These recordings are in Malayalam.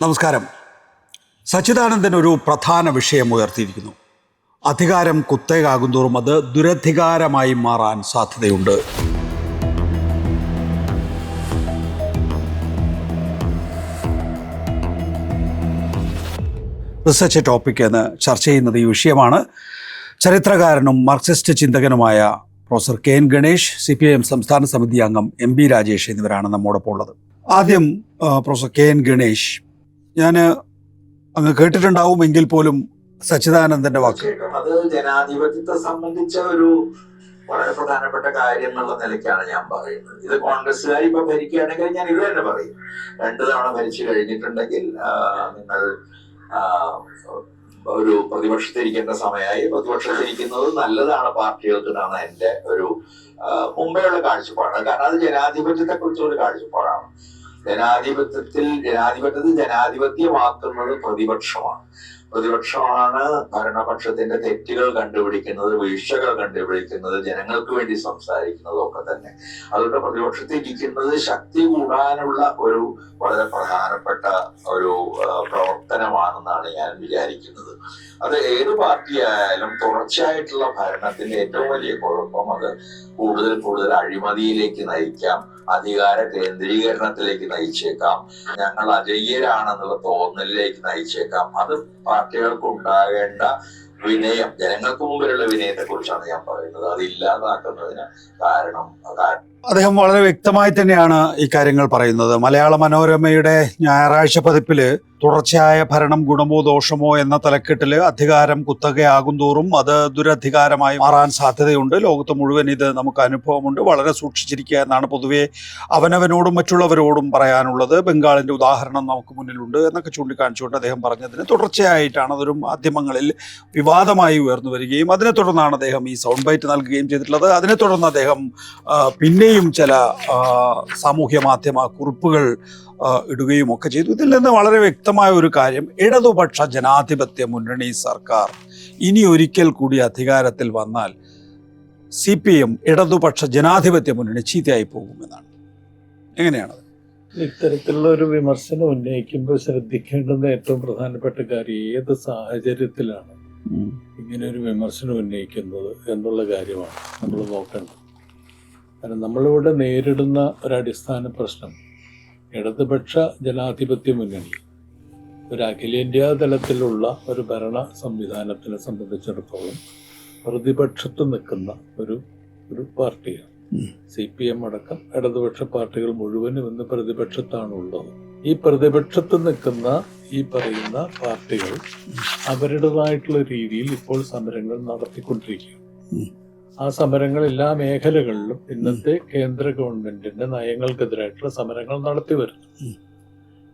നമസ്കാരം. സച്ചിദാനന്ദൻ ഒരു പ്രധാന വിഷയം ഉയർത്തിയിരിക്കുന്നു. അധികാരം കുത്തകയാകുന്തോറും അത് ദുരധികാരമായി മാറാൻ സാധ്യതയുണ്ട്. റിസർച്ച് ടോപ്പിക് എന്ന് ചർച്ച ചെയ്യുന്നത് ഈ വിഷയമാണ്. ചരിത്രകാരനും മാർക്സിസ്റ്റ് ചിന്തകനുമായ professor K N Ganesh, CPIM സംസ്ഥാന സമിതി അംഗം MB രാജേഷ് എന്നിവരാണ് നമ്മോടൊപ്പം ഉള്ളത്. ആദ്യം പ്രൊഫസർ കെ എൻ ഗണേഷ്, ഞാൻ അങ്ങ് കേട്ടിട്ടുണ്ടാവുമെങ്കിൽ പോലും സച്ചിദാനന്ദന്റെ വാക്ക്. അത് ജനാധിപത്യത്തെ സംബന്ധിച്ച ഒരു വളരെ പ്രധാനപ്പെട്ട കാര്യം എന്നുള്ള നിലയ്ക്കാണ് ഞാൻ പറയുന്നത്. ഇത് കോൺഗ്രസ്സുകാർ ഇപ്പൊ ഭരിക്കുകയാണെങ്കിൽ ഞാൻ ഇത് തന്നെ പറയും. 2 തവണ ഭരിച്ചു കഴിഞ്ഞിട്ടുണ്ടെങ്കിൽ നിങ്ങൾ ഒരു പ്രതിപക്ഷത്തിരിക്കേണ്ട സമയമായി. പ്രതിപക്ഷത്തിരിക്കുന്നത് നല്ലതാണ് പാർട്ടികൾക്കെന്നാണ് എന്റെ ഒരു മുമ്പെയുള്ള കാഴ്ചപ്പാട്. കാരണം അത് ജനാധിപത്യത്തെ കുറിച്ചുള്ള കാഴ്ചപ്പാടാണ്. ജനാധിപത്യമാക്കുന്നത് പ്രതിപക്ഷമാണ് ഭരണപക്ഷത്തിന്റെ തെറ്റുകൾ കണ്ടുപിടിക്കുന്നത്, വീഴ്ചകൾ കണ്ടുപിടിക്കുന്നത്, ജനങ്ങൾക്ക് വേണ്ടി സംസാരിക്കുന്നതും ഒക്കെ തന്നെ. അതുകൊണ്ട് പ്രതിപക്ഷത്തിൽ ഇരിക്കുന്നത് ശക്തി കൂടാനുള്ള ഒരു വളരെ പ്രധാനപ്പെട്ട ഒരു പ്രവർത്തനമാണെന്നാണ് ഞാൻ വിചാരിക്കുന്നത്. അത് ഏത് പാർട്ടിയായാലും തുടർച്ചയായിട്ടുള്ള ഭരണത്തിന്റെ ഏറ്റവും വലിയ കുഴപ്പം അത് കൂടുതൽ അഴിമതിയിലേക്ക് നയിക്കാം, അധികാര കേന്ദ്രീകരണത്തിലേക്ക് നയിച്ചേക്കാം, ഞങ്ങൾ അജയ്യരാണെന്നുള്ള തോന്നലിലേക്ക് നയിച്ചേക്കാം. അത് പാർട്ടികൾക്ക് ഉണ്ടാകേണ്ട വിനയം, ജനങ്ങൾക്ക് മുമ്പിലുള്ള വിനയത്തെ കുറിച്ചാണ് ഞാൻ പറയുന്നത്. അത് ഇല്ലാതാക്കുന്നതിന് കാരണം അദ്ദേഹം വളരെ വ്യക്തമായി തന്നെയാണ് ഈ കാര്യങ്ങൾ പറയുന്നത്. മലയാള മനോരമയുടെ ഞായറാഴ്ച പതിപ്പില് തുടർച്ചയായ ഭരണം ഗുണമോ ദോഷമോ എന്ന തലക്കെട്ടില് അധികാരം കുത്തകയാകുന്തോറും അത് ദുരധികാരമായി മാറാൻ സാധ്യതയുണ്ട്. ലോകത്ത് മുഴുവൻ ഇത് നമുക്ക് അനുഭവമുണ്ട്. വളരെ സൂക്ഷിച്ചിരിക്കുക എന്നാണ് പൊതുവെ അവനവനോടും മറ്റുള്ളവരോടും പറയാനുള്ളത്. ബംഗാളിന്റെ ഉദാഹരണം നമുക്ക് മുന്നിലുണ്ട് എന്നൊക്കെ ചൂണ്ടിക്കാണിച്ചുകൊണ്ട് അദ്ദേഹം പറഞ്ഞതിന് തുടർച്ചയായിട്ടാണ് അതൊരു മാധ്യമങ്ങളിൽ വിവാദമായി ഉയർന്നു വരികയും അതിനെ തുടർന്നാണ് അദ്ദേഹം ഈ സൗണ്ട് ബൈറ്റ് നൽകുകയും ചെയ്തിട്ടുള്ളത്. അതിനെ തുടർന്ന് അദ്ദേഹം പിന്നെയും ചില സാമൂഹ്യ മാധ്യമ കുറിപ്പുകൾ ഇടുകയും ഒക്കെ ചെയ്തു. ഇതിൽ നിന്ന് വളരെ വ്യക്തമായ ഒരു കാര്യം, ഇടതുപക്ഷ ജനാധിപത്യ മുന്നണി സർക്കാർ ഇനി ഒരിക്കൽ കൂടി അധികാരത്തിൽ വന്നാൽ CPM ഇടതുപക്ഷ ജനാധിപത്യ മുന്നണി ചീത്തയായി പോകുമെന്നാണ്. എങ്ങനെയാണത്? ഇത്തരത്തിലുള്ള ഒരു വിമർശനം ഉന്നയിക്കുമ്പോൾ ശ്രദ്ധിക്കേണ്ടുന്ന ഏറ്റവും പ്രധാനപ്പെട്ട കാര്യം ഏത് സാഹചര്യത്തിലാണ് ഇങ്ങനെ ഒരു വിമർശനം ഉന്നയിക്കുന്നത് എന്നുള്ള കാര്യമാണ് നമ്മൾ നോക്കേണ്ടത്. കാരണം നമ്മളിവിടെ നേരിടുന്ന ഒരടിസ്ഥാന പ്രശ്നം, ഇടതുപക്ഷ ജനാധിപത്യ മുന്നണി ഒരു അഖിലേന്ത്യാ തലത്തിലുള്ള ഒരു ഭരണ സംവിധാനത്തിനെ സംബന്ധിച്ചിടത്തോളം പ്രതിപക്ഷത്ത് നിൽക്കുന്ന ഒരു പാർട്ടിയാണ്. CPM അടക്കം ഇടതുപക്ഷ പാർട്ടികൾ മുഴുവനും ഇന്ന് പ്രതിപക്ഷത്താണുള്ളത്. ഈ പ്രതിപക്ഷത്ത് നിൽക്കുന്ന ഈ പറയുന്ന പാർട്ടികൾ അവരുടേതായിട്ടുള്ള രീതിയിൽ ഇപ്പോൾ സമരങ്ങൾ നടത്തിക്കൊണ്ടിരിക്കുകയാണ്. ആ സമരങ്ങൾ എല്ലാ മേഖലകളിലും ഇന്നത്തെ കേന്ദ്ര ഗവൺമെന്റിന്റെ നയങ്ങൾക്കെതിരായിട്ടുള്ള സമരങ്ങൾ നടത്തി വരുന്നു.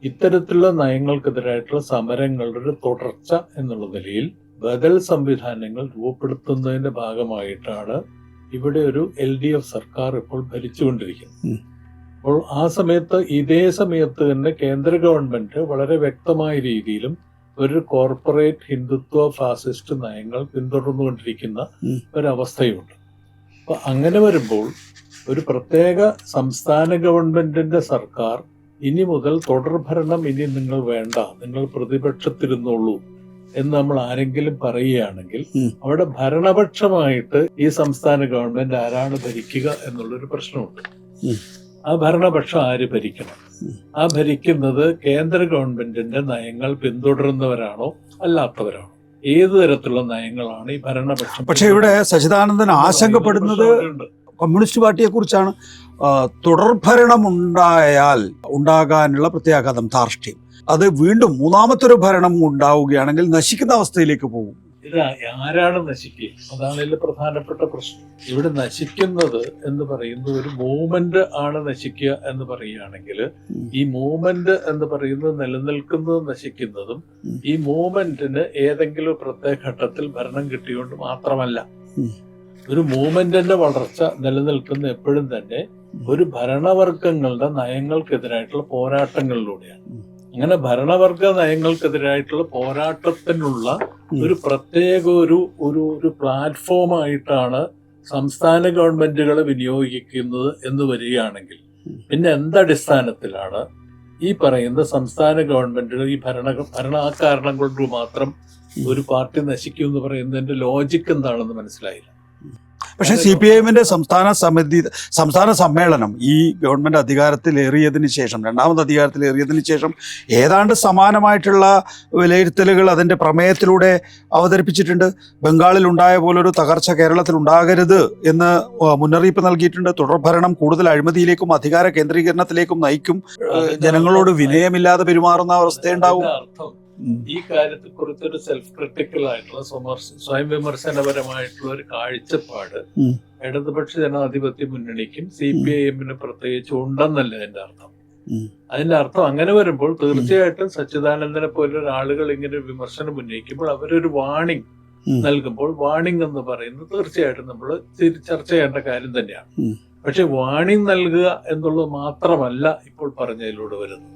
ഇത്തരത്തിലുള്ള നയങ്ങൾക്കെതിരായിട്ടുള്ള സമരങ്ങളുടെ തുടർച്ച എന്നുള്ള നിലയിൽ ബദൽ സംവിധാനങ്ങൾ രൂപപ്പെടുത്തുന്നതിന്റെ ഭാഗമായിട്ടാണ് ഇവിടെ ഒരു LDF സർക്കാർ ഇപ്പോൾ ഭരിച്ചുകൊണ്ടിരിക്കുന്നത്. അപ്പോൾ ആ സമയത്ത് ഇതേ സമയത്ത് തന്നെ കേന്ദ്ര ഗവൺമെന്റ് വളരെ വ്യക്തമായ രീതിയിലും ഒരു കോർപ്പറേറ്റ് ഹിന്ദുത്വ ഫാസിസ്റ്റ് നയങ്ങൾ പിന്തുടർന്നുകൊണ്ടിരിക്കുന്ന ഒരവസ്ഥയുണ്ട്. അപ്പൊ അങ്ങനെ വരുമ്പോൾ ഒരു പ്രത്യേക സംസ്ഥാന ഗവൺമെന്റിന്റെ സർക്കാർ ഇനി മുതൽ തുടർഭരണം ഇനി നിങ്ങൾ വേണ്ട, നിങ്ങൾ പ്രതിപക്ഷത്തിരുന്നുള്ളൂ എന്ന് നമ്മൾ ആരെങ്കിലും പറയുകയാണെങ്കിൽ അവിടെ ഭരണപക്ഷമായിട്ട് ഈ സംസ്ഥാന ഗവൺമെന്റ് ആരാണ് ഭരിക്കുക എന്നുള്ളൊരു പ്രശ്നമുണ്ട്. ആ ഭരണപക്ഷം ആര് ഭരിക്കണം? ആ ഭരിക്കുന്നത് കേന്ദ്ര ഗവൺമെന്റിന്റെ നയങ്ങൾ പിന്തുടരുന്നവരാണോ അല്ലാത്തവരാണോ? ഏത് തരത്തിലുള്ള നയങ്ങളാണ് ഈ ഭരണപക്ഷം? പക്ഷെ ഇവിടെ സച്ചിദാനന്ദൻ ആശങ്കപ്പെടുന്നത് കമ്മ്യൂണിസ്റ്റ് പാർട്ടിയെ കുറിച്ചാണ്. തുടർഭരണം ഉണ്ടായാൽ ഉണ്ടാകാനുള്ള പ്രത്യാഘാതം, ധാർഷ്ട്യം, അത് വീണ്ടും മൂന്നാമത്തൊരു ഭരണം ഉണ്ടാവുകയാണെങ്കിൽ നശിക്കുന്ന അവസ്ഥയിലേക്ക് പോകും. ഇത് ആരാണ് നശിക്കുക? അതാണ് ഇതിൽ പ്രധാനപ്പെട്ട പ്രശ്നം. ഇവിടെ നശിക്കുന്നത് എന്ന് പറയുന്നത് ഒരു മൂവ്മെന്റ് ആണ് നശിക്കുക എന്ന് പറയുകയാണെങ്കിൽ ഈ മൂവ്മെന്റ് എന്ന് പറയുന്നത് നിലനിൽക്കുന്നതും നശിക്കുന്നതും ഈ മൂവ്മെന്റിന് ഏതെങ്കിലും പ്രത്യേക ഘട്ടത്തിൽ ഭരണം കിട്ടിയോണ്ട് മാത്രമല്ല. ഒരു മൂവ്മെന്റിന്റെ വളർച്ച നിലനിൽക്കുന്ന എപ്പോഴും തന്നെ ഒരു ഭരണവർഗങ്ങളുടെ നയങ്ങൾക്കെതിരായിട്ടുള്ള പോരാട്ടങ്ങളിലൂടെയാണ്. അങ്ങനെ ഭരണവർഗ നയങ്ങൾക്കെതിരായിട്ടുള്ള പോരാട്ടത്തിനുള്ള ഒരു പ്രത്യേക ഒരു പ്ലാറ്റ്ഫോമായിട്ടാണ് സംസ്ഥാന ഗവൺമെന്റുകളെ വിനിയോഗിക്കുന്നത് എന്ന് വരികയാണെങ്കിൽ പിന്നെ എന്തടിസ്ഥാനത്തിലാണ് ഈ പറയുന്ന സംസ്ഥാന ഗവൺമെന്റുകൾ ഈ ഭരണ കാരണം കൊണ്ട് മാത്രം ഒരു പാർട്ടി നശിക്കും എന്ന് പറയുന്നതിന്റെ ലോജിക്ക് എന്താണെന്ന് മനസ്സിലായില്ല. പക്ഷേ CPIMന്റെ സംസ്ഥാന സമ്മേളനം ഈ ഗവൺമെന്റ് അധികാരത്തിലേറിയതിനു ശേഷം, രണ്ടാമത് അധികാരത്തിലേറിയതിനു ശേഷം ഏതാണ്ട് സമാനമായിട്ടുള്ള വിലയിരുത്തലുകൾ അതിന്റെ പ്രമേയത്തിലൂടെ അവതരിപ്പിച്ചിട്ടുണ്ട്. ബംഗാളിൽ ഉണ്ടായ പോലൊരു തകർച്ച കേരളത്തിൽ ഉണ്ടാകരുത് എന്ന് മുന്നറിയിപ്പ് നൽകിയിട്ടുണ്ട്. തുടർഭരണം കൂടുതൽ അഴിമതിയിലേക്കും അധികാര കേന്ദ്രീകരണത്തിലേക്കും നയിക്കും, ജനങ്ങളോട് വിനയമില്ലാതെ പെരുമാറുന്ന അവസ്ഥയുണ്ടാവും. അർത്ഥം ഈ കാര്യത്തെ കുറിച്ചൊരു സെൽഫ് ക്രിട്ടിക്കൽ ആയിട്ടുള്ള സ്വയം വിമർശനപരമായിട്ടുള്ള ഒരു കാഴ്ചപ്പാട് ഇടതുപക്ഷ ജനാധിപത്യ മുന്നണിക്കും CPIMന് പ്രത്യേകിച്ച് ഉണ്ടെന്നല്ല എന്റെ അർത്ഥം. അതിന്റെ അർത്ഥം അങ്ങനെ വരുമ്പോൾ തീർച്ചയായിട്ടും സച്ചിദാനന്ദനെ പോലുള്ള ആളുകൾ ഇങ്ങനെ വിമർശനം ഉന്നയിക്കുമ്പോൾ അവരൊരു വാണിംഗ് നൽകുമ്പോൾ, വാണിംഗ് എന്ന് പറയുന്നത് തീർച്ചയായിട്ടും നമ്മൾ ചർച്ച ചെയ്യേണ്ട കാര്യം തന്നെയാണ്. പക്ഷെ വാണിംഗ് നൽകുക എന്നുള്ളത് മാത്രമല്ല ഇപ്പോൾ പറഞ്ഞതിലൂടെ വരുന്നത്.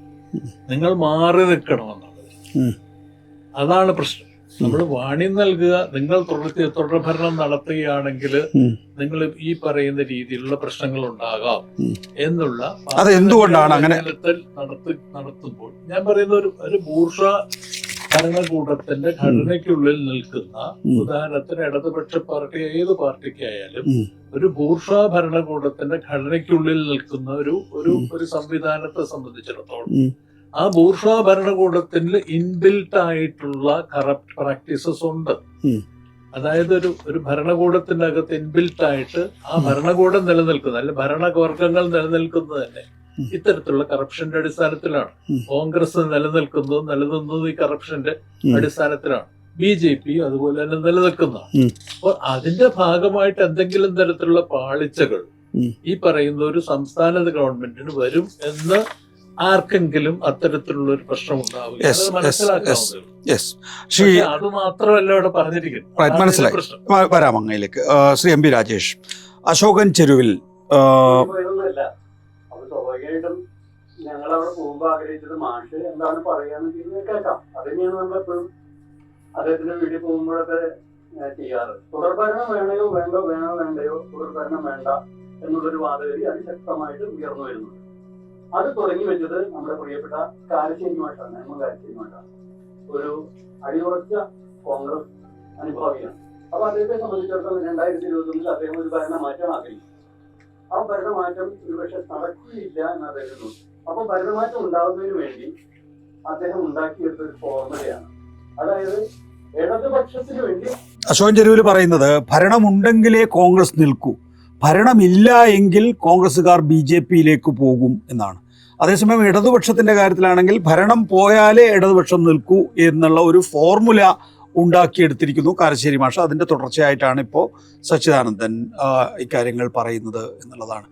നിങ്ങൾ മാറി നിൽക്കണമെന്നുള്ളത്, അതാണ് പ്രശ്നം. നമ്മൾ വാണി നൽകുക, നിങ്ങൾ തുടർഭരണം നടത്തുകയാണെങ്കിൽ നിങ്ങൾ ഈ പറയുന്ന രീതിയിലുള്ള പ്രശ്നങ്ങൾ ഉണ്ടാകാം എന്നുള്ള അതെന്തുകൊണ്ടാണ് അങ്ങനെ നടത്തുമ്പോൾ ഞാൻ പറയുന്ന ഒരു ബൂർഷ്വാ ഭരണകൂടത്തിന്റെ ഘടനയ്ക്കുള്ളിൽ നിൽക്കുന്ന, ഉദാഹരണത്തിന് ഇടതുപക്ഷ പാർട്ടി ഏത് പാർട്ടിക്കായാലും ഒരു ബൂർഷ്വാ ഭരണകൂടത്തിന്റെ ഘടനയ്ക്കുള്ളിൽ നിൽക്കുന്ന ഒരു സംവിധാനത്തെ സംബന്ധിച്ചിടത്തോളം ആ ബൂർഷ്വാ ഭരണകൂടത്തിൽ ഇൻബിൽട്ട് ആയിട്ടുള്ള കറപ്റ്റ് പ്രാക്ടീസസ് ഉണ്ട്. അതായത് ഒരു ഭരണകൂടത്തിന്റെ അകത്ത് ഇൻബിൽട്ട് ആയിട്ട് ആ ഭരണകൂടം നിലനിൽക്കുന്നത്, അല്ലെ ഭരണവർഗങ്ങൾ നിലനിൽക്കുന്നത് തന്നെ ഇത്തരത്തിലുള്ള കറപ്ഷന്റെ അടിസ്ഥാനത്തിലാണ്. കോൺഗ്രസ് നിലനിന്നത് ഈ കറപ്ഷന്റെ അടിസ്ഥാനത്തിലാണ്. BJP അതുപോലെ തന്നെ നിലനിൽക്കുന്നതാണ്. അപ്പോൾ അതിന്റെ ഭാഗമായിട്ട് എന്തെങ്കിലും തരത്തിലുള്ള പാളിച്ചകൾ ഈ പറയുന്ന ഒരു സംസ്ഥാന ഗവൺമെന്റിന് വരും എന്ന് ആർക്കെങ്കിലും അത്തരത്തിലുള്ള ഒരു പ്രശ്നം ഉണ്ടാവില്ല, അത് മാത്രമല്ല ഇവിടെ പറഞ്ഞിരിക്കുന്നത്. മനസ്സിലായി. വരാം അങ്ങയിലേക്ക്. ശ്രീ MP രാജേഷ്, അശോകൻ ചെരുവിൽ സ്വാഭാവികമായിട്ടും ഞങ്ങൾ അവിടെ പോകുമ്പോൾ ആഗ്രഹിച്ചത് മാഷ് എന്താണ് പറയാന്ന് കേൾക്കാം. അത് തന്നെയാണ് നമ്മളെപ്പോഴും അദ്ദേഹത്തിന്റെ വീട്ടിൽ പോകുമ്പോഴൊക്കെ ചെയ്യാറ്. തുടർഭരണം വേണ്ടയോ തുടർഭരണം വേണ്ട എന്നുള്ളൊരു വാദഗതി അതിശക്തമായിട്ട് ഉയർന്നു വരുന്നുണ്ട്. അത് തുടങ്ങി വെച്ചത് നമ്മുടെ പ്രിയപ്പെട്ട കാരശ്ശേരി മാഷാണ്, കാരശ്ശേരി മാഷാണ്. ഒരു അടിയുറച്ച കോൺഗ്രസ് അനുഭാവിയാണ്. അപ്പൊ അദ്ദേഹത്തെ സംബന്ധിച്ചിടത്തോളം 2021 അദ്ദേഹം ഒരു ഭരണമാറ്റം ആഗ്രഹിച്ചു. ആ ഭരണമാറ്റം ഒരുപക്ഷെ നടക്കുകയില്ല എന്ന് അദ്ദേഹം തോന്നി. അപ്പൊ ഭരണമാറ്റം ഉണ്ടാകുന്നതിന് വേണ്ടി അദ്ദേഹം ഉണ്ടാക്കിയെടുത്ത ഒരു ഫോർമുലയാണ്. അതായത് ഇടതുപക്ഷത്തിന് വേണ്ടി അശോകൻ ചെരുവിൽ പറയുന്നത് ഭരണമുണ്ടെങ്കിലേ കോൺഗ്രസ് നിൽക്കൂ, ഭരണമില്ല എങ്കിൽ കോൺഗ്രസ്സുകാർ BJPയിലേക്ക് പോകും എന്നാണ്. അതേസമയം ഇടതുപക്ഷത്തിന്റെ കാര്യത്തിലാണെങ്കിൽ ഭരണം പോയാലേ ഇടതുപക്ഷം നിൽക്കൂ എന്നുള്ള ഒരു ഫോർമുല ഉണ്ടാക്കിയെടുത്തിരിക്കുന്നു കാരശ്ശേരി മാഷ്. അതിന്റെ തുടർച്ചയായിട്ടാണ് ഇപ്പോൾ സച്ചിദാനന്ദൻ ഇക്കാര്യങ്ങൾ പറയുന്നത് എന്നുള്ളതാണ്.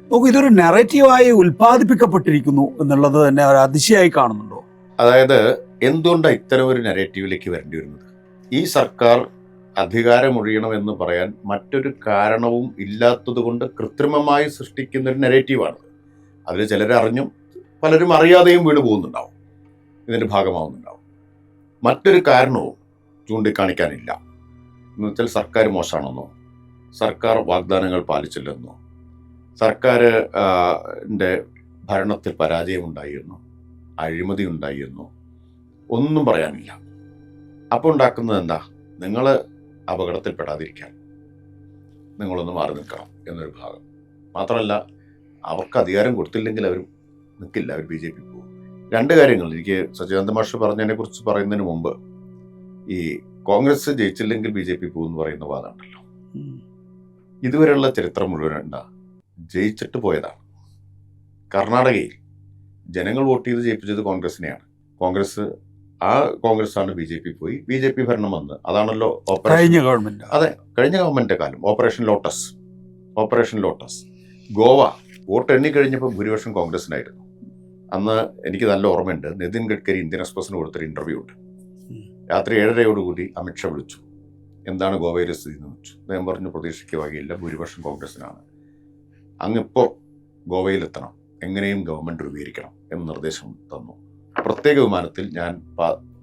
നോക്കൂ, ഇതൊരു നെറേറ്റീവായി ഉൽപ്പാദിപ്പിക്കപ്പെട്ടിരിക്കുന്നു എന്നുള്ളത് തന്നെ ഒരു അതിശയമായി കാണുന്നുണ്ടോ? അതായത് എന്തുകൊണ്ടാണ് ഇത്തരം ഒരു നെറേറ്റീവിലേക്ക് വരേണ്ടി വരുന്നത്? ഈ സർക്കാർ അധികാരമൊഴിയണമെന്ന് പറയാൻ മറ്റൊരു കാരണവും ഇല്ലാത്തത് കൊണ്ട് കൃത്രിമമായി സൃഷ്ടിക്കുന്ന ഒരു നെറേറ്റീവാണ്. അതിൽ ചിലർ അറിഞ്ഞും പലരും അറിയാതെയും വീണ് പോകുന്നുണ്ടാവും, ഇതിൻ്റെ ഭാഗമാവുന്നുണ്ടാവും. മറ്റൊരു കാരണവും ചൂണ്ടിക്കാണിക്കാനില്ല. എന്ന് വെച്ചാൽ സർക്കാർ മോശമാണെന്നോ, സർക്കാർ വാഗ്ദാനങ്ങൾ പാലിച്ചില്ലെന്നോ, സർക്കാരിൻ്റെ ഭരണത്തിൽ പരാജയമുണ്ടായിരുന്നോ, അഴിമതി ഉണ്ടായിരുന്നോ ഒന്നും പറയാനില്ല. അപ്പോൾ ഉണ്ടാക്കുന്നത് എന്താ? നിങ്ങൾ അപകടത്തിൽപ്പെടാതിരിക്കാൻ നിങ്ങളൊന്ന് മാറി നിൽക്കണം എന്നൊരു ഭാഗം. മാത്രമല്ല, അവർക്ക് അധികാരം കൊടുത്തില്ലെങ്കിൽ അവർ നിൽക്കില്ല, അവർ BJP പോകും. രണ്ട് കാര്യങ്ങൾ എനിക്ക് സച്ചിദാനന്ദ മാഷ് പറഞ്ഞതിനെ കുറിച്ച് പറയുന്നതിന് മുമ്പ്, ഈ കോൺഗ്രസ് ജയിച്ചില്ലെങ്കിൽ BJP പോകുമെന്ന് പറയുന്ന വാദമുണ്ടല്ലോ. ഇതുവരെയുള്ള ചരിത്രം മുഴുവൻ എന്താ? ജയിച്ചിട്ട് പോയതാണ്. കർണാടകയിൽ ജനങ്ങൾ വോട്ട് ചെയ്ത് ജയിപ്പിച്ചത് കോൺഗ്രസിനെയാണ്. കോൺഗ്രസ്സാണ് BJP പോയി, BJP ഭരണം വന്ന്. അതാണല്ലോ കഴിഞ്ഞ ഗവൺമെന്റ്. അതെ, കഴിഞ്ഞ ഗവൺമെന്റിന്റെ കാലം. Operation lotus. ഗോവ വോട്ട് എണ്ണിക്കഴിഞ്ഞപ്പോൾ ഭൂരിപക്ഷം കോൺഗ്രസിനായിരുന്നു. അന്ന് എനിക്ക് നല്ല ഓർമ്മയുണ്ട്, നിതിൻ ഗഡ്കരി ഇന്ത്യൻ എക്സ്പ്രസിന് കൊടുത്തൊരു ഇന്റർവ്യൂ ഉണ്ട്. രാത്രി 7:30 അമിത്ഷാ വിളിച്ചു, എന്താണ് ഗോവയിലെ സ്ഥിതി എന്ന് വെച്ചു. അദ്ദേഹം പറഞ്ഞു, പ്രതീക്ഷയ്ക്ക് വകയില്ല, ഭൂരിപക്ഷം കോൺഗ്രസിനാണ്. അങ്ങിപ്പോൾ ഗോവയിലെത്തണം, എങ്ങനെയും ഗവൺമെന്റ് രൂപീകരിക്കണം എന്ന് നിർദ്ദേശം തന്നു. പ്രത്യേക വിമാനത്തിൽ ഞാൻ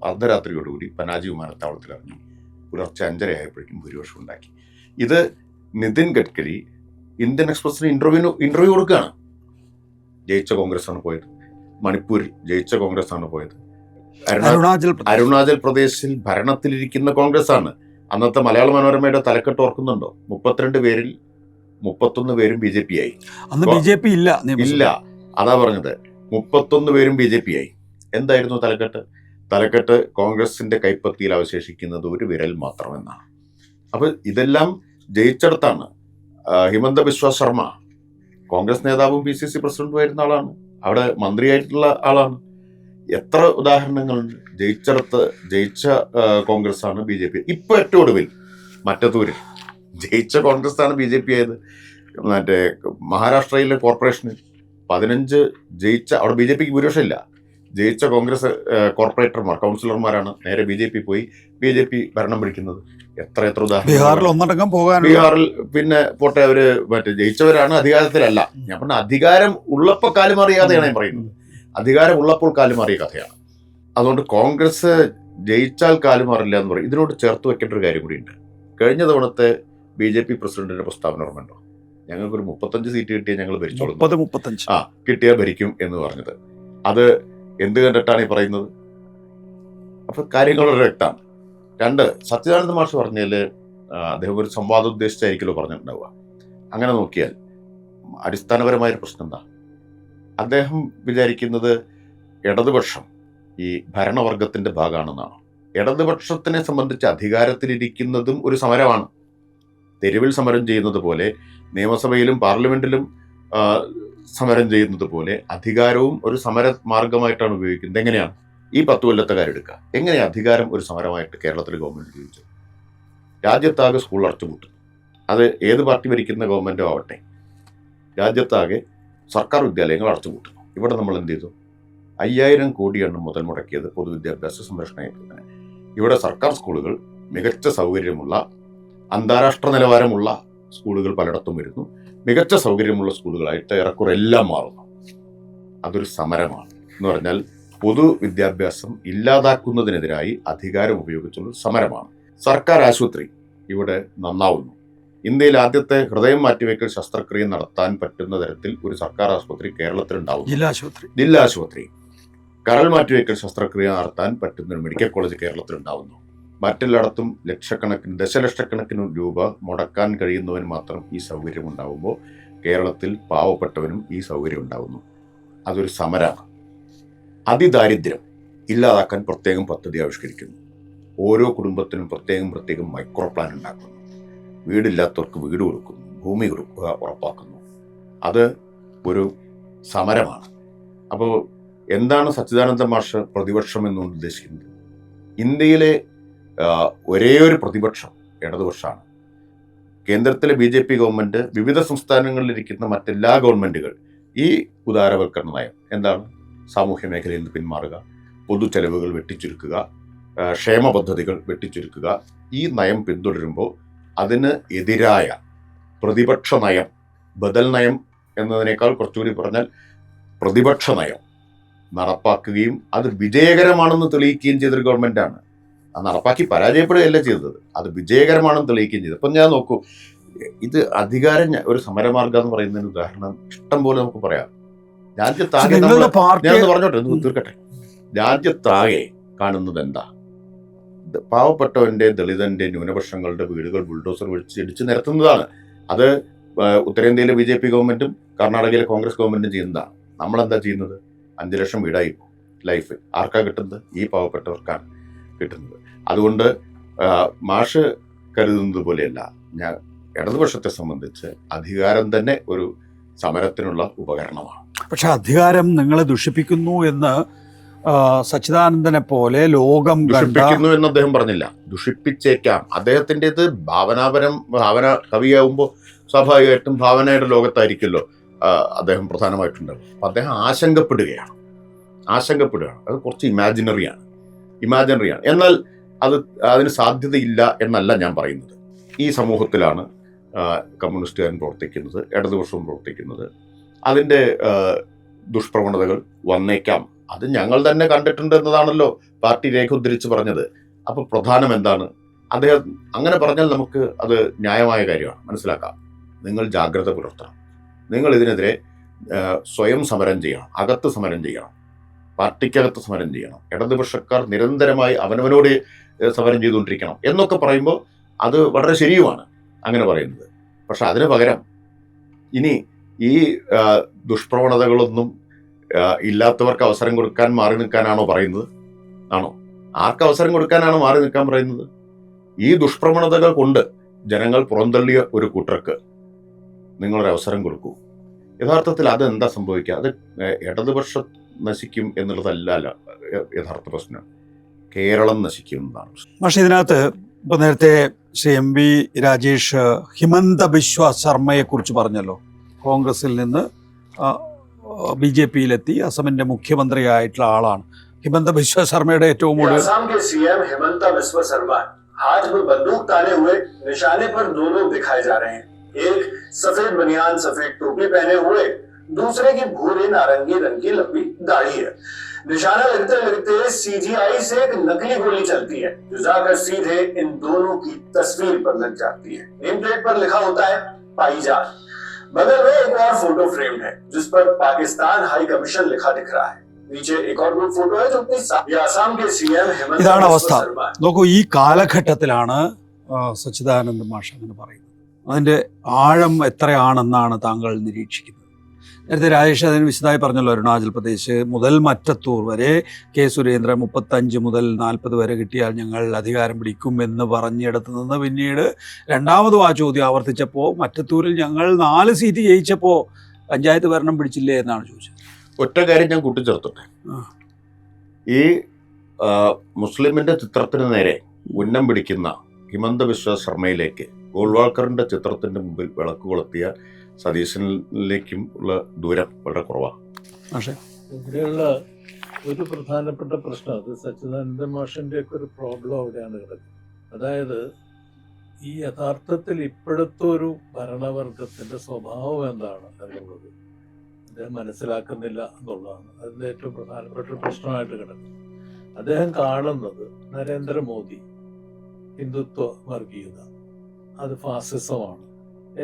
അർദ്ധരാത്രിയോടുകൂടി പനാജി വിമാനത്താവളത്തിൽ ഇറങ്ങി. പുലർച്ചെ 5:30 ആയപ്പോഴേക്കും ഭൂരിപക്ഷം ഉണ്ടാക്കി. ഇത് നിതിൻ ഗഡ്കരി ഇന്ത്യൻ എക്സ്പ്രസിന് ഇന്റർവ്യൂ കൊടുക്കുകയാണ്. ജയിച്ച കോൺഗ്രസ് ആണ് പോയത്. മണിപ്പൂരിൽ ജയിച്ച കോൺഗ്രസ് ആണ് പോയത്. അരുണാചൽ പ്രദേശിൽ ഭരണത്തിലിരിക്കുന്ന കോൺഗ്രസ് ആണ്. അന്നത്തെ മലയാള മനോരമയുടെ തലക്കെട്ട് ഓർക്കുന്നുണ്ടോ? 32 പേരിൽ 31 പേരും BJP ആയി. അന്ന് BJP ഇല്ല. അതാ പറഞ്ഞത്, 31 പേരും BJP ആയി. എന്തായിരുന്നു തലക്കെട്ട് കോൺഗ്രസിന്റെ കൈപ്പത്തിയിൽ അവശേഷിക്കുന്നത് ഒരു വിരൽ മാത്രമെന്നാണ്. അപ്പൊ ഇതെല്ലാം ജയിച്ചെടുത്താണ്. ഹിമന്ത ബിശ്വ ശർമ്മ കോൺഗ്രസ് നേതാവും PCC പ്രസിഡന്റും ആയിരുന്ന ആളാണ്, അവിടെ മന്ത്രിയായിട്ടുള്ള ആളാണ്. എത്ര ഉദാഹരണങ്ങളുണ്ട്. ജയിച്ച കോൺഗ്രസ് ആണ് BJP. ഇപ്പൊ ഏറ്റവും ഒടുവിൽ മറ്റത്തൂരിൽ ജയിച്ച കോൺഗ്രസ് ആണ് BJP ആയത്. മറ്റേ മഹാരാഷ്ട്രയിലെ കോർപ്പറേഷനിൽ 15 ജയിച്ച, അവിടെ BJPക്ക് ഭൂരിപക്ഷം ഇല്ല, ജയിച്ച കോൺഗ്രസ് കോർപ്പറേറ്റർമാർ, കൗൺസിലർമാരാണ് നേരെ BJP പോയി BJP ഭരണം പിടിക്കുന്നത്. എത്ര ഉദാഹരണം. ബീഹാറിൽ പിന്നെ പോട്ടെ, അവര് മറ്റേ ജയിച്ചവരാണ്, അധികാരത്തിലല്ല. ഞാൻ പറഞ്ഞ അധികാരം ഉള്ളപ്പോൾ കാലുമാറിയാതെയാണ് ഞാൻ പറയുന്നത്. അധികാരം ഉള്ളപ്പോൾ കാലുമാറിയ കഥയാണ്. അതുകൊണ്ട് കോൺഗ്രസ് ജയിച്ചാൽ കാലുമാറില്ല എന്ന് പറയും. ഇതിനോട് ചേർത്ത് വെക്കേണ്ട ഒരു കാര്യം കൂടിയുണ്ട്. കഴിഞ്ഞ തവണത്തെ BJP പ്രസിഡന്റിന്റെ പ്രസ്താവന ഓർമ്മയുണ്ടോ? ഞങ്ങൾക്കൊരു 35 സീറ്റ് കിട്ടിയാൽ ഞങ്ങൾ ഭരിച്ചോളും, കിട്ടിയാൽ ഭരിക്കും എന്ന് പറഞ്ഞത്. അത് എന്ത് കണ്ടിട്ടാണ് ഈ പറയുന്നത്? അപ്പൊ കാര്യങ്ങൾ വളരെ വ്യക്തമാണ്. 2, സച്ചിദാനന്ദ മാഷ് പറഞ്ഞാൽ അദ്ദേഹം ഒരു സംവാദം ഉദ്ദേശിച്ചായിരിക്കുമല്ലോ പറഞ്ഞിട്ടുണ്ടാവുക. അങ്ങനെ നോക്കിയാൽ അടിസ്ഥാനപരമായൊരു പ്രശ്നം എന്താ? അദ്ദേഹം വിചാരിക്കുന്നത് ഇടതുപക്ഷം ഈ ഭരണവർഗത്തിന്റെ ഭാഗമാണെന്നാണ്. ഇടതുപക്ഷത്തിനെ സംബന്ധിച്ച് അധികാരത്തിലിരിക്കുന്നതും ഒരു സമരമാണ്. തെരുവിൽ സമരം ചെയ്യുന്നത് പോലെ, നിയമസഭയിലും പാർലമെന്റിലും സമരം ചെയ്യുന്നത് പോലെ അധികാരവും ഒരു സമര മാർഗമായിട്ടാണ് ഉപയോഗിക്കുന്നത്. എങ്ങനെയാണ്? ഈ 10 കൊല്ലത്തെ കാര്യം എടുക്കുക. എങ്ങനെ അധികാരം ഒരു സമരമായിട്ട് കേരളത്തിലെ ഗവൺമെന്റ് ഉപയോഗിച്ചു? രാജ്യത്താകെ സ്കൂൾ അടച്ചുപൂട്ടും. അത് ഏത് പാർട്ടി ഭരിക്കുന്ന ഗവൺമെന്റോ ആവട്ടെ, രാജ്യത്താകെ സർക്കാർ വിദ്യാലയങ്ങൾ അടച്ചുപൂട്ടുന്നു. ഇവിടെ നമ്മൾ എന്ത് ചെയ്തു? 5000 കോടിയാണ് മുതൽ മുടക്കിയത് പൊതുവിദ്യാഭ്യാസ സംരക്ഷണ യജ്ഞത്തിന്. ഇവിടെ സർക്കാർ സ്കൂളുകൾ മികച്ച സൗകര്യമുള്ള, അന്താരാഷ്ട്ര നിലവാരമുള്ള സ്കൂളുകൾ പലയിടത്തും വരുന്നു. മികച്ച സൗകര്യമുള്ള സ്കൂളുകളായിട്ട് ഏറെക്കുറെ എല്ലാം മാറുന്നു. അതൊരു സമരമാണ്. എന്ന് പറഞ്ഞാൽ പൊതുവിദ്യാഭ്യാസം ഇല്ലാതാക്കുന്നതിനെതിരായി അധികാരം ഉപയോഗിച്ചുള്ള സമരമാണ്. സർക്കാർ ആശുപത്രി ഇവിടെ നന്നാവുന്നു. ഇന്ത്യയിൽ ആദ്യത്തെ ഹൃദയം മാറ്റിവെക്കൽ ശസ്ത്രക്രിയ നടത്താൻ പറ്റുന്ന തരത്തിൽ ഒരു സർക്കാർ ആശുപത്രി കേരളത്തിലുണ്ടാവുന്നു. ജില്ലാ ആശുപത്രി. കരൾ മാറ്റിവെക്കൽ ശസ്ത്രക്രിയ നടത്താൻ പറ്റുന്ന ഒരു മെഡിക്കൽ കോളേജ് കേരളത്തിലുണ്ടാവുന്നു. മറ്റെല്ലായിടത്തും ദശലക്ഷക്കണക്കിന് രൂപ മുടക്കാൻ കഴിയുന്നവന് മാത്രം ഈ സൗകര്യം ഉണ്ടാവുമ്പോൾ കേരളത്തിൽ പാവപ്പെട്ടവനും ഈ സൗകര്യം ഉണ്ടാവുന്നു. അതൊരു സമരമാണ്. അതിദാരിദ്ര്യം ഇല്ലാതാക്കാൻ പ്രത്യേകം പദ്ധതി ആവിഷ്കരിക്കുന്നു. ഓരോ കുടുംബത്തിനും പ്രത്യേകം മൈക്രോ പ്ലാൻ ഉണ്ടാക്കുന്നു. വീടില്ലാത്തവർക്ക് വീട് കൊടുക്കുന്നു, ഭൂമി ഉറപ്പാക്കുന്നു. അത് ഒരു സമരമാണ്. അപ്പോൾ എന്താണ് സച്ചിദാനന്ദ മാഷ് പ്രതിപക്ഷം എന്നുകൊണ്ട് ഉദ്ദേശിക്കുന്നത്? ഇന്ത്യയിലെ ഒരേ ഒരു പ്രതിപക്ഷം ഇടതുപക്ഷമാണ്. കേന്ദ്രത്തിലെ BJP ഗവൺമെന്റ്, വിവിധ സംസ്ഥാനങ്ങളിലിരിക്കുന്ന മറ്റെല്ലാ ഗവൺമെന്റുകൾ ഈ ഉദാരവൽക്കരണ നയം എന്താണ്? സാമൂഹ്യ മേഖലയിൽ നിന്ന് പിന്മാറുക, പൊതു ചെലവുകൾ വെട്ടിച്ചുരുക്കുക, ക്ഷേമ പദ്ധതികൾ വെട്ടിച്ചുരുക്കുക. ഈ നയം പിന്തുടരുമ്പോൾ അതിന് എതിരായ പ്രതിപക്ഷ നയം, ബദൽ നയം എന്നതിനേക്കാൾ കുറച്ചുകൂടി പറഞ്ഞാൽ പ്രതിപക്ഷ നയം നടപ്പാക്കുകയും അത് വിജയകരമാണെന്ന് തെളിയിക്കുകയും ചെയ്തൊരു ഗവൺമെന്റാണ്. അത് നടപ്പാക്കി പരാജയപ്പെടുകയല്ല ചെയ്തത്, അത് വിജയകരമാണെന്ന് തെളിയിക്കുകയും ചെയ്തത്. അപ്പം ഞാൻ നോക്കൂ, ഇത് അധികാരം ഒരു സമരമാർഗം എന്ന് പറയുന്നതിന് ഉദാഹരണം ഇഷ്ടം പോലെ നമുക്ക് പറയാം. രാജ്യത്താകെ ഞാനൊന്ന് പറഞ്ഞോട്ടെ, തീർക്കട്ടെ. രാജ്യത്താകെ കാണുന്നത് എന്താ? പാവപ്പെട്ടവന്റെ, ദളിതന്റെ, ന്യൂനപക്ഷങ്ങളുടെ വീടുകൾ ബുൾഡോസർ വെച്ച് ഇടിച്ച് നിരത്തുന്നതാണ്. അത് ഉത്തരേന്ത്യയിലെ BJP ഗവൺമെന്റും കർണാടകയിലെ കോൺഗ്രസ് ഗവൺമെന്റും ചെയ്യുന്നതാണ്. നമ്മളെന്താ ചെയ്യുന്നത്? 5 ലക്ഷം വീടായി ലൈഫ്. ആർക്കാ കിട്ടുന്നത്? ഈ പാവപ്പെട്ടവർക്കാണ് കിട്ടുന്നത്. അതുകൊണ്ട് മാഷ് കരുതുന്നത് പോലെയല്ല. ഞാൻ ഇടതുപക്ഷത്തെ സംബന്ധിച്ച് അധികാരം തന്നെ ഒരു സമരത്തിനുള്ള ഉപകരണമാണ്. പക്ഷെ അധികാരം നിങ്ങളെ ദുഷിപ്പിക്കുന്നു എന്ന് സച്ചിദാനന്ദനെ പോലെ ലോകം ദുഷിപ്പിക്കുന്നു എന്ന് അദ്ദേഹം പറഞ്ഞില്ല. ദുഷിപ്പിച്ചേക്കാം. അദ്ദേഹത്തിൻ്റെത് ഭാവന കവിയാവുമ്പോൾ സ്വാഭാവികമായിട്ടും ഭാവനയുടെ ലോകത്തായിരിക്കുമല്ലോ അദ്ദേഹം പ്രധാനമായിട്ടുണ്ടാവും. അപ്പം അദ്ദേഹം ആശങ്കപ്പെടുകയാണ്. അത് കുറച്ച് ഇമാജിനറിയാണ്. എന്നാൽ അതിന് സാധ്യതയില്ല എന്നല്ല ഞാൻ പറയുന്നത്. ഈ സമൂഹത്തിലാണ് കമ്മ്യൂണിസ്റ്റുകാരൻ പ്രവർത്തിക്കുന്നത്, ഇടതുപക്ഷവും പ്രവർത്തിക്കുന്നത്. അതിൻ്റെ ദുഷ്പ്രവണതകൾ വന്നേക്കാം. അത് ഞങ്ങൾ തന്നെ കണ്ടിട്ടുണ്ട് എന്നതാണല്ലോ പാർട്ടി രേഖ ഉദ്ധരിച്ച് പറഞ്ഞത്. അപ്പോൾ പ്രധാനം എന്താണ്? അദ്ദേഹം അങ്ങനെ പറഞ്ഞാൽ നമുക്ക് അത് ന്യായമായ കാര്യമാണ്, മനസ്സിലാക്കാം. നിങ്ങൾ ജാഗ്രത പുലർത്തണം. നിങ്ങൾ ഇതിനെതിരെ സ്വയം സമരം ചെയ്യണം, അകത്ത് സമരം ചെയ്യണം. പാർട്ടിക്കകത്ത് സമരം ചെയ്യണം, ഇടതുപക്ഷക്കാർ നിരന്തരമായി അവനവനോട് സമരം ചെയ്തുകൊണ്ടിരിക്കണം എന്നൊക്കെ പറയുമ്പോൾ അത് വളരെ ശരിയുമാണ് അങ്ങനെ പറയുന്നത്. പക്ഷെ അതിന് പകരം ഇനി ഈ ദുഷ്പ്രവണതകളൊന്നും ഇല്ലാത്തവർക്ക് അവസരം കൊടുക്കാൻ മാറി നിൽക്കാനാണോ പറയുന്നത്? ആണോ? ആർക്ക് അവസരം കൊടുക്കാനാണ് മാറി നിൽക്കാൻ പറയുന്നത്? ഈ ദുഷ്പ്രവണതകൾ കൊണ്ട് ജനങ്ങൾ പുറന്തള്ളിയ ഒരു കൂട്ടർക്ക് നിങ്ങളൊരു അവസരം കൊടുക്കൂ. യഥാർത്ഥത്തിൽ അതെന്താ സംഭവിക്കുക? അത് ഇടതുപക്ഷം നശിക്കും എന്നുള്ളതല്ല യഥാർത്ഥ പ്രശ്നം, കേരളം നശിക്കും എന്നാണ്. പക്ഷേ ഇതിനകത്ത് ഇപ്പോൾ നേരത്തെ ശ്രീ എം വി രാജേഷ് ഹിമന്ത ബിശ്വ ശർമ്മയെ കുറിച്ച് പറഞ്ഞല്ലോ. കോൺഗ്രസിൽ നിന്ന് BJP-യിലെത്തി അസമിന്റെ മുഖ്യമന്ത്രിയായിട്ടുള്ള ആളാണ് ഹിമന്ത ബിശ്വ ശർമ്മയുടെ ഏറ്റവും കൂടുതൽ. असम के सीएम हेमंत बिस्वा शर्मा हाथ में बंदूक ताने हुए निशाने पर दो लोग दिखाए जा रहे हैं। एक सफेद बनियान सफेद टोपी पहने हुए, दूसरे की भूरे नारंगी रंग की लंबी दाढ़ी है। निशाना लगते लगते CGI से एक नकली गोली चलती है जो जाकर सीधे इन दोनों की तस्वीर पर लग जाती है। नेम प्लेट पर लिखा होता है पाईजान। बगल में एक और फोटो फ्रेम है जिस पर पाकिस्तान हाई कमीशन लिखा दिख रहा है। नीचे एक और ग्रुप फोटो है जो अपनी असम के सीएम हेमंत ഇതാണ് അവസ്ഥ. बिस्वा शर्मा നോക്കൂ, ഈ കാലഘട്ടത്തിലാണ് സച്ചിദാനന്ദ മാഷ് അങ്ങനെ പറയുന്നത്. അതിൻ്റെ ആഴം എത്രയാണെന്നാണ് താങ്കൾ നിരീക്ഷിക്കുന്നത്? നേരത്തെ രാജേഷ് അതിന് വിശദമായി പറഞ്ഞല്ലോ. അരുണാചൽ പ്രദേശ് മുതൽ മറ്റത്തൂർ വരെ കെ സുരേന്ദ്രൻ 35 മുതൽ 40 വരെ കിട്ടിയാൽ ഞങ്ങൾ അധികാരം പിടിക്കും എന്ന് പറഞ്ഞിടത്ത് നിന്ന് പിന്നീട് രണ്ടാമതും ആ ചോദ്യം ആവർത്തിച്ചപ്പോൾ മറ്റത്തൂരിൽ ഞങ്ങൾ 4 സീറ്റ് ജയിച്ചപ്പോൾ പഞ്ചായത്ത് ഭരണം പിടിച്ചില്ലേ എന്നാണ് ചോദിച്ചത്. ഒറ്റ കാര്യം ഞാൻ കൂട്ടിച്ചേർത്തോട്ടെ. ഈ മുസ്ലിമിന്റെ ചിത്രത്തിന് നേരെ ഉന്നം പിടിക്കുന്ന ഹിമന്ത ബിശ്വ ശർമ്മയിലേക്ക് ഗോൾവാൾക്കറിന്റെ ചിത്രത്തിന്റെ മുമ്പിൽ വിളക്ക് കൊളുത്തിയ സതീശനിലേക്കും ഉള്ള ദൂരം വളരെ കുറവാണ്. പക്ഷേ ഇവിടെയുള്ള ഒരു പ്രധാനപ്പെട്ട പ്രശ്നം, അത് സച്ചിദാനന്ദ മാഷിന്റെ ഒക്കെ ഒരു പ്രോബ്ലം അവിടെയാണ് കിടക്കുന്നത്. അതായത് ഈ യഥാർത്ഥത്തിൽ ഇപ്പോഴത്തെ ഒരു ഭരണവർഗത്തിന്റെ സ്വഭാവം എന്താണ് എന്നുള്ളത് അദ്ദേഹം മനസ്സിലാക്കുന്നില്ല എന്നുള്ളതാണ് അതിന്റെ ഏറ്റവും പ്രധാനപ്പെട്ട ഒരു പ്രശ്നമായിട്ട് കിടക്കുന്നത്. അദ്ദേഹം കാണുന്നത് നരേന്ദ്രമോദി ഹിന്ദുത്വ വർഗീയത, അത് ഫാസിസമാണ്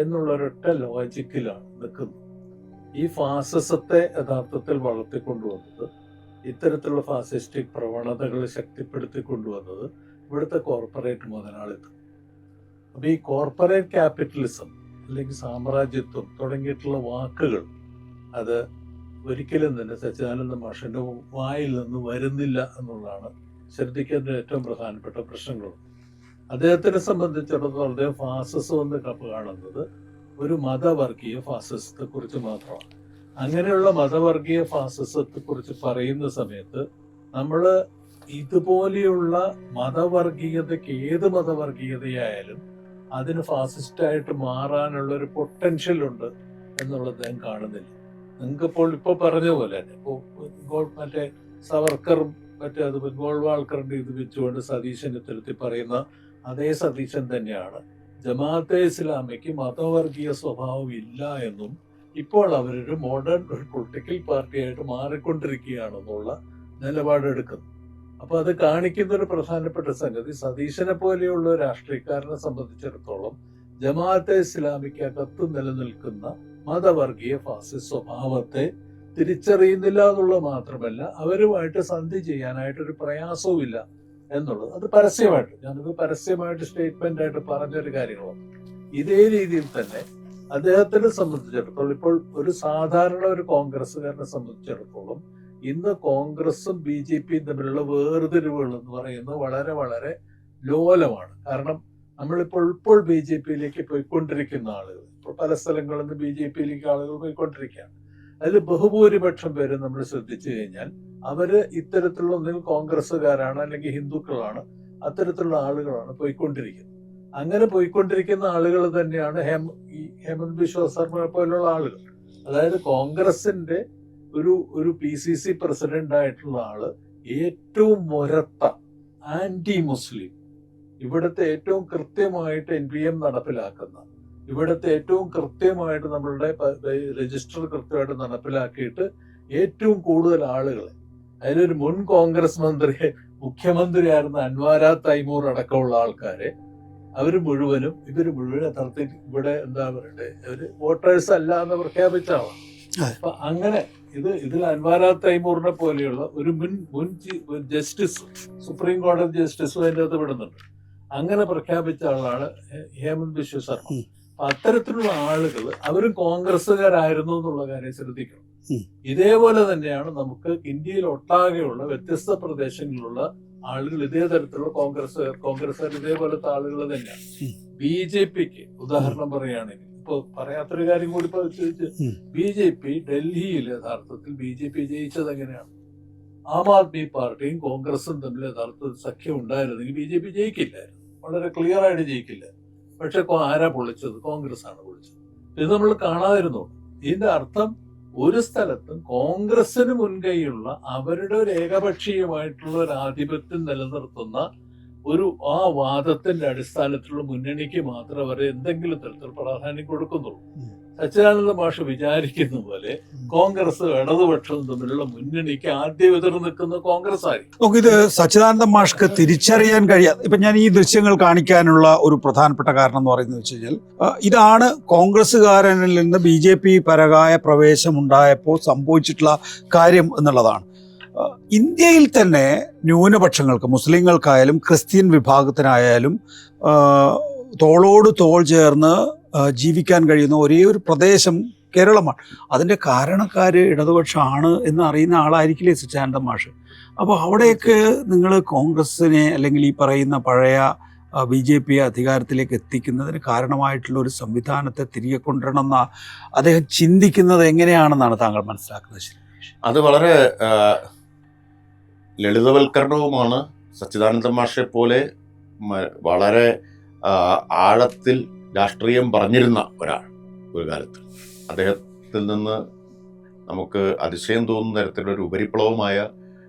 എന്നുള്ളൊരൊറ്റ ലോജിക്കിലാണ് നിൽക്കുന്നത്. ഈ ഫാസിസത്തെ യഥാർത്ഥത്തിൽ വളർത്തിക്കൊണ്ടുവന്നത്, ഇത്തരത്തിലുള്ള ഫാസിസ്റ്റിക് പ്രവണതകൾ ശക്തിപ്പെടുത്തിക്കൊണ്ടുവന്നത് ഇവിടുത്തെ കോർപ്പറേറ്റ് മുതലാളിത്തം. അപ്പൊ ഈ കോർപ്പറേറ്റ് ക്യാപിറ്റലിസം അല്ലെങ്കിൽ സാമ്രാജ്യത്വം തുടങ്ങിയിട്ടുള്ള വാക്കുകൾ അത് ഒരിക്കലും തന്നെ സച്ചിദാനന്ദ മാഷിന്റെ വായിൽ നിന്ന് വരുന്നില്ല എന്നുള്ളതാണ് ശ്രദ്ധിക്കേണ്ട ഏറ്റവും പ്രധാനപ്പെട്ട പ്രശ്നങ്ങൾ. അദ്ദേഹത്തിനെ സംബന്ധിച്ചിടത്തോളം അദ്ദേഹം ഫാസിസം എന്ന് കാണുന്നത് ഒരു മതവർഗീയ ഫാസിസത്തെ കുറിച്ച് മാത്രമാണ്. അങ്ങനെയുള്ള മതവർഗീയ ഫാസിസത്തെ കുറിച്ച് പറയുന്ന സമയത്ത് നമ്മൾ ഇതുപോലെയുള്ള മതവർഗീയതയ്ക്ക്, ഏത് മതവർഗീയതയായാലും അതിന് ഫാസിസ്റ്റായിട്ട് മാറാനുള്ള ഒരു പൊട്ടൻഷ്യൽ ഉണ്ട് എന്നുള്ളത് അദ്ദേഹം കാണുന്നില്ല. നിങ്ങൾക്കിപ്പോൾ ഇപ്പോൾ പറഞ്ഞ പോലെ തന്നെ ഇപ്പോൾ മറ്റേ സവർക്കറും മറ്റേ അത് ഗോൾവാൾക്കറിന്റെ ഇത് വെച്ചുകൊണ്ട് സതീശൻ ഇത്തരത്തിൽ പറയുന്ന അതേ സതീശൻ തന്നെയാണ് ജമാഅത്തെ ഇസ്ലാമിക്ക് മതവർഗീയ സ്വഭാവം ഇല്ല എന്നും ഇപ്പോൾ അവരൊരു മോഡേൺ പൊളിറ്റിക്കൽ പാർട്ടിയായിട്ട് മാറിക്കൊണ്ടിരിക്കുകയാണെന്നുള്ള നിലപാടെടുക്കുന്നു. അപ്പൊ അത് കാണിക്കുന്ന ഒരു പ്രധാനപ്പെട്ട സംഗതി, സതീശനെ പോലെയുള്ള രാഷ്ട്രീയക്കാരനെ സംബന്ധിച്ചിടത്തോളം ജമാഅത്തെ ഇസ്ലാമിക്കകത്ത് നിലനിൽക്കുന്ന മതവർഗീയ ഫാസിസ്റ്റ് സ്വഭാവത്തെ തിരിച്ചറിയുന്നില്ല എന്നുള്ളത് മാത്രമല്ല, അവരുമായിട്ട് സന്ധി ചെയ്യാനായിട്ടൊരു പ്രയാസവുമില്ല എന്നുള്ളത്. അത് പരസ്യമായിട്ട്, ഞാനത് പരസ്യമായിട്ട് സ്റ്റേറ്റ്മെന്റ് ആയിട്ട് പറഞ്ഞൊരു കാര്യങ്ങളാണ്. ഇതേ രീതിയിൽ തന്നെ അദ്ദേഹത്തിനെ സംബന്ധിച്ചിടത്തോളം ഇപ്പോൾ ഒരു സാധാരണ ഒരു കോൺഗ്രസ്സുകാരനെ സംബന്ധിച്ചിടത്തോളം ഇന്ന് കോൺഗ്രസും BJPയും തമ്മിലുള്ള വേർതിരിവുകൾ എന്ന് പറയുന്നത് വളരെ വളരെ ലോലമാണ്. കാരണം നമ്മളിപ്പോൾ BJPയിലേക്ക് പോയിക്കൊണ്ടിരിക്കുന്ന ആളുകൾ, ഇപ്പോൾ പല സ്ഥലങ്ങളിൽ നിന്ന് BJPയിലേക്ക് ആളുകൾ പോയിക്കൊണ്ടിരിക്കുകയാണ്. അതിൽ ബഹുഭൂരിപക്ഷം പേര് നമ്മൾ ശ്രദ്ധിച്ചു കഴിഞ്ഞാൽ അവര് ഇത്തരത്തിലുള്ള ഒന്നുകിൽ കോൺഗ്രസ്സുകാരാണ് അല്ലെങ്കിൽ ഹിന്ദുക്കളാണ്, അത്തരത്തിലുള്ള ആളുകളാണ് പോയിക്കൊണ്ടിരിക്കുന്നത്. അങ്ങനെ പോയിക്കൊണ്ടിരിക്കുന്ന ആളുകൾ തന്നെയാണ് ഈ ഹേമന്ത് ബിശ്വ ശർമ്മ പോലുള്ള ആളുകൾ. അതായത് കോൺഗ്രസിന്റെ ഒരു PCC പ്രസിഡന്റ് ആയിട്ടുള്ള ആള് ഏറ്റവും മൊരത്ത ആന്റി മുസ്ലിം, ഇവിടുത്തെ ഏറ്റവും കൃത്യമായിട്ട് NPM നടപ്പിലാക്കുന്ന, ഇവിടുത്തെ ഏറ്റവും കൃത്യമായിട്ട് നമ്മളുടെ രജിസ്റ്റർ കൃത്യമായിട്ട് നടപ്പിലാക്കിയിട്ട് ഏറ്റവും കൂടുതൽ ആളുകളെ, അതിലൊരു മുൻ കോൺഗ്രസ് മുഖ്യമന്ത്രിയായിരുന്ന അൻവാര തൈമൂർ അടക്കമുള്ള ആൾക്കാരെ ഇവര് മുഴുവനും യഥാർത്ഥത്തിൽ ഇവിടെ എന്താ പറയണ്ടേ, അവര് വോട്ടേഴ്സ് അല്ല എന്ന് പ്രഖ്യാപിച്ച ആളാണ്. അപ്പൊ അങ്ങനെ ഇതിൽ അൻവാര തൈമൂറിനെ പോലെയുള്ള ഒരു മുൻ ജസ്റ്റിസ്, സുപ്രീം കോടതി ജസ്റ്റിസും അതിൻ്റെ അകത്ത് വിടുന്നുണ്ട്. അങ്ങനെ പ്രഖ്യാപിച്ച ആളാണ് ഹേമന്ത് ബിശ്വ ശർമ്മ. അത്തരത്തിലുള്ള ആളുകൾ അവരും കോൺഗ്രസ്സുകാരായിരുന്നു എന്നുള്ള കാര്യം ശ്രദ്ധിക്കണം. ഇതേപോലെ തന്നെയാണ് നമുക്ക് ഇന്ത്യയിൽ ഒട്ടാകെയുള്ള വ്യത്യസ്ത പ്രദേശങ്ങളിലുള്ള ആളുകൾ ഇതേ തരത്തിലുള്ള കോൺഗ്രസ്സുകാർ ഇതേപോലത്തെ ആളുകൾ തന്നെയാണ്. BJPക്ക് ഉദാഹരണം പറയുകയാണെങ്കിൽ, ഇപ്പൊ പറയാത്തൊരു കാര്യം കൂടി BJP ഡൽഹിയിൽ യഥാർത്ഥത്തിൽ BJP ജയിച്ചത് എങ്ങനെയാണ്? ആം ആദ്മി പാർട്ടിയും കോൺഗ്രസും തമ്മിൽ യഥാർത്ഥത്തിൽ സഖ്യം ഉണ്ടായിരുന്നെങ്കിൽ BJP ജയിക്കില്ലായിരുന്നു, വളരെ ക്ലിയർ ആയിട്ട് ജയിക്കില്ല. പക്ഷെ ആരാ പൊളിച്ചത്? കോൺഗ്രസ് ആണ് പൊളിച്ചത്. ഇത് നമ്മൾ കാണാതിരുന്നു. ഇതിന്റെ അർത്ഥം ഒരു സ്ഥലത്തും കോൺഗ്രസിന് മുൻകൈയുള്ള അവരുടെ ഒരു ഏകപക്ഷീയമായിട്ടുള്ള ഒരു ആധിപത്യം നിലനിർത്തുന്ന ആ വാദത്തിന്റെ അടിസ്ഥാനത്തിലുള്ള മുന്നണിക്ക് മാത്രം അവർ എന്തെങ്കിലും തരത്തിൽ പ്രാധാന്യം കൊടുക്കുന്നുള്ളൂ. സച്ചിദാനന്ദ മാഷ് വിചാരിക്കുന്ന പോലെ കോൺഗ്രസ് ഇടതുപക്ഷവും തമ്മിലുള്ള മുന്നണിക്ക് ആദ്യം എതിർ നിൽക്കുന്ന കോൺഗ്രസ് ആയിരിക്കും. നമുക്കിത് സച്ചിദാനന്ദ മാഷ്ക്ക് തിരിച്ചറിയാൻ കഴിയാതെ, ഇപ്പൊ ഞാൻ ഈ ദൃശ്യങ്ങൾ കാണിക്കാനുള്ള ഒരു പ്രധാനപ്പെട്ട കാരണം എന്ന് പറയുന്നത് വെച്ച് കഴിഞ്ഞാൽ, ഇതാണ് കോൺഗ്രസ്സുകാരനിൽ നിന്ന് BJP പരകായ പ്രവേശം ഉണ്ടായപ്പോൾ സംഭവിച്ചിട്ടുള്ള കാര്യം എന്നുള്ളതാണ്. ഇന്ത്യയിൽ തന്നെ ന്യൂനപക്ഷങ്ങൾക്ക്, മുസ്ലിങ്ങൾക്കായാലും ക്രിസ്ത്യൻ വിഭാഗത്തിനായാലും തോളോട് തോൾ ചേർന്ന് ജീവിക്കാൻ കഴിയുന്ന ഒരേ ഒരു പ്രദേശം കേരളമാണ്. അതിൻ്റെ കാരണക്കാർ ഇടതുപക്ഷമാണ് എന്ന് അറിയുന്ന ആളായിരിക്കില്ലേ സച്ചിദാനന്ദ മാഷ്. അപ്പോൾ അവിടെയൊക്കെ നിങ്ങൾ കോൺഗ്രസ്സിനെ അല്ലെങ്കിൽ ഈ പറയുന്ന പഴയ BJP അധികാരത്തിലേക്ക് എത്തിക്കുന്നതിന് കാരണമായിട്ടുള്ള ഒരു സംവിധാനത്തെ തിരികെ കൊണ്ടുവരണമെന്ന അദ്ദേഹം ചിന്തിക്കുന്നത് എങ്ങനെയാണെന്നാണ് താങ്കൾ മനസ്സിലാക്കുന്നത്? അത് വളരെ ലളിതവൽക്കരണവുമാണ്. സച്ചിദാനന്ദ മാഷെ പോലെ വളരെ ആഴത്തിൽ രാഷ്ട്രീയം പറഞ്ഞിരുന്ന ഒരാൾ ഒരു കാലത്ത്, അദ്ദേഹത്തിൽ നിന്ന് നമുക്ക് അതിശയം തോന്നുന്ന തരത്തിലുള്ള ഒരു ഉപരിപ്ലവമായ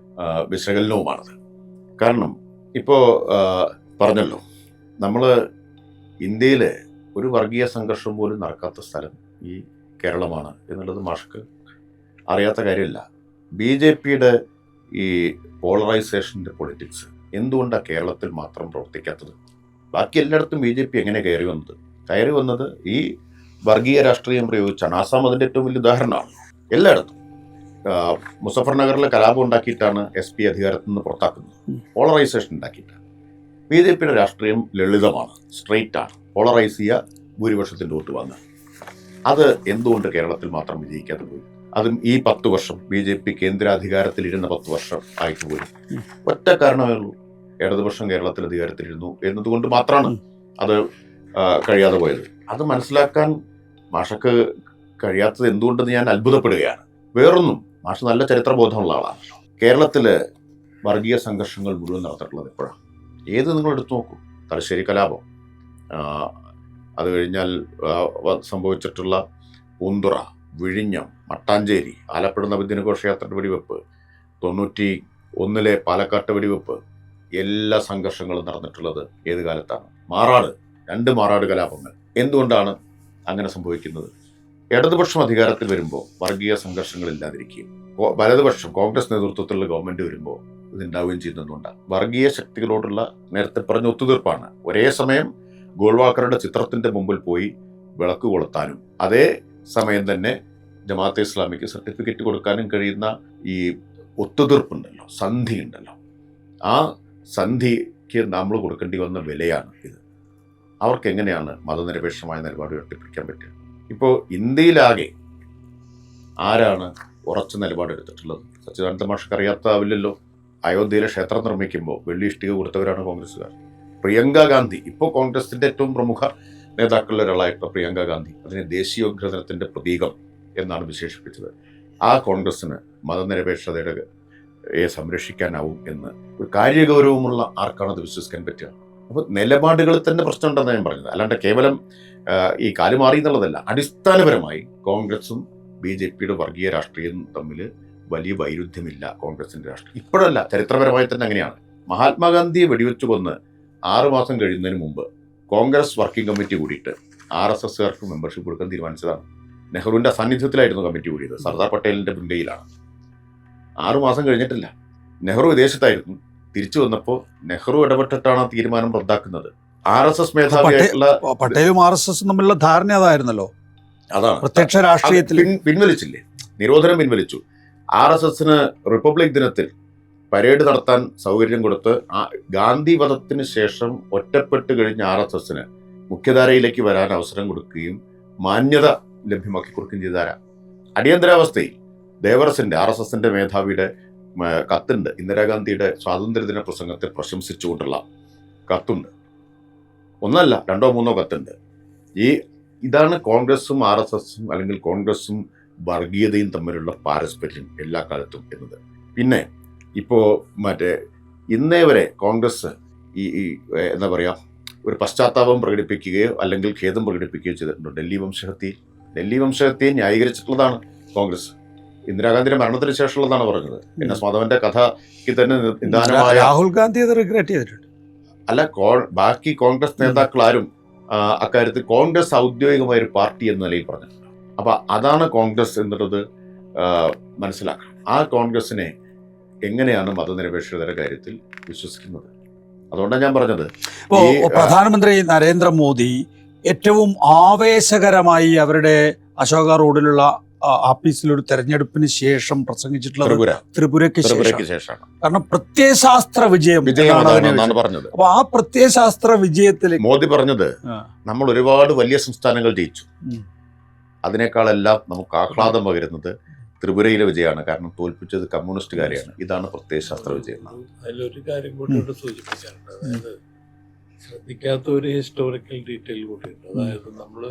വിശകലനവുമാണത്. കാരണം ഇപ്പോൾ പറഞ്ഞല്ലോ, നമ്മൾ ഇന്ത്യയിൽ ഒരു വർഗീയ സംഘർഷം പോലും നടക്കാത്ത സ്ഥലം ഈ കേരളമാണ് എന്നുള്ളത് മാഷക്ക് അറിയാത്ത കാര്യമില്ല. BJPയുടെ ഈ പോളറൈസേഷൻ്റെ പൊളിറ്റിക്സ് എന്തുകൊണ്ടാണ് കേരളത്തിൽ മാത്രം പ്രവർത്തിക്കാത്തത്? ബാക്കി എല്ലായിടത്തും BJP എങ്ങനെ കയറി വന്നത് ഈ വർഗീയ രാഷ്ട്രീയം പ്രയോഗിച്ചാണ്. ആസാം അതിൻ്റെ ഏറ്റവും വലിയ ഉദാഹരണമാണ്. എല്ലായിടത്തും മുസഫർ നഗറിലെ കലാപം ഉണ്ടാക്കിയിട്ടാണ് SP അധികാരത്തിൽ നിന്ന് പുറത്താക്കുന്നത്, പോളറൈസേഷൻ ഉണ്ടാക്കിയിട്ടാണ്. BJPയുടെ രാഷ്ട്രീയം ലളിതമാണ്, സ്ട്രെയിറ്റ് ആണ്. പോളറൈസ് ചെയ്യുക, ഭൂരിപക്ഷത്തിൻ്റെ വോട്ട് വാങ്ങുക. അത് എന്തുകൊണ്ട് കേരളത്തിൽ മാത്രം വിജയിക്കാതെ പോയി? അതും ഈ 10 വർഷം BJP കേന്ദ്രാധികാരത്തിലിരുന്ന 10 വർഷം ആയിട്ട് പോയി. ഒറ്റ കാരണമേ ഉള്ളൂ, ഇടതുപക്ഷം കേരളത്തിൽ അധികാരത്തിലിരുന്നു എന്നതുകൊണ്ട് മാത്രമാണ് അത് കഴിയാതെ പോയത്. അത് മനസ്സിലാക്കാൻ മാഷക്ക് കഴിയാത്തത് എന്തുകൊണ്ടെന്ന് ഞാൻ അത്ഭുതപ്പെടുകയാണ്. വേറൊന്നും, മാഷ് നല്ല ചരിത്രബോധമുള്ള ആളാണല്ലോ. കേരളത്തിൽ വർഗീയ സംഘർഷങ്ങൾ മുഴുവൻ നടന്നിട്ടുള്ളത് എപ്പോഴാണ്? ഏത് നിങ്ങൾ എടുത്തു നോക്കൂ. തലശ്ശേരി കലാപം, അത് കഴിഞ്ഞാൽ സംഭവിച്ചിട്ടുള്ള പൂന്തുറ, വിഴിഞ്ഞം, മട്ടാഞ്ചേരി, ആലപ്പുഴ നബിദിന ഘോഷയാത്രയുടെ വെടിവെപ്പ്, 91 പാലക്കാട്ട് വെടിവെപ്പ്, എല്ലാ സംഘർഷങ്ങളും നടന്നിട്ടുള്ളത് ഏത് കാലത്താണ്? മാറാട്, 2 മാറാട് കലാപങ്ങൾ. എന്തുകൊണ്ടാണ് അങ്ങനെ സംഭവിക്കുന്നത്? ഇടതുപക്ഷം അധികാരത്തിൽ വരുമ്പോൾ വർഗീയ സംഘർഷങ്ങൾ ഇല്ലാതിരിക്കുകയും വലതുപക്ഷം കോൺഗ്രസ് നേതൃത്വത്തിലുള്ള ഗവൺമെന്റ് വരുമ്പോൾ ഇതുണ്ടാവുകയും ചെയ്യുന്നതുകൊണ്ടാണ്. വർഗീയ ശക്തികളോടുള്ള നേരത്തെ പറഞ്ഞ ഒത്തുതീർപ്പാണ്. ഒരേ സമയം ഗോൾവാക്കറുടെ ചിത്രത്തിന്റെ മുമ്പിൽ പോയി വിളക്ക് കൊളുത്താനും അതേ സമയം തന്നെ ജമാഅത്തെ ഇസ്ലാമിക്ക് സർട്ടിഫിക്കറ്റ് കൊടുക്കാനും കഴിയുന്ന ഈ ഒത്തുതീർപ്പുണ്ടല്ലോ, സന്ധി ഉണ്ടല്ലോ, ആ സന്ധിക്ക് നമ്മൾ കൊടുക്കേണ്ടി വന്ന വിലയാണ് ഇത്. അവർക്ക് എങ്ങനെയാണ് മതനിരപേക്ഷമായ നിലപാട് ഉയർത്തിപ്പിടിക്കാൻ പറ്റുക? ഇപ്പോൾ ഇന്ത്യയിലാകെ ആരാണ് ഉറച്ച നിലപാടെടുത്തിട്ടുള്ളത്? സച്ചിദാനന്ദ മാഷക്ക് അറിയാത്താവില്ലല്ലോ. അയോധ്യയിലെ ക്ഷേത്രം നിർമ്മിക്കുമ്പോൾ വെള്ളി ഇഷ്ടിക കൊടുത്തവരാണ് കോൺഗ്രസ്സുകാർ. പ്രിയങ്ക ഗാന്ധി, ഇപ്പോൾ കോൺഗ്രസിൻ്റെ ഏറ്റവും പ്രമുഖ നേതാക്കളിൽ ഒരാളായിട്ടുള്ള പ്രിയങ്ക ഗാന്ധി അതിനെ ദേശീയോദ്ഗ്രഥനത്തിൻ്റെ പ്രതീകം എന്നാണ് വിശേഷിപ്പിച്ചത്. ആ കോൺഗ്രസ്സിന് മതനിരപേക്ഷതയുടെ സംരക്ഷിക്കാനാവും എന്ന് ഒരു കാര്യഗൗരവമുള്ള ആർക്കാണത് വിശ്വസിക്കാൻ പറ്റുക? അപ്പോൾ നിലപാടുകളിൽ തന്നെ പ്രശ്നമുണ്ടെന്ന് ഞാൻ പറഞ്ഞത്, അല്ലാണ്ട് കേവലം ഈ കാലുമാറി എന്നുള്ളതല്ല. അടിസ്ഥാനപരമായി കോൺഗ്രസും BJPയുടെ വർഗീയ രാഷ്ട്രീയം തമ്മിൽ വലിയ വൈരുദ്ധ്യമില്ല. കോൺഗ്രസിൻ്റെ രാഷ്ട്രീയം ഇപ്പോഴല്ല, ചരിത്രപരമായി തന്നെ അങ്ങനെയാണ്. മഹാത്മാഗാന്ധിയെ വെടിവെച്ച് കൊന്ന് 6 മാസം കഴിയുന്നതിന് മുമ്പ് കോൺഗ്രസ് വർക്കിംഗ് കമ്മിറ്റി കൂടിയിട്ട് RSSകാർക്ക് മെമ്പർഷിപ്പ് കൊടുക്കാൻ തീരുമാനിച്ചതാണ്. നെഹ്റുവിൻ്റെ സാന്നിധ്യത്തിലായിരുന്നു കമ്മിറ്റി കൂടിയത്, സർദാർ പട്ടേലിൻ്റെ മുൻകൈയിലാണ്. 6 മാസം കഴിഞ്ഞിട്ടില്ല. നെഹ്റു വിദേശത്തായിരുന്നു. തിരിച്ചു വന്നപ്പോൾ നെഹ്റു ഇടപെട്ടിട്ടാണ് ആ തീരുമാനം റദ്ദാക്കുന്നത്. RSS മേധാവിയായിട്ടുള്ള പട്ടേലും RSS തമ്മിലുള്ള ധാരണ അതായിരുന്നല്ലോ. അതാണ് പ്രത്യക്ഷ രാഷ്ട്രീയത്തിൽ പിൻവലിച്ചില്ലേ, നിരോധനം പിൻവലിച്ചു. RSSന് റിപ്പബ്ലിക് ദിനത്തിൽ പരേഡ് നടത്താൻ സൗകര്യം കൊടുത്ത് ഗാന്ധി വധത്തിന് ശേഷം ഒറ്റപ്പെട്ട് കഴിഞ്ഞ RSSന് മുഖ്യധാരയിലേക്ക് വരാൻ അവസരം കൊടുക്കുകയും മാന്യത ലഭ്യമാക്കി കൊടുക്കുകയും ചെയ്താരാ? അടിയന്തരാവസ്ഥയിൽ ദേവറസിന്റെ RSSന്റെ മേധാവിയുടെ കത്തുണ്ട്. ഇന്ദിരാഗാന്ധിയുടെ സ്വാതന്ത്ര്യദിന പ്രസംഗത്തെ പ്രശംസിച്ചുകൊണ്ടുള്ള കത്തുണ്ട്. ഒന്നല്ല, 2 3 കത്തുണ്ട്. ഇതാണ് കോൺഗ്രസും RSSും അല്ലെങ്കിൽ കോൺഗ്രസും വർഗീയതയും തമ്മിലുള്ള പാരസ്പര്യം എല്ലാ കാലത്തും എന്നത്. പിന്നെ ഇപ്പോൾ ഇന്നേ വരെ കോൺഗ്രസ് എന്താ പറയുക, ഒരു പശ്ചാത്താപം പ്രകടിപ്പിക്കുകയോ അല്ലെങ്കിൽ ഖേദം പ്രകടിപ്പിക്കുകയോ ചെയ്തിട്ടുണ്ടോ? ഡൽഹി വംശഹത്യയെ ന്യായീകരിച്ചിട്ടുള്ളതാണ് കോൺഗ്രസ്. ഇന്ദിരാഗാന്ധിയുടെ മരണത്തിന് ശേഷമുള്ളതാണ് പറഞ്ഞത്. NS മാധവന്റെ കഥയ്ക്ക് തന്നെ നിദാനമായ രാഹുൽ ഗാന്ധി അത് റിഗ്രറ്റ് ചെയ്തിട്ടുണ്ട്. അല്ല, ബാക്കി കോൺഗ്രസ് നേതാക്കൾ ആരും അക്കാര്യത്തിൽ കോൺഗ്രസ് ഔദ്യോഗികമായ ഒരു പാർട്ടി എന്ന നിലയിൽ പറഞ്ഞിട്ടുണ്ട്. അപ്പൊ അതാണ് കോൺഗ്രസ് എന്നുള്ളത് മനസ്സിലാക്കണം. ആ കോൺഗ്രസിനെ എങ്ങനെയാണ് മതനിരപേക്ഷതയുടെ കാര്യത്തിൽ വിശ്വസിക്കുന്നത്? അതുകൊണ്ടാണ് ഞാൻ പറഞ്ഞത്, പ്രധാനമന്ത്രി നരേന്ദ്രമോദി ഏറ്റവും ആവേശകരമായി അവരുടെ അശോക റോഡിലുള്ള ആഫീസിലൊരു തെരഞ്ഞെടുപ്പിന് ശേഷം പ്രസംഗിച്ചിട്ടുള്ളത് ത്രിപുരയ്ക്ക് ശേഷമാണ്. കാരണം പ്രത്യയശാസ്ത്ര വിജയം എന്നാണ് പറഞ്ഞത്. അപ്പൊ ആ പ്രത്യയശാസ്ത്ര വിജയത്തിൽ മോദി പറഞ്ഞത്, നമ്മൾ ഒരുപാട് വലിയ സംസ്ഥാനങ്ങൾ ജയിച്ചു, അതിനേക്കാളെല്ലാം നമുക്ക് ആഹ്ലാദം പകരുന്നത് ത്രിപുരയിലെ വിജയമാണ്. കാരണം തോൽപ്പിച്ചത് കമ്മ്യൂണിസ്റ്റുകാരെയാണ്. ഇതാണ് പ്രത്യയശാസ്ത്ര വിജയം. അതിലൊരു കാര്യം കൂടി സൂചിപ്പിക്കാറുണ്ട്. അതായത് ശ്രദ്ധിക്കാത്ത ഒരു ഹിസ്റ്റോറിക്കൽ ഡീറ്റെയിൽ കൂടിയുണ്ട്. അതായത് നമ്മൾ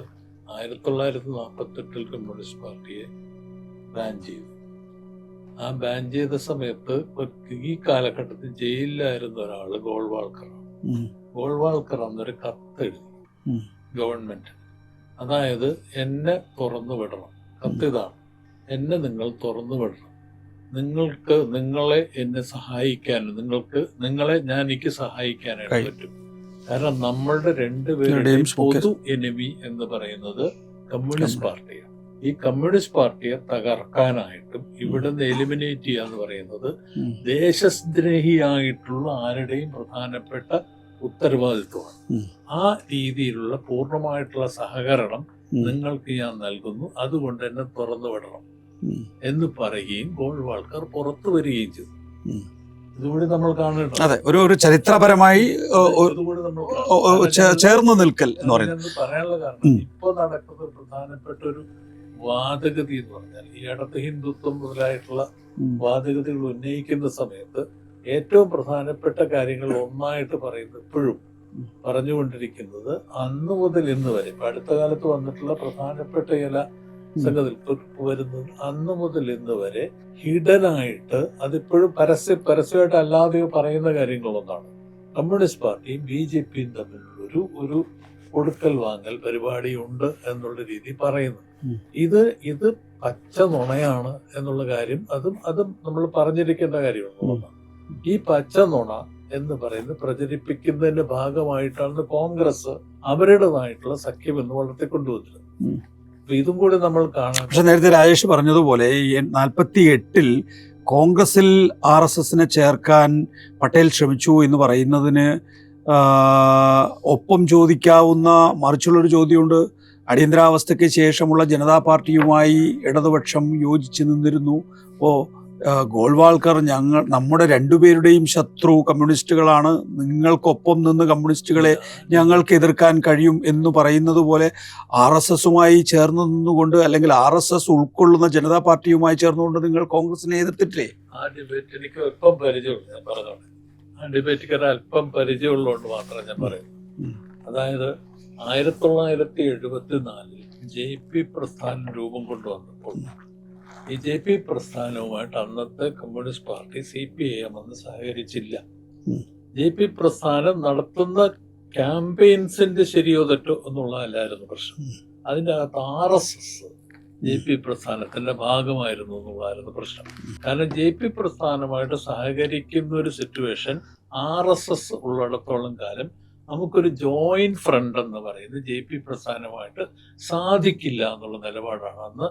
1948 കമ്മ്യൂണിസ്റ്റ് പാർട്ടിയെ ബാൻ ചെയ്തു. ആ ബാൻ ചെയ്ത സമയത്ത് ഈ കാലഘട്ടത്തിൽ ജയിലിലായിരുന്ന ഒരാള് ഗോൾവാൾക്കറാണ്. ഗോൾവാൾക്കർ അന്നൊരു കത്തെഴുതി ഗവൺമെന്റ്, അതായത് എന്നെ തുറന്നു വിടണം, കത്തിതാണ്, എന്നെ നിങ്ങൾ തുറന്നു വിടണം, നിങ്ങളെ എന്നെ സഹായിക്കാനും നിങ്ങളെ എനിക്ക് സഹായിക്കാനായിട്ട് പറ്റും. കാരണം നമ്മളുടെ രണ്ടുപേരുടെയും പൊതു എനിമി എന്ന് പറയുന്നത് കമ്മ്യൂണിസ്റ്റ് പാർട്ടിയാണ്. ഈ കമ്മ്യൂണിസ്റ്റ് പാർട്ടിയെ തകർക്കാനായിട്ടും ഇവിടുന്ന് എലിമിനേറ്റ് ചെയ്യാന്ന് പറയുന്നത് ദേശസ്നേഹിയായിട്ടുള്ള ആരുടെയും പ്രധാനപ്പെട്ട ഉത്തരവാദിത്വമാണ്. ആ രീതിയിലുള്ള പൂർണ്ണമായിട്ടുള്ള സഹകരണം നിങ്ങൾക്ക് ഞാൻ നൽകുന്നു, അതുകൊണ്ട് എന്നെ തുറന്നു വിടണം എന്ന് പറയുകയും ഗോൾവാൾക്കർ പുറത്തു വരികയും ചെയ്തു. ഇതുകൂടി നമ്മൾ കാണുന്നുണ്ട്. അതെ, ഒരു ചരിത്രപരമായി ചേർന്ന് നിൽക്കൽ എന്ന് പറയുന്നത് പറയാനുള്ള കാരണം ഇപ്പൊ നടക്കുന്ന പ്രധാനപ്പെട്ട ഒരു വാദഗതി എന്ന് പറഞ്ഞാൽ ഈ ഇടത് ഹിന്ദുത്വം മുതലായിട്ടുള്ള വാദഗതികൾ ഉന്നയിക്കുന്ന സമയത്ത് ഏറ്റവും പ്രധാനപ്പെട്ട കാര്യങ്ങൾ ഒന്നായിട്ട് പറയുന്നത് ഇപ്പോഴും പറഞ്ഞുകൊണ്ടിരിക്കുന്നത് അന്ന് മുതൽ ഇന്ന് വരെ ഇപ്പൊ അടുത്ത കാലത്ത് വന്നിട്ടുള്ള പ്രധാനപ്പെട്ട ചില സംഗതി വരുന്നത് അന്ന് മുതൽ ഇന്ന് വരെ ഹിഡനായിട്ട് അതിപ്പോഴും പരസ്യമായിട്ട് അല്ലാതെയോ പറയുന്ന കാര്യങ്ങളൊന്നാണ്. കമ്മ്യൂണിസ്റ്റ് പാർട്ടിയും BJPയും തമ്മിലുള്ള ഒരു കൊടുക്കൽ വാങ്ങൽ പരിപാടിയുണ്ട് എന്നുള്ള രീതി പറയുന്നു. ഇത് പച്ച നുണയാണ് എന്നുള്ള കാര്യം അതും നമ്മൾ പറഞ്ഞിരിക്കേണ്ട കാര്യമാണ്. ഈ പച്ച നുണ എന്ന് പറയുന്നത് പ്രചരിപ്പിക്കുന്നതിന്റെ ഭാഗമായിട്ടാണ് കോൺഗ്രസ് അവരുടേതായിട്ടുള്ള സഖ്യം എന്ന് വളർത്തിക്കൊണ്ടുവന്നത്. ഇതും കൂടി നമ്മൾ കാണാം. പക്ഷെ നേരത്തെ രാജേഷ് പറഞ്ഞതുപോലെ 48-ൽ കോൺഗ്രസിൽ RSSനെ ചേർക്കാൻ പട്ടേൽ ശ്രമിച്ചു എന്ന് പറയുന്നതിന് ഒപ്പം ചോദിക്കാവുന്ന മറിച്ചുള്ളൊരു ചോദ്യമുണ്ട്. അടിയന്തരാവസ്ഥയ്ക്ക് ശേഷമുള്ള ജനതാ പാർട്ടിയുമായി ഇടതുപക്ഷം യോജിച്ച് നിന്നിരുന്നു. അപ്പോൾ ഗോൾവാൾക്കർ നമ്മുടെ രണ്ടുപേരുടെയും ശത്രു കമ്മ്യൂണിസ്റ്റുകളാണ്, നിങ്ങൾക്കൊപ്പം നിന്ന് കമ്മ്യൂണിസ്റ്റുകളെ ഞങ്ങൾക്ക് എതിർക്കാൻ കഴിയും എന്ന് പറയുന്നത് പോലെ RSSുമായി ചേർന്ന് നിന്നുകൊണ്ട് അല്ലെങ്കിൽ RSS ഉൾക്കൊള്ളുന്ന ജനതാ പാർട്ടിയുമായി ചേർന്നുകൊണ്ട് നിങ്ങൾ കോൺഗ്രസിനെ എതിർത്തിട്ടില്ലേ? ആ ഡിബേറ്റ് എനിക്ക് അല്പം പരിചയമുള്ളൂ. ഞാൻ പറഞ്ഞോളെ, ആ ഡിബേറ്റ് അല്പം പരിചയമുള്ളതുകൊണ്ട് മാത്രം ഞാൻ പറയുന്നു. അതായത് 1974 JP പ്രസ്ഥാനം രൂപം കൊണ്ടുവന്നപ്പോൾ ഈ JP പ്രസ്ഥാനവുമായിട്ട് അന്നത്തെ കമ്മ്യൂണിസ്റ്റ് പാർട്ടി CPIM അന്ന് സഹകരിച്ചില്ല. JP പ്രസ്ഥാനം നടത്തുന്ന ക്യാമ്പയിൻസിന്റെ ശരിയോ തെറ്റോ എന്നുള്ളതല്ലായിരുന്നു പ്രശ്നം. അതിൻ്റെ അകത്ത് RSS JP പ്രസ്ഥാനത്തിന്റെ ഭാഗമായിരുന്നു എന്നുള്ളതായിരുന്നു പ്രശ്നം. കാരണം JP പ്രസ്ഥാനമായിട്ട് സഹകരിക്കുന്ന ഒരു സിറ്റുവേഷൻ RSS ഉള്ളിടത്തോളം കാലം നമുക്കൊരു ജോയിന്റ് ഫ്രണ്ട് എന്ന് പറയുന്നത് JP പ്രസ്ഥാനമായിട്ട് സാധിക്കില്ല എന്നുള്ള നിലപാടാണ്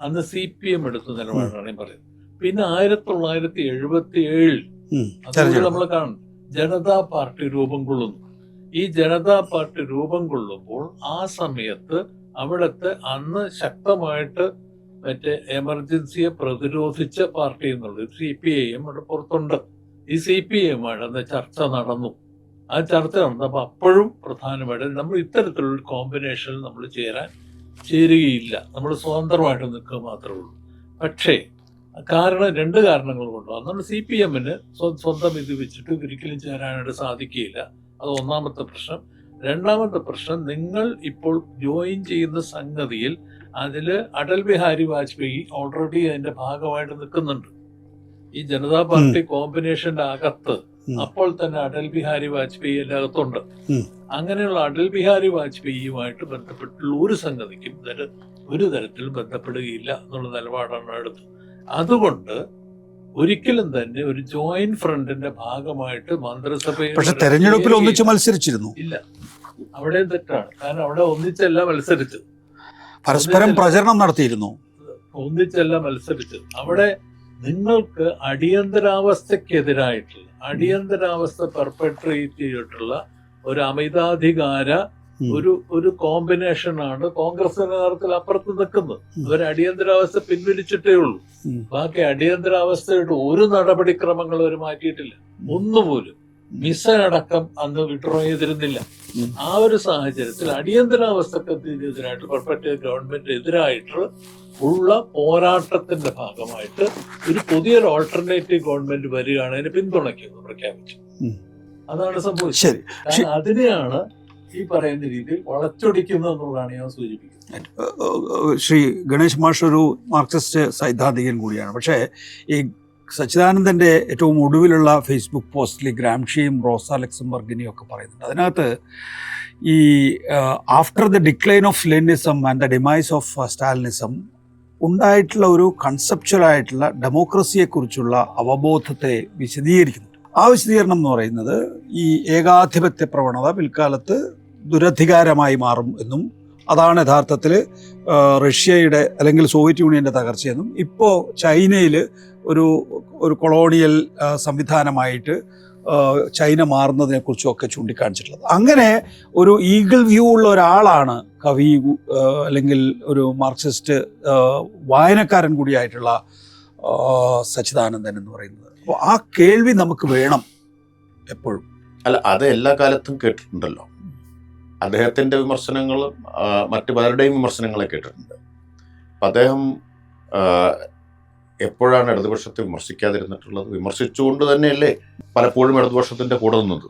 അന്ന് CPM എടുത്ത നിലപാടാണ് പറയുന്നത്. പിന്നെ 1977 അതുകൊണ്ട് നമ്മൾ കാണും ജനതാ പാർട്ടി രൂപം കൊള്ളുന്നു. ഈ ജനതാ പാർട്ടി രൂപം കൊള്ളുമ്പോൾ ആ സമയത്ത് അവിടുത്തെ അന്ന് ശക്തമായിട്ട് മറ്റേ എമർജൻസിയെ പ്രതിരോധിച്ച പാർട്ടി എന്നുള്ളത് CPIM അവിടെ പുറത്തുണ്ട്. ഈ CPIM അന്ന് ചർച്ച നടന്നു. ആ ചർച്ച നടന്നപ്പോൾ അപ്പോഴും പ്രധാനമായിട്ടും നമ്മൾ ഇത്തരത്തിലുള്ള കോമ്പിനേഷനിൽ നമ്മൾ ചേരുകയില്ല, നമ്മൾ സ്വതന്ത്രമായിട്ട് നിൽക്കുക മാത്രമേ ഉള്ളൂ. പക്ഷേ രണ്ട് കാരണങ്ങൾ കൊണ്ട് അന്നാണ് CPM-ന് സ്വന്തം ഇത് വെച്ചിട്ട് ഒരിക്കലും ചേരാനായിട്ട് സാധിക്കുകയില്ല. അത് ഒന്നാമത്തെ പ്രശ്നം. രണ്ടാമത്തെ പ്രശ്നം, നിങ്ങൾ ഇപ്പോൾ ജോയിൻ ചെയ്യുന്ന സംഗതിയിൽ അതിൽ അടൽ ബിഹാരി വാജ്പേയി ഓൾറെഡി അതിന്റെ ഭാഗമായിട്ട് നിൽക്കുന്നുണ്ട്. ഈ ജനതാ പാർട്ടി കോമ്പിനേഷന്റെ അകത്ത് അപ്പോൾ തന്നെ അടൽ ബിഹാരി വാജ്പേയി അതിനകത്തുണ്ട്. അങ്ങനെയുള്ള അടൽ ബിഹാരി വാജ്പേയിയുമായിട്ട് ബന്ധപ്പെട്ടുള്ള ഒരു സംഗതിക്കും ഒരു തരത്തിലും ബന്ധപ്പെടുകയില്ല എന്നുള്ള നിലപാടാണ് എടുത്തത്. അതുകൊണ്ട് ഒരിക്കലും തന്നെ ഒരു ജോയിന്റ് ഫ്രണ്ടിന്റെ ഭാഗമായിട്ട് മന്ത്രിസഭയിൽ പക്ഷെ തെരഞ്ഞെടുപ്പിൽ ഒന്നിച്ച് മത്സരിച്ചിരുന്നു. ഇല്ല, അവിടെ തെറ്റാണ്. കാരണം അവിടെ ഒന്നിച്ചല്ല മത്സരിച്ചത്, പരസ്പരം പ്രചരണം നടത്തിയിരുന്നു. ഒന്നിച്ചല്ല മത്സരിച്ചത്. അവിടെ നിങ്ങൾക്ക് അടിയന്തരാവസ്ഥക്കെതിരായിട്ടുള്ള അടിയന്തരാവസ്ഥ പെർപെട്രേറ്റ് ചെയ്തിട്ടുള്ള ഒരു അമിതാധികാര ഒരു കോമ്പിനേഷനാണ് കോൺഗ്രസിന്റെ നേതൃത്വത്തിൽ അപ്പുറത്ത് നിൽക്കുന്നത്. അവർ അടിയന്തരാവസ്ഥ പിൻവലിച്ചിട്ടേ ഉള്ളൂ. ബാക്കി അടിയന്തരാവസ്ഥയുടെ ഒരു നടപടിക്രമങ്ങൾ അവർ മാറ്റിയിട്ടില്ല, ഒന്നുപോലും. മിസ അടക്കം അന്ന് വിഡ്രോ ചെയ്തിരുന്നില്ല. ആ ഒരു സാഹചര്യത്തിൽ അടിയന്തരാവസ്ഥക്കെതിരായിട്ട് പെർപെട്രേറ്റ് ഗവൺമെന്റ് എതിരായിട്ട് ഉള്ള പോരാട്ടത്തിന്റെ ഭാഗമായിട്ട് ഒരു പുതിയൊരു ഓൾട്ടർനേറ്റീവ് ഗവൺമെന്റ് വരികയാണ് അതിനെ പിന്തുണയ്ക്കുന്നത് പ്രഖ്യാപിച്ചു. അതാണ് സംഭവിച്ചത്. കാരണം അതിനെയാണ് ഈ പറയുന്ന രീതിയിൽ വളച്ചൊടിക്കുന്നത് എന്നുള്ളതാണ് ഞാൻ സൂചിപ്പിക്കുന്നത്. ശ്രീ ഗണേഷ് മാഷ് ഒരു മാർക്സിസ്റ്റ് സൈദ്ധാന്തികൻ കൂടിയാണ്. പക്ഷേ ഈ സച്ചിദാനന്ദൻ്റെ ഏറ്റവും ഒടുവിലുള്ള ഫേസ്ബുക്ക് പോസ്റ്റിൽ ഗ്രാംഷിയും റോസ ലക്സംബർഗിനെയും ഒക്കെ പറയുന്നുണ്ട്. അതിനകത്ത് ഈ after the decline of Leninism and the demise of Stalinism ഉണ്ടായിട്ടുള്ള ഒരു കൺസെപ്ച്വലായിട്ടുള്ള ഡെമോക്രസിയെക്കുറിച്ചുള്ള അവബോധത്തെ വിശദീകരിക്കുന്നുണ്ട്. ആ വിശദീകരണം എന്ന് പറയുന്നത് ഈ ഏകാധിപത്യ പ്രവണത പിൽക്കാലത്ത് ദുരധികാരമായി മാറും എന്നും അതാണ് യഥാർത്ഥത്തിൽ റഷ്യയുടെ അല്ലെങ്കിൽ സോവിയറ്റ് യൂണിയൻ്റെ തകർച്ചയെന്നും ഇപ്പോൾ ചൈനയിൽ ഒരു കൊളോണിയൽ സംവിധാനമായിട്ട് ചൈന മാറുന്നതിനെക്കുറിച്ചും ഒക്കെ ചൂണ്ടിക്കാണിച്ചിട്ടുള്ളത്. അങ്ങനെ ഒരു ഈഗിൾ വ്യൂ ഉള്ള ഒരാളാണ് കവി അല്ലെങ്കിൽ ഒരു മാർക്സിസ്റ്റ് വായനക്കാരൻ കൂടിയായിട്ടുള്ള സച്ചിദാനന്ദൻ എന്ന് പറയുന്നത്. അപ്പോൾ ആ കേൾവി നമുക്ക് വേണം എപ്പോഴും. അല്ല, അത് എല്ലാ കാലത്തും കേട്ടിട്ടുണ്ടല്ലോ. അദ്ദേഹത്തിൻ്റെ വിമർശനങ്ങളും മറ്റു പലരുടെയും വിമർശനങ്ങളെ കേട്ടിട്ടുണ്ട്. അപ്പം അദ്ദേഹം എപ്പോഴാണ് ഇടതുപക്ഷത്തെ വിമർശിക്കാതിരുന്നിട്ടുള്ളത്? വിമർശിച്ചുകൊണ്ട് തന്നെയല്ലേ പലപ്പോഴും ഇടതുപക്ഷത്തിൻ്റെ കൂടെ നിന്നത്,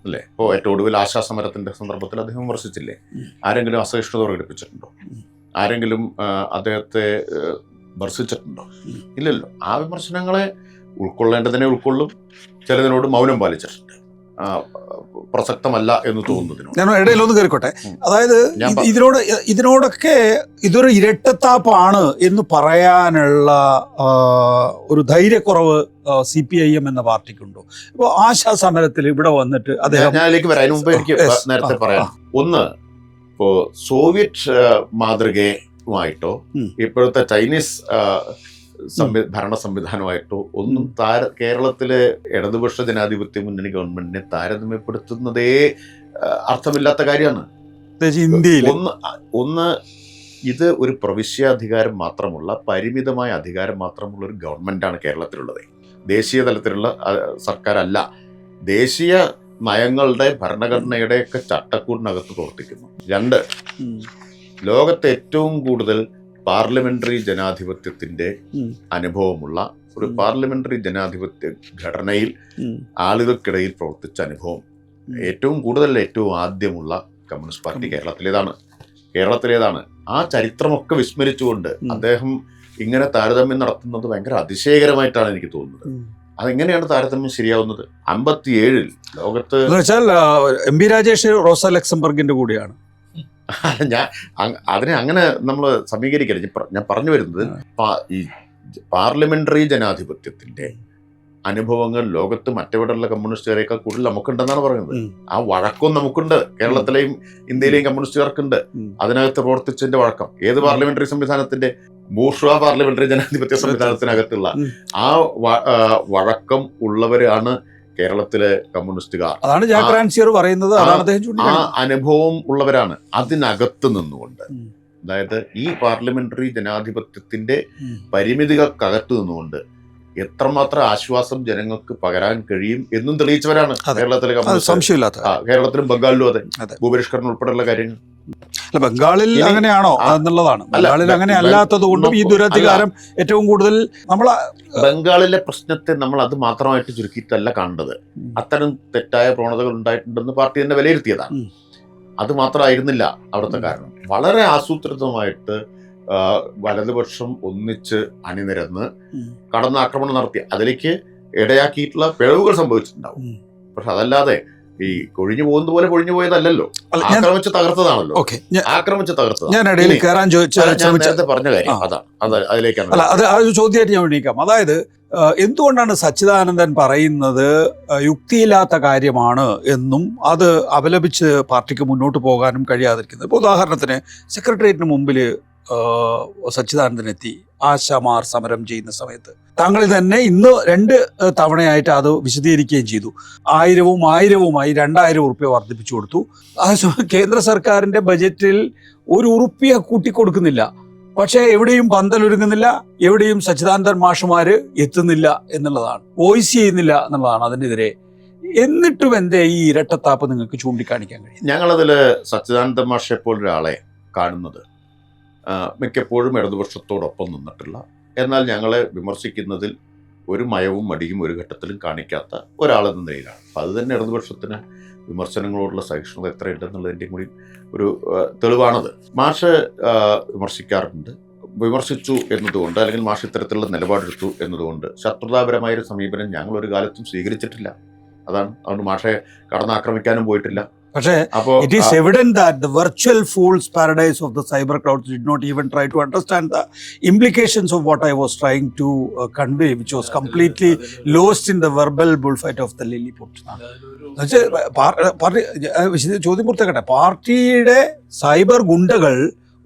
അല്ലേ? ഇപ്പോൾ ഏറ്റവും ഒടുവിൽ ആശാസമരത്തിൻ്റെ സന്ദർഭത്തിൽ അദ്ദേഹം വിമർശിച്ചില്ലേ? ആരെങ്കിലും അസഹിഷ്ണുത പ്രകടിപ്പിച്ചിട്ടുണ്ടോ? ആരെങ്കിലും അദ്ദേഹത്തെ വിമർശിച്ചിട്ടുണ്ടോ? ഇല്ലല്ലോ. ആ വിമർശനങ്ങളെ ഉൾക്കൊള്ളേണ്ടതിനെ ഉൾക്കൊള്ളും, ചിലതിനോട് മൗനം പാലിച്ചിട്ടുണ്ട്. പ്രസക്തമല്ല എന്ന് തോന്നുന്നതിനോ ഞാൻ ഇടയിലൊന്ന് കയറിക്കോട്ടെ. അതായത് ഇതിനോടൊക്കെ ഇതൊരു ഇരട്ടത്താപ്പാണ് എന്ന് പറയാനുള്ള ഒരു ധൈര്യക്കുറവ് CPIM എന്ന പാർട്ടിക്കുണ്ടോ? ഇപ്പോൾ ആശാ സമരത്തിൽ ഇവിടെ വന്നിട്ട് അദ്ദേഹം ഞാനിലേക്ക് വരാം. അതിന് മുമ്പ് എനിക്ക് നേരത്തെ പറയാം. ഒന്ന്, ഇപ്പോൾ സോവിയറ്റ് മാതൃകയുമായിട്ടോ ഇപ്പോഴത്തെ ചൈനീസ് ഭരണ സംവിധാനമായിട്ടോ ഒന്നും കേരളത്തിലെ ഇടതുപക്ഷ ജനാധിപത്യ മുന്നണി ഗവൺമെന്റിനെ താരതമ്യപ്പെടുത്തുന്നതേ അർത്ഥമില്ലാത്ത കാര്യമാണ്. ഇന്ത്യയിൽ ഒന്ന് ഇത് ഒരു പ്രവിശ്യാധികാരം മാത്രമുള്ള പരിമിതമായ അധികാരം മാത്രമുള്ള ഒരു ഗവൺമെന്റാണ് കേരളത്തിലുള്ളത്. ദേശീയ തലത്തിലുള്ള സർക്കാരല്ല. ദേശീയ നയങ്ങളുടെ ഭരണഘടനയുടെയൊക്കെ ചട്ടക്കൂടിനകത്ത് പ്രവർത്തിക്കുന്നു. രണ്ട്, ലോകത്തെ ഏറ്റവും കൂടുതൽ പാർലമെന്ററി ജനാധിപത്യത്തിന്റെ അനുഭവമുള്ള ഒരു പാർലമെന്ററി ജനാധിപത്യ ഘടനയിൽ ആളുകൾക്കിടയിൽ പ്രവർത്തിച്ച അനുഭവം ഏറ്റവും കൂടുതൽ ഏറ്റവും ആദ്യമുള്ള കമ്മ്യൂണിസ്റ്റ് പാർട്ടി കേരളത്തിലേതാണ്. ആ ചരിത്രമൊക്കെ വിസ്മരിച്ചുകൊണ്ട് അദ്ദേഹം ഇങ്ങനെ താരതമ്യം നടത്തുന്നത് ഭയങ്കര അതിശയകരമായിട്ടാണ് എനിക്ക് തോന്നുന്നത്. അതെങ്ങനെയാണ് താരതമ്യം ശരിയാവുന്നത്? 57 ലോകത്ത് MP രാജേഷ് റോസ ലക്സംബർഗിന്റെ കൂടെയാണ്. അതിനെ അങ്ങനെ നമ്മൾ സമീകരിക്കരുത്. ഞാൻ പറഞ്ഞു വരുന്നത് ഈ പാർലമെന്ററി ജനാധിപത്യത്തിന്റെ അനുഭവങ്ങൾ ലോകത്ത് മറ്റെവിടെയുള്ള കമ്മ്യൂണിസ്റ്റുകാരേക്കാൾ കൂടുതൽ നമുക്കുണ്ടെന്നാണ് പറയുന്നത്. ആ വഴക്കം നമുക്കുണ്ട്. കേരളത്തിലെയും ഇന്ത്യയിലെയും കമ്മ്യൂണിസ്റ്റുകാർക്കുണ്ട് അതിനകത്ത് പ്രവർത്തിച്ചതിന്റെ വഴക്കം. ഏത് പാർലമെന്ററി സംവിധാനത്തിന്റെ? ബൂർഷ്വാ പാർലമെന്ററി ജനാധിപത്യ സംവിധാനത്തിനകത്തുള്ള ആ വഴക്കം ഉള്ളവരാണ് കേരളത്തിലെ കമ്മ്യൂണിസ്റ്റുകാർ. അതാണ് ജാക്ക് റാൻസിയർ പറയുന്നത്. ആ അനുഭവം ഉള്ളവരാണ്. അതിനകത്ത് നിന്നുകൊണ്ട് അതായത് ഈ പാർലമെന്ററി ജനാധിപത്യത്തിന്റെ പരിമിതികൾക്കകത്ത് നിന്നുകൊണ്ട് എത്രമാത്രം ആശ്വാസം ജനങ്ങൾക്ക് പകരാൻ കഴിയും എന്നും തെളിയിച്ചവരാണ് കേരളത്തിലെ സംശയമില്ലാത്ത. കേരളത്തിലും ബംഗാളിലും അതെ. ഭൂപരിഷ്കരണം ഉൾപ്പെടെയുള്ള കാര്യങ്ങൾ. അല്ല, ബംഗാളിൽ അങ്ങനെയാണോ എന്നുള്ളതാണ്. ബംഗാളിൽ അങ്ങനെ അല്ലാത്തത് കൊണ്ടും ഈ ദുരധികാരം ഏറ്റവും കൂടുതൽ നമ്മൾ ബംഗാളിലെ പ്രശ്നത്തെ നമ്മൾ അത് മാത്രമായിട്ട് ചുരുക്കിയിട്ടല്ല കാണേണ്ടത്. അത്തരം തെറ്റായ പ്രവണതകൾ ഉണ്ടായിട്ടുണ്ടെന്ന് പാർട്ടി തന്നെ വിലയിരുത്തിയതാണ്. അത് മാത്രമായിരുന്നില്ല അവിടുത്തെ കാരണം. വളരെ ആസൂത്രിതമായിട്ട് വലതുപക്ഷം ഒന്നിച്ച് അണിനിരന്ന് കടന്നാക്രമണം നടത്തി അതിലേക്ക് ഇടയാക്കിയിട്ടുള്ള പിഴവുകൾ സംഭവിച്ചിട്ടുണ്ടാവും. പക്ഷെ അതല്ലാതെ ഈ കൊഴിഞ്ഞു പോകുന്നത് പോലെ കൊഴിഞ്ഞു പോയതല്ലല്ലോ, ആക്രമിച്ച് തകർത്തതാണല്ലോ. ആക്രമിച്ച് തകർത്തത് ഞാൻ ഇടയിൽ കയറാൻ നേരത്തെ പറഞ്ഞ കാര്യം അതാണ്. അതിലേക്കാണ്. അല്ല, അത് ആ ഒരു ചോദ്യമായിട്ട് ഞാൻ ഉന്നയിക്കാം. അതായത് എന്തുകൊണ്ടാണ് സച്ചിദാനന്ദൻ പറയുന്നത് യുക്തിയില്ലാത്ത കാര്യമാണ് എന്നും അത് അപലപിച്ച് പാർട്ടിക്ക് മുന്നോട്ട് പോകാനും കഴിയാതിരിക്കുന്നത്? ഇപ്പോൾ ഉദാഹരണത്തിന് സെക്രട്ടേറിയറ്റിന് മുമ്പിൽ സച്ചിദാനന്ദൻ എത്തി ആശമാർ സമരം ചെയ്യുന്ന സമയത്ത് താങ്കൾ തന്നെ ഇന്ന് 2 തവണയായിട്ട് അത് വിശദീകരിക്കുകയും ചെയ്തു. 1000-1000-ആയി 2000 ഉറുപ്പ്യ വർദ്ധിപ്പിച്ചു കൊടുത്തു. കേന്ദ്ര സർക്കാരിന്റെ ബജറ്റിൽ 1 ഉറുപ്പ്യ കൂട്ടിക്കൊടുക്കുന്നില്ല. പക്ഷേ എവിടെയും പന്തലൊരുങ്ങുന്നില്ല, എവിടെയും സച്ചിദാനന്ദൻ മാഷുമാര് എത്തുന്നില്ല എന്നുള്ളതാണ്, വോയിസ് ചെയ്യുന്നില്ല എന്നുള്ളതാണ് അതിനെതിരെ. എന്നിട്ടും എന്തേ ഈ ഇരട്ടത്താപ്പ് നിങ്ങൾക്ക് ചൂണ്ടിക്കാണിക്കാൻ കഴിയും? ഞങ്ങളതിൽ സച്ചിദാനന്ദൻ മാഷെ പോലൊരാളെ കാണുന്നത് മിക്കപ്പോഴും ഇടതുപക്ഷത്തോടൊപ്പം നിന്നിട്ടുള്ള, എന്നാൽ ഞങ്ങളെ വിമർശിക്കുന്നതിൽ ഒരു മയവും മടിയും ഒരു ഘട്ടത്തിലും കാണിക്കാത്ത ഒരാളെന്ന നിലയിലാണ്. അപ്പം അത് തന്നെ ഇടതുപക്ഷത്തിന് വിമർശനങ്ങളോടുള്ള സഹിഷ്ണുത എത്രയുണ്ടെന്നുള്ളതിൻ്റെയും കൂടി ഒരു തെളിവാണത്. മാഷ് വിമർശിക്കാറുണ്ട്. വിമർശിച്ചു എന്നതുകൊണ്ട് അല്ലെങ്കിൽ മാഷ് ഇത്തരത്തിലുള്ള നിലപാടെടുത്തു എന്നതുകൊണ്ട് ശത്രുതാപരമായൊരു സമീപനം ഞങ്ങളൊരു കാലത്തും സ്വീകരിച്ചിട്ടില്ല. അതാണ്. അതുകൊണ്ട് മാഷെ കടന്നാക്രമിക്കാനും പോയിട്ടില്ല. പക്ഷേ it is evident that the virtual fool's paradise of the cyber crowds did not even try to understand the implications of what I was trying to convey, which was completely lost in the verbal bullfight of the Lilliput. ചോദ്യം പൂർത്തിയാക്കട്ടെ. പാർട്ടിയുടെ സൈബർ ഗുണ്ടകൾ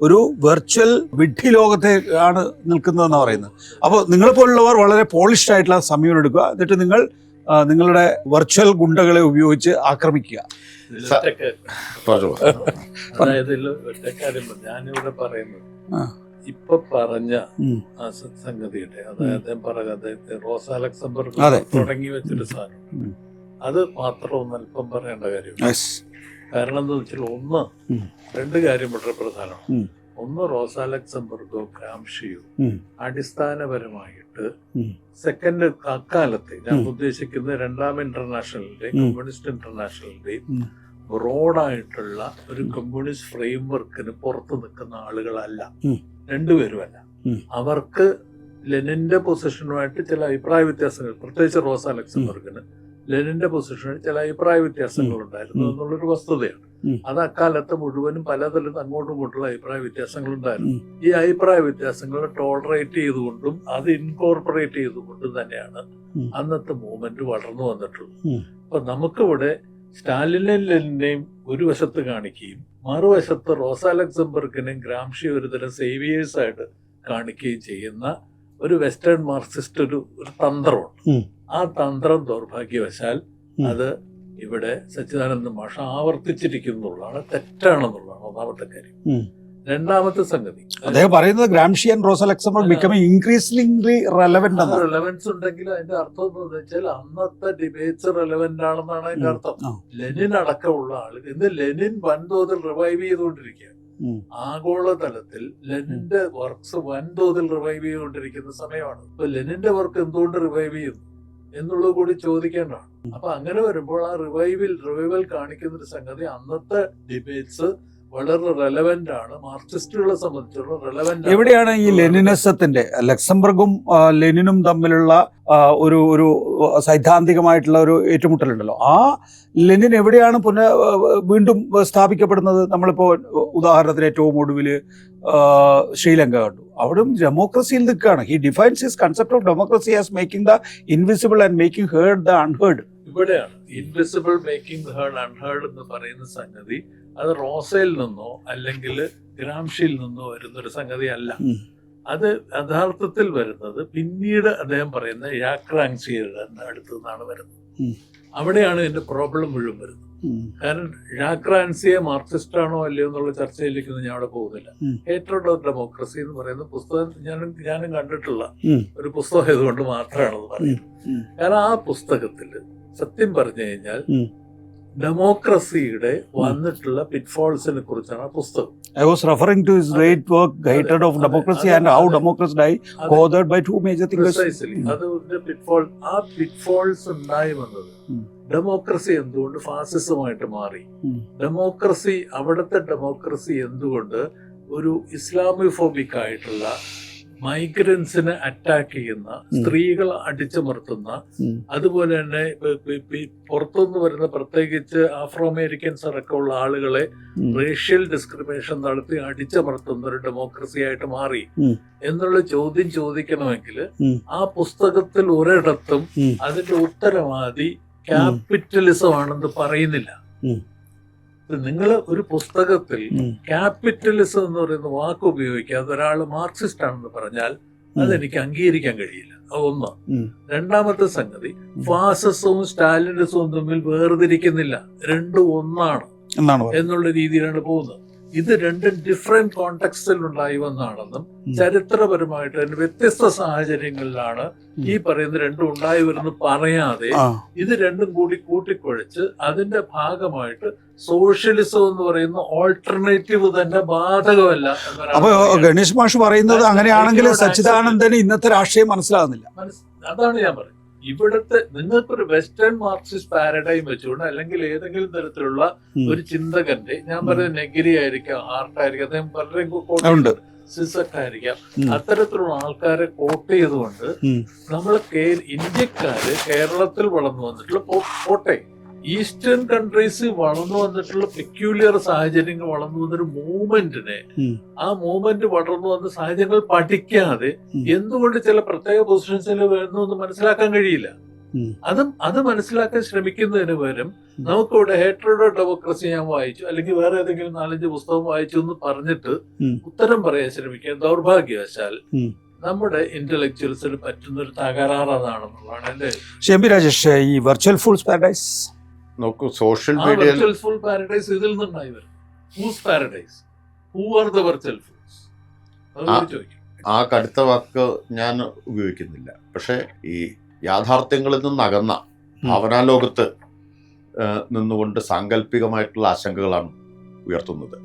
ഒരു വെർച്വൽ വിഡ്ഢി ലോകത്തെ ആണ് നിൽക്കുന്നതെന്നാണ് പറയുന്നത്. അപ്പോൾ നിങ്ങളെപ്പോലുള്ളവർ വളരെ പോളിഷ്ഡ് ആയിട്ടുള്ള സമീപനം എടുക്കുക, എന്നിട്ട് നിങ്ങൾ നിങ്ങളുടെ വെർച്വൽ ഗുണ്ടകളെ ഉപയോഗിച്ച് ആക്രമിക്കുക. അതായത് ഒറ്റക്കാര്യം ഞാനിവിടെ പറയുന്നത് ഇപ്പൊ പറഞ്ഞ സംഗതിയുടെ, അതായത് പറഞ്ഞത് റോസ ലക്സംബർഗ് തുടങ്ങി വെച്ചൊരു സാധനം, അത് മാത്രം ഒന്ന് അല്പം പറയേണ്ട കാര്യം. കാരണം എന്താ വെച്ചാൽ 2 കാര്യം വളരെ പ്രധാനമാണ്. ഒന്ന്, റോസ ലക്സംബർഗോ ഗ്രാംഷിയോ അടിസ്ഥാനപരമായിട്ട് സെക്കൻഡ് അക്കാലത്ത് ഞാൻ ഉദ്ദേശിക്കുന്നത് 2ാം ഇന്റർനാഷണലിന്റെയും കമ്മ്യൂണിസ്റ്റ് ഇന്റർനാഷണലിന്റെയും ബ്രോഡായിട്ടുള്ള ഒരു കമ്മ്യൂണിസ്റ്റ് ഫ്രെയിംവർക്കിന് പുറത്ത് നിൽക്കുന്ന ആളുകളല്ല, 2 പേരുമല്ല. അവർക്ക് ലെനിന്റെ പൊസിഷനുമായിട്ട് ചില അഭിപ്രായ വ്യത്യാസങ്ങൾ, പ്രത്യേകിച്ച് റോസ ലക്സംബർഗിന് ലെനിന്റെ പൊസിഷനിൽ ചില അഭിപ്രായ വ്യത്യാസങ്ങൾ ഉണ്ടായിരുന്നു എന്നുള്ളൊരു വസ്തുതയാണ്. അത് അക്കാലത്ത് മുഴുവനും പലതരം അങ്ങോട്ടും ഇങ്ങോട്ടുള്ള അഭിപ്രായ വ്യത്യാസങ്ങൾ ഉണ്ടായിരുന്നു. ഈ അഭിപ്രായ വ്യത്യാസങ്ങൾ ടോളറേറ്റ് ചെയ്തുകൊണ്ടും അത് ഇൻകോർപ്പറേറ്റ് ചെയ്തുകൊണ്ടും തന്നെയാണ് അന്നത്തെ മൂവ്മെന്റ് വളർന്നു വന്നിട്ടുള്ളത്. അപ്പൊ നമുക്കിവിടെ സ്റ്റാലിനെയും ലെനിനെയും ഒരു വശത്ത് കാണിക്കുകയും മറുവശത്ത് റോസ ലക്സംബർഗിനെയും ഗ്രാംഷി ഒരുതരം സേവിയേഴ്സ് ആയിട്ട് കാണിക്കുകയും ചെയ്യുന്ന ഒരു വെസ്റ്റേൺ മാർക്സിസ്റ്റ് ഒരു തന്ത്രമുണ്ട്. ആ തന്ത്രം ദൗർഭാഗ്യവശാൽ അത് ഇവിടെ സച്ചിദാനന്ദ മാഷ ആവർത്തിച്ചിരിക്കുന്നുള്ളതാണ്, തെറ്റാണെന്നുള്ളതാണ് ഒന്നാമത്തെ കാര്യം. രണ്ടാമത്തെ സംഗതി, അദ്ദേഹം പറയുന്നത് Gramsci and Rosa Luxemburg becoming increasingly relevant ആണ്. റെലവൻസ് ഉണ്ടെങ്കിൽ അതിന്റെ അർത്ഥം എന്താണെന്ന് വെച്ചാൽ അന്നത്തെ ഡിബേറ്റ്സ് റെലവന്റ് ആണെന്നാണ് അതിന്റെ അർത്ഥം. ലെനിൻ അടക്കമുള്ള ആളുകൾ ഇന്ന് ലെനിൻ വൻതോതിൽ റിവൈവ് ചെയ്തുകൊണ്ടിരിക്കുകയാണ്. ആഗോളതലത്തിൽ ലെനിന്റെ വർക്ക്സ് വൻതോതിൽ റിവൈവ് ചെയ്തുകൊണ്ടിരിക്കുന്ന സമയമാണ്. ഇപ്പൊ ലെനിന്റെ വർക്ക് എന്തുകൊണ്ട് റിവൈവ് ചെയ്യുന്നു എന്നുള്ളത് കൂടി ചോദിക്കേണ്ടതാണ്. അപ്പൊ അങ്ങനെ വരുമ്പോൾ ആ റിവൈവൽ കാണിക്കുന്ന ഒരു സംഗതി അന്നത്തെ ഡിബേറ്റ്സ് വളരെ റെലവന്റ് ആണ്, മാർക്സിസ്റ്റുകളെ സംബന്ധിച്ചുള്ള റെലവന്റ്. എവിടെയാണ് ഈ ലെനിനിസത്തിന്റെ, ലക്സംബർഗും ലെനിനും തമ്മിലുള്ള ഒരു സൈദ്ധാന്തികമായിട്ടുള്ള ഒരു ഏറ്റുമുട്ടലുണ്ടല്ലോ, ആ ലെനിൻ എവിടെയാണ് വീണ്ടും സ്ഥാപിക്കപ്പെടുന്നത്? നമ്മളിപ്പോ ഉദാഹരണത്തിന് ഏറ്റവും ഒടുവിൽ ശ്രീലങ്ക കണ്ടു, അവിടും ഡെമോക്രസിയിൽ നിൽക്കുകയാണ്. He defines his concept of democracy as making the invisible and making heard the unheard. ഇവിടെയാണ് ഇൻവിസിബിൾ മേക്കിംഗ് ഹേർഡ് അൺഹേർഡ് എന്ന് പറയുന്ന സംഗതി. അത് റോസയിൽ നിന്നോ അല്ലെങ്കിൽ ഗ്രാംഷിയിൽ നിന്നോ വരുന്നൊരു സംഗതി അല്ല. അത് യഥാർത്ഥത്തിൽ വരുന്നത് പിന്നീട് അദ്ദേഹം പറയുന്ന യാക്രാങ്സിയുടെ അടുത്തു നിന്നാണ് വരുന്നത്. അവിടെയാണ് ഇതിന്റെ പ്രോബ്ലം മുഴുവൻ വരുന്നത്. കാരണം ജാക്ക് റാൻസിയെ മാർക്സിസ്റ്റ് ആണോ അല്ലയോ എന്നുള്ള ചർച്ചയിലേക്കൊന്നും ഞാൻ അവിടെ പോകുന്നില്ല. ഹേറ്റഡ് ഓഫ് ഡെമോക്രസി എന്ന് പറയുന്ന പുസ്തകം ഞാനും കണ്ടിട്ടുള്ള ഒരു പുസ്തകം ആയതുകൊണ്ട് മാത്രമാണെന്ന് പറയുന്നത്. കാരണം ആ പുസ്തകത്തിൽ സത്യം പറഞ്ഞു കഴിഞ്ഞാൽ ഡെമോക്രസിയുടെ വന്നിട്ടുള്ള പിറ്റ്ഫോൾസിനെ കുറിച്ചാണ് ആ പുസ്തകം. I was referring to his great work, Hatred of Democracy, and how democracy died, co-authored by two major thinkers. Precisely. അതിന്റെ പിറ്റ്ഫോൾസ് ഉണ്ടായി വന്നത് ഡെമോക്രസി എന്തുകൊണ്ട് ഫാസിസമായിട്ട് മാറി, ഡെമോക്രസി അവിടുത്തെ ഡെമോക്രസി എന്തുകൊണ്ട് ഒരു ഇസ്ലാമിഫോബിക് ആയിട്ടുള്ള മൈഗ്രൻസിനെ അറ്റാക്ക് ചെയ്യുന്ന, സ്ത്രീകളെ അടിച്ചമർത്തുന്ന, അതുപോലെ തന്നെ പുറത്തുനിന്ന് വരുന്ന പ്രത്യേകിച്ച് ആഫ്രോ അമേരിക്കൻസ് അടക്കമുള്ള ആളുകളെ റേഷ്യൽ ഡിസ്ക്രിമിനേഷൻ നടത്തി അടിച്ചമർത്തുന്ന ഒരു ഡെമോക്രസി ആയിട്ട് മാറി എന്നുള്ള ചോദ്യം ചോദിക്കണമെങ്കിൽ ആ പുസ്തകത്തിൽ ഒരിടത്തും അതിന്റെ ഉത്തരവാദി ക്യാപിറ്റലിസം ആണെന്ന് പറയുന്നില്ല. നിങ്ങൾ ഒരു പുസ്തകത്തിൽ ക്യാപിറ്റലിസം എന്ന് പറയുന്ന വാക്ക് ഉപയോഗിക്കാതെ ഒരാൾ മാർക്സിസ്റ്റ് ആണെന്ന് പറഞ്ഞാൽ അതെനിക്ക് അംഗീകരിക്കാൻ കഴിയില്ല. ഒന്ന്. രണ്ടാമത്തെ സംഗതി, ഫാസിസവും സ്റ്റാലിനിസവും തമ്മിൽ വേർതിരിക്കുന്നില്ല, രണ്ടും ഒന്നാണ് എന്നുള്ള രീതിയിലാണ് പോകുന്നത്. ഇത് രണ്ടും ഡിഫറെന്റ് കോണ്ടെക്സ്റ്റിൽ ഉണ്ടായി വന്നാണെന്നും ചരിത്രപരമായിട്ട് അതിന് വ്യത്യസ്ത സാഹചര്യങ്ങളിലാണ് ഈ പറയുന്ന രണ്ടും ഉണ്ടായി വരുന്നത് പറയാതെ ഇത് രണ്ടും കൂടി കൂട്ടിക്കുഴച്ച് അതിന്റെ ഭാഗമായിട്ട് സോഷ്യലിസം എന്ന് പറയുന്ന ഓൾട്ടർനേറ്റീവ് തന്നെ ബാധകമല്ല. അപ്പൊ ഗണേഷ് മാഷ് പറയുന്നത് അങ്ങനെയാണെങ്കിൽ സച്ചിദാനന്ദന് ഇന്നത്തെ രാഷ്ട്രീയം മനസ്സിലാകുന്നില്ല. അതാണ് ഞാൻ പറയുന്നത്. ഇവിടുത്തെ നിങ്ങൾക്കൊരു വെസ്റ്റേൺ മാർക്സിസ്റ്റ് പാരഡൈം വെച്ചുകൊണ്ട് അല്ലെങ്കിൽ ഏതെങ്കിലും തരത്തിലുള്ള ഒരു ചിന്തകന്റെ, ഞാൻ പറയുന്നത് നെഗരി ആയിരിക്കാം, ഹാർട്ട് ആയിരിക്കാം, അദ്ദേഹം പലരെയും സിസക് ആയിരിക്കാം, അത്തരത്തിലുള്ള ആൾക്കാരെ കോട്ട് ചെയ്തുകൊണ്ട് നമ്മൾ ഇന്ത്യക്കാര് കേരളത്തിൽ വളർന്നു വന്നിട്ടുള്ള പോട്ടെ ഈസ്റ്റേൺ കൺട്രീസ് വളർന്നു വന്നിട്ടുള്ള പെക്യൂലിയർ സാഹചര്യങ്ങൾ വളർന്നു വന്നൊരു മൂവ്മെന്റിനെ, ആ മൂവ്മെന്റ് വളർന്നു വന്ന സാഹചര്യങ്ങൾ പഠിക്കാതെ എന്തുകൊണ്ട് ചില പ്രത്യേക പൊസിഷൻസിൽ വരുന്നു എന്ന് മനസ്സിലാക്കാൻ കഴിയില്ല. അത് മനസ്സിലാക്കാൻ ശ്രമിക്കുന്നതിന് പകരം നമുക്കിവിടെ ഹേറ്റഡ് ഓഫ് ഡെമോക്രസി ഞാൻ വായിച്ചു അല്ലെങ്കിൽ വേറെ ഏതെങ്കിലും 4-5 പുസ്തകം വായിച്ചു എന്ന് പറഞ്ഞിട്ട് ഉത്തരം പറയാൻ ശ്രമിക്കുക. ദൗർഭാഗ്യവശാൽ നമ്മുടെ ഇന്റലക്ച്വൽസിന് പറ്റുന്ന ഒരു തകരാറ് അതാണെന്നുള്ളതാണ് എന്റെ. എം.പി. രാജേഷ്, ഈ വെർച്വൽ ഫൂൾസ് പാരഡൈസ് നോക്കൂ, സോഷ്യൽ മീഡിയയിൽ വെർച്വൽ പാരഡൈസ് ഇതിൽ നിന്നുണ്ടായി വരും. Whose paradise? Who are the virtual fools? ആ കടുത്ത വാക്ക് ഞാൻ ഉപയോഗിക്കുന്നില്ല. പക്ഷെ ഈ യാഥാർത്ഥ്യങ്ങളിൽ നിന്നകന്ന ഭാവനാലോകത്ത് നിന്നുകൊണ്ട് സാങ്കല്പികമായിട്ടുള്ള ആശങ്കകളാണ് ഉയർത്തുന്നത്.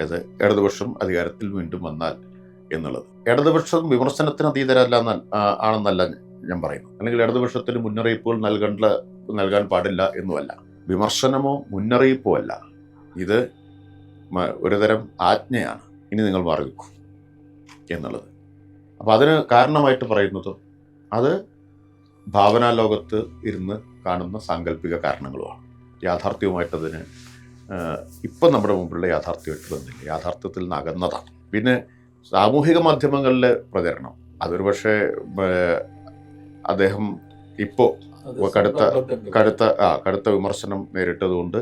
അത് ഇടതുപക്ഷം അധികാരത്തിൽ വീണ്ടും വന്നാൽ എന്നുള്ളത്. ഇടതുപക്ഷം വിമർശനത്തിന് അതീതരല്ല ആണെന്നല്ല ഞാൻ പറയുന്നു, അല്ലെങ്കിൽ ഇടതുപക്ഷത്തിന് മുന്നറിയിപ്പുകൾ നൽകാൻ പാടില്ല എന്നുമല്ല. വിമർശനമോ മുന്നറിയിപ്പോ അല്ല, ഇത് ഒരുതരം ആജ്ഞയാണ്. ഇനി നിങ്ങൾ മാറി നിൽക്കൂ എന്നുള്ളത്. അപ്പം അതിന് കാരണമായിട്ട് പറയുന്നത് അത് ഭാവനാലോകത്ത് ഇരുന്ന് കാണുന്ന സാങ്കല്പിക കാരണങ്ങളുമാണ്. യാഥാർത്ഥ്യവുമായിട്ടതിന് ഇപ്പം നമ്മുടെ മുമ്പിലുള്ള യാഥാർത്ഥ്യമായിട്ട് ബന്ധമില്ല, യാഥാർത്ഥ്യത്തിൽ നിന്ന് അകന്നതാണ്. പിന്നെ സാമൂഹിക മാധ്യമങ്ങളിലെ പ്രചരണം, അതൊരു പക്ഷേ അദ്ദേഹം ഇപ്പോൾ കടുത്ത വിമർശനം നേരിട്ടതുകൊണ്ട്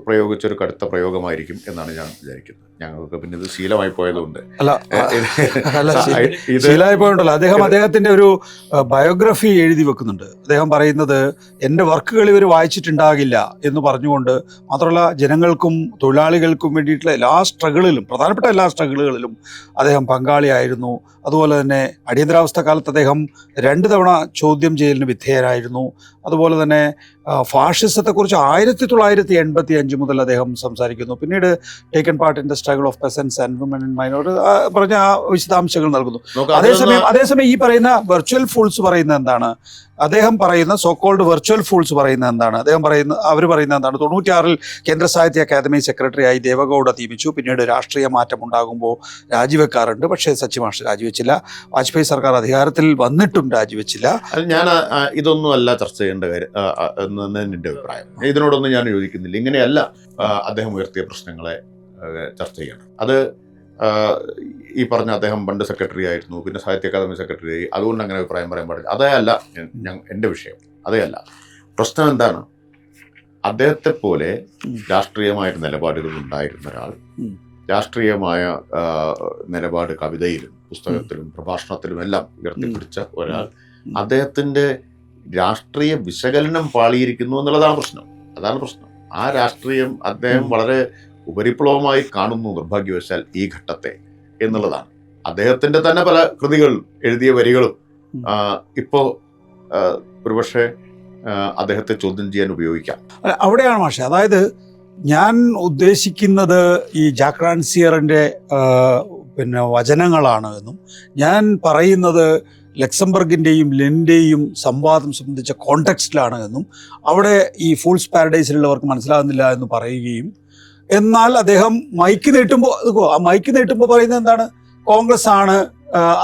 പ്രയോഗിച്ചൊരു കടുത്ത പ്രയോഗമായിരിക്കും എന്നാണ് ഞാൻ വിചാരിക്കുന്നത്. ഞങ്ങൾക്ക് പിന്നെ ഇത് ശീലമായി പോയതുകൊണ്ട് ശീലമായി പോയതുകൊണ്ടല്ലോ. അദ്ദേഹത്തിന്റെ ഒരു ബയോഗ്രഫി എഴുതി വെക്കുന്നുണ്ട്. അദ്ദേഹം പറയുന്നത് എൻ്റെ വർക്കുകൾ ഇവർ വായിച്ചിട്ടുണ്ടാകില്ല എന്ന് പറഞ്ഞുകൊണ്ട്, മാത്രമല്ല ജനങ്ങൾക്കും തൊഴിലാളികൾക്കും വേണ്ടിയിട്ടുള്ള എല്ലാ സ്ട്രഗിളിലും, പ്രധാനപ്പെട്ട എല്ലാ സ്ട്രഗിളുകളിലും അദ്ദേഹം പങ്കാളിയായിരുന്നു. അതുപോലെ തന്നെ അടിയന്തരാവസ്ഥ കാലത്ത് അദ്ദേഹം 2 തവണ ചോദ്യം ചെയ്യലിന് വിധേയരായിരുന്നു. അതുപോലെ തന്നെ ഫാഷിസത്തെക്കുറിച്ച് 1985 മുതൽ അദ്ദേഹം സംസാരിക്കുന്നു. പിന്നീട് taken part in the struggle of peasants and women and minority പറഞ്ഞ ആ വിശദാംശങ്ങൾ നൽകുന്നു. അതേസമയം ഈ പറയുന്ന വെർച്വൽ ഫൂൾസ് പറയുന്നത് എന്താണ്? അദ്ദേഹം പറയുന്ന സോക്കോൾഡ് വെർച്വൽ ഫൂൾസ് പറയുന്നത് എന്താണ്? അവർ പറയുന്നത് എന്താണ്? 96-ൽ കേന്ദ്ര സാഹിത്യ അക്കാദമി സെക്രട്ടറിയായി ദേവഗൌഡ നിയമിച്ചു. പിന്നീട് രാഷ്ട്രീയ മാറ്റം ഉണ്ടാകുമ്പോൾ രാജിവെക്കാറുണ്ട്. പക്ഷേ സച്ചി മാഷ് രാജിവെച്ചില്ല. വാജ്പേയി സർക്കാർ അധികാരത്തിൽ വന്നിട്ടും രാജിവെച്ചില്ല. ഞാൻ ഇതൊന്നും അല്ല ചർച്ച ചെയ്യേണ്ട കാര്യം എന്നാണ് എൻ്റെ അഭിപ്രായം. ഇതിനോടൊന്നും ഞാൻ യോജിക്കുന്നില്ല. ഇങ്ങനെയല്ല അദ്ദേഹം ഉയർത്തിയ പ്രശ്നങ്ങളെ ചർച്ച ചെയ്യണം. അത് ഈ പറഞ്ഞ അദ്ദേഹം പണ്ട് സെക്രട്ടറി ആയിരുന്നു, പിന്നെ സാഹിത്യ അക്കാദമി സെക്രട്ടറി ആയി, അതുകൊണ്ട് അങ്ങനെ അഭിപ്രായം പറയാൻ പാടില്ല. അതേ അല്ല എൻ്റെ വിഷയം, അതേ അല്ല. പ്രശ്നം എന്താണ്? അദ്ദേഹത്തെ പോലെ രാഷ്ട്രീയമായിട്ട് നിലപാടുകൾ ഉണ്ടായിരുന്ന ഒരാൾ, രാഷ്ട്രീയമായ നിലപാട് കവിതയിലും പുസ്തകത്തിലും പ്രഭാഷണത്തിലും എല്ലാം ഉയർത്തിപ്പിടിച്ച ഒരാൾ, അദ്ദേഹത്തിൻ്റെ രാഷ്ട്രീയ വിശകലനം പാളിയിരിക്കുന്നു എന്നുള്ളതാണ് പ്രശ്നം. അതാണ് പ്രശ്നം. ആ രാഷ്ട്രീയം അദ്ദേഹം വളരെ ഉപരിപ്ലവമായി കാണുന്നു നിർഭാഗ്യവശാൽ ഈ ഘട്ടത്തെ എന്നുള്ളതാണ്. അദ്ദേഹത്തിന്റെ തന്നെ പല കൃതികൾ എഴുതിയ വരികളും ഇപ്പോ ഒരുപക്ഷെ അദ്ദേഹത്തെ ചോദ്യം ചെയ്യാൻ ഉപയോഗിക്കാം. അവിടെയാണ് മാഷെ, അതായത് ഞാൻ ഉദ്ദേശിക്കുന്നത് ഈ ജാക്ക് റാൻസിയറിൻ്റെ പിന്നെ വചനങ്ങളാണ് എന്നും ഞാൻ പറയുന്നത് ലക്സംബർഗിൻ്റെയും ലെനിൻ്റെയും സംവാദം സംബന്ധിച്ച കോണ്ടെക്സ്റ്റിലാണ് എന്നും അവിടെ ഈ ഫൂൾസ് പാരഡൈസിലുള്ളവർക്ക് മനസ്സിലാകുന്നില്ല എന്ന് പറയുകയും, എന്നാൽ അദ്ദേഹം മൈക്ക് നീട്ടുമ്പോൾ പറയുന്നത് എന്താണ്, കോൺഗ്രസ് ആണ്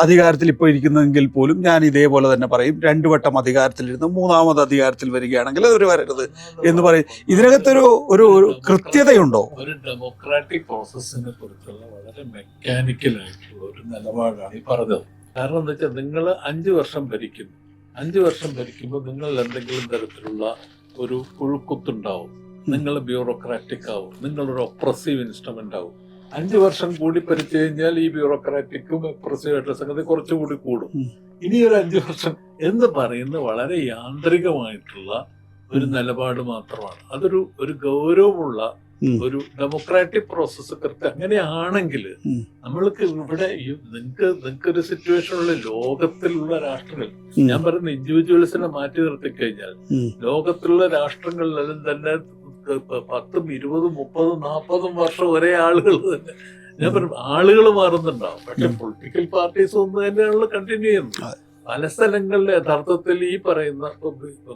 അധികാരത്തിൽ ഇപ്പോൾ ഇരിക്കുന്നതെങ്കിൽ പോലും ഞാൻ ഇതേപോലെ തന്നെ പറയും, 2 വട്ടം അധികാരത്തിലിരുന്ന് 3ാമത് അധികാരത്തിൽ വരികയാണെങ്കിൽ അവർ വരരുത് എന്ന് പറയും. ഇതിനകത്തൊരു ഒരു കൃത്യതയുണ്ടോ? ഒരു ഡെമോക്രാറ്റിക് പ്രോസസ്സിനെ കുറിച്ചുള്ള വളരെ മെക്കാനിക്കൽ ആയിട്ടുള്ള ഒരു നിലപാടാണ് ഈ പറഞ്ഞത്. കാരണം എന്താ വെച്ചാൽ നിങ്ങൾ 5 വർഷം ഭരിക്കുന്നു. 5 വർഷം ഭരിക്കുമ്പോൾ നിങ്ങൾ എന്തെങ്കിലും തരത്തിലുള്ള ഒരു പുഴുക്കുത്തുണ്ടാവും, നിങ്ങൾ ബ്യൂറോക്രാറ്റിക് ആവും, നിങ്ങളൊരു ഒപ്രസീവ് ഇൻസ്ട്രുമെന്റ് ആവും. 5 വർഷം കൂടി ഭരിച്ചു കഴിഞ്ഞാൽ ഈ ബ്യൂറോക്രാറ്റിക്കും ഒപ്രസീവ് ആയിട്ടുള്ള സംഗതി കുറച്ചുകൂടി കൂടും. ഇനി ഒരു 5 വർഷം എന്ന് പറയുന്നത് വളരെ യാന്ത്രികമായിട്ടുള്ള ഒരു നിലപാട് മാത്രമാണ്. ഒരു ഗൗരവമുള്ള ഒരു ഡെമോക്രാറ്റിക് പ്രോസസ്സ് കൃത്യം അങ്ങനെയാണെങ്കിൽ നമ്മൾക്ക് ഇവിടെ നിങ്ങൾക്ക് ഒരു സിറ്റുവേഷനുള്ള ലോകത്തിലുള്ള രാഷ്ട്രങ്ങൾ, ഞാൻ പറയുന്ന ഇൻഡിവിജ്വൽസിനെ മാറ്റി നിർത്തി കഴിഞ്ഞാൽ ലോകത്തിലുള്ള രാഷ്ട്രങ്ങളിലെല്ലാം തന്നെ 10, 20, 30, 40 വർഷം ഒരേ ആളുകൾ തന്നെ, ഞാൻ പറയും ആളുകൾ മാറുന്നുണ്ടാവും, പക്ഷെ പൊളിറ്റിക്കൽ പാർട്ടീസ് ഒന്ന് തന്നെയാണല്ലോ കണ്ടിന്യൂ ചെയ്യുന്നത്. പല സ്ഥലങ്ങളിൽ യഥാർത്ഥത്തിൽ ഈ പറയുന്ന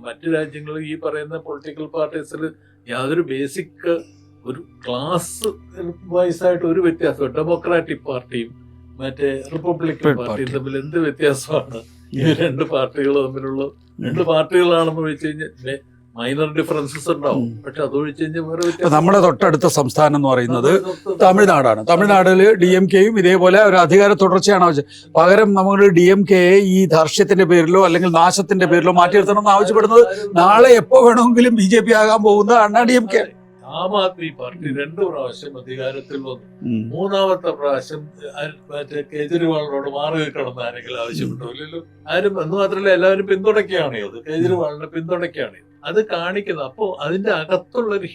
മറ്റു രാജ്യങ്ങളിൽ ഈ പറയുന്ന പൊളിറ്റിക്കൽ പാർട്ടീസിൽ യാതൊരു ബേസിക് ഒരു ക്ലാസ് വൈസായിട്ട് ഒരു വ്യത്യാസം, ഡെമോക്രാറ്റിക് പാർട്ടിയും മറ്റേ റിപ്പബ്ലിക്കൻ പാർട്ടിയും തമ്മിൽ എന്ത് വ്യത്യാസമാണ് ഈ 2 പാർട്ടികൾ തമ്മിലുള്ള? 2 പാർട്ടികളാണെന്ന് വെച്ച് കഴിഞ്ഞാൽ മൈനർ ഡിഫറൻസസ് ഉണ്ടാവും, പക്ഷെ അതൊഴിച്ച് കഴിഞ്ഞാൽ വേറെ വ്യത്യാസം. നമ്മുടെ തൊട്ടടുത്ത സംസ്ഥാനം എന്ന് പറയുന്നത് തമിഴ്നാടാണ്. തമിഴ്നാട്ടിൽ DMKയും ഇതേപോലെ ഒരു അധികാര തുടർച്ചയാണ് ആവശ്യം. പകരം നമ്മൾ DMKയെ ഈ ധാർഷ്ട്യത്തിന്റെ പേരിലോ അല്ലെങ്കിൽ നാശത്തിന്റെ പേരിലോ മാറ്റി നിർത്തണമെന്ന് ആവശ്യപ്പെടുന്നത് നാളെ എപ്പോ വേണമെങ്കിലും BJP ആകാൻ പോകുന്ന അണ്ണാ DMK. ആം ആദ്മി പാർട്ടി 2 പ്രാവശ്യം അധികാരത്തിൽ വന്നു. 3ാമത്തെ പ്രാവശ്യം മറ്റേ കേജ്രിവാളിനോട് മാറി നിൽക്കണമെന്ന് ആരെങ്കിലും ആവശ്യപ്പെട്ടോ? ഇല്ലല്ലോ. ആരും എന്ന് മാത്രമല്ല, എല്ലാവരും പിന്തുണയ്ക്കുകയാണ് ഇത്, കേജ്രിവാളിനെ പിന്തുണയ്ക്കുകയാണ്. അത് കാണിക്കുന്നത്. അപ്പോ അതിന്റെ അകത്തുള്ളൊരു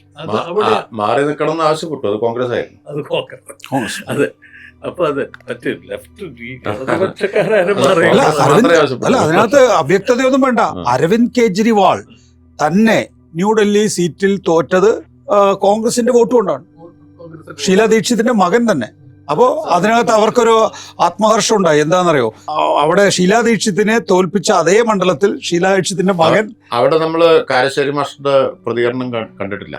മാറി നിൽക്കണം എന്ന് ആവശ്യപ്പെട്ടു, അത് കോൺഗ്രസ് ആയിരുന്നു. അത് കോൺഗ്രസ്. അതെ. അപ്പൊ അത് മറ്റേ ലെഫ്റ്റ് ഇടതുപക്ഷക്കാരും അല്ല, അതിനകത്ത് അവ്യക്തതയൊന്നും വേണ്ട. അരവിന്ദ് കെജ്രിവാൾ തന്നെ ന്യൂഡൽഹി സീറ്റിൽ തോറ്റത് കോൺഗ്രസിന്റെ വോട്ട് കൊണ്ടാണ്, ഷീല ദീക്ഷിതിന്റെ മകൻ തന്നെ. അപ്പോ അതിനകത്ത് അവർക്കൊരു ആത്മഹർഷം ഉണ്ടായി. എന്താണെന്നറിയോ, അവിടെ ഷീല ദീക്ഷിതിനെ തോൽപ്പിച്ച അതേ മണ്ഡലത്തിൽ ഷീല ദീക്ഷിതിന്റെ മകൻ. അവിടെ നമ്മള് കാരശ്ശേരി മാഷിന്റെ പ്രതികരണം കണ്ടിട്ടില്ല.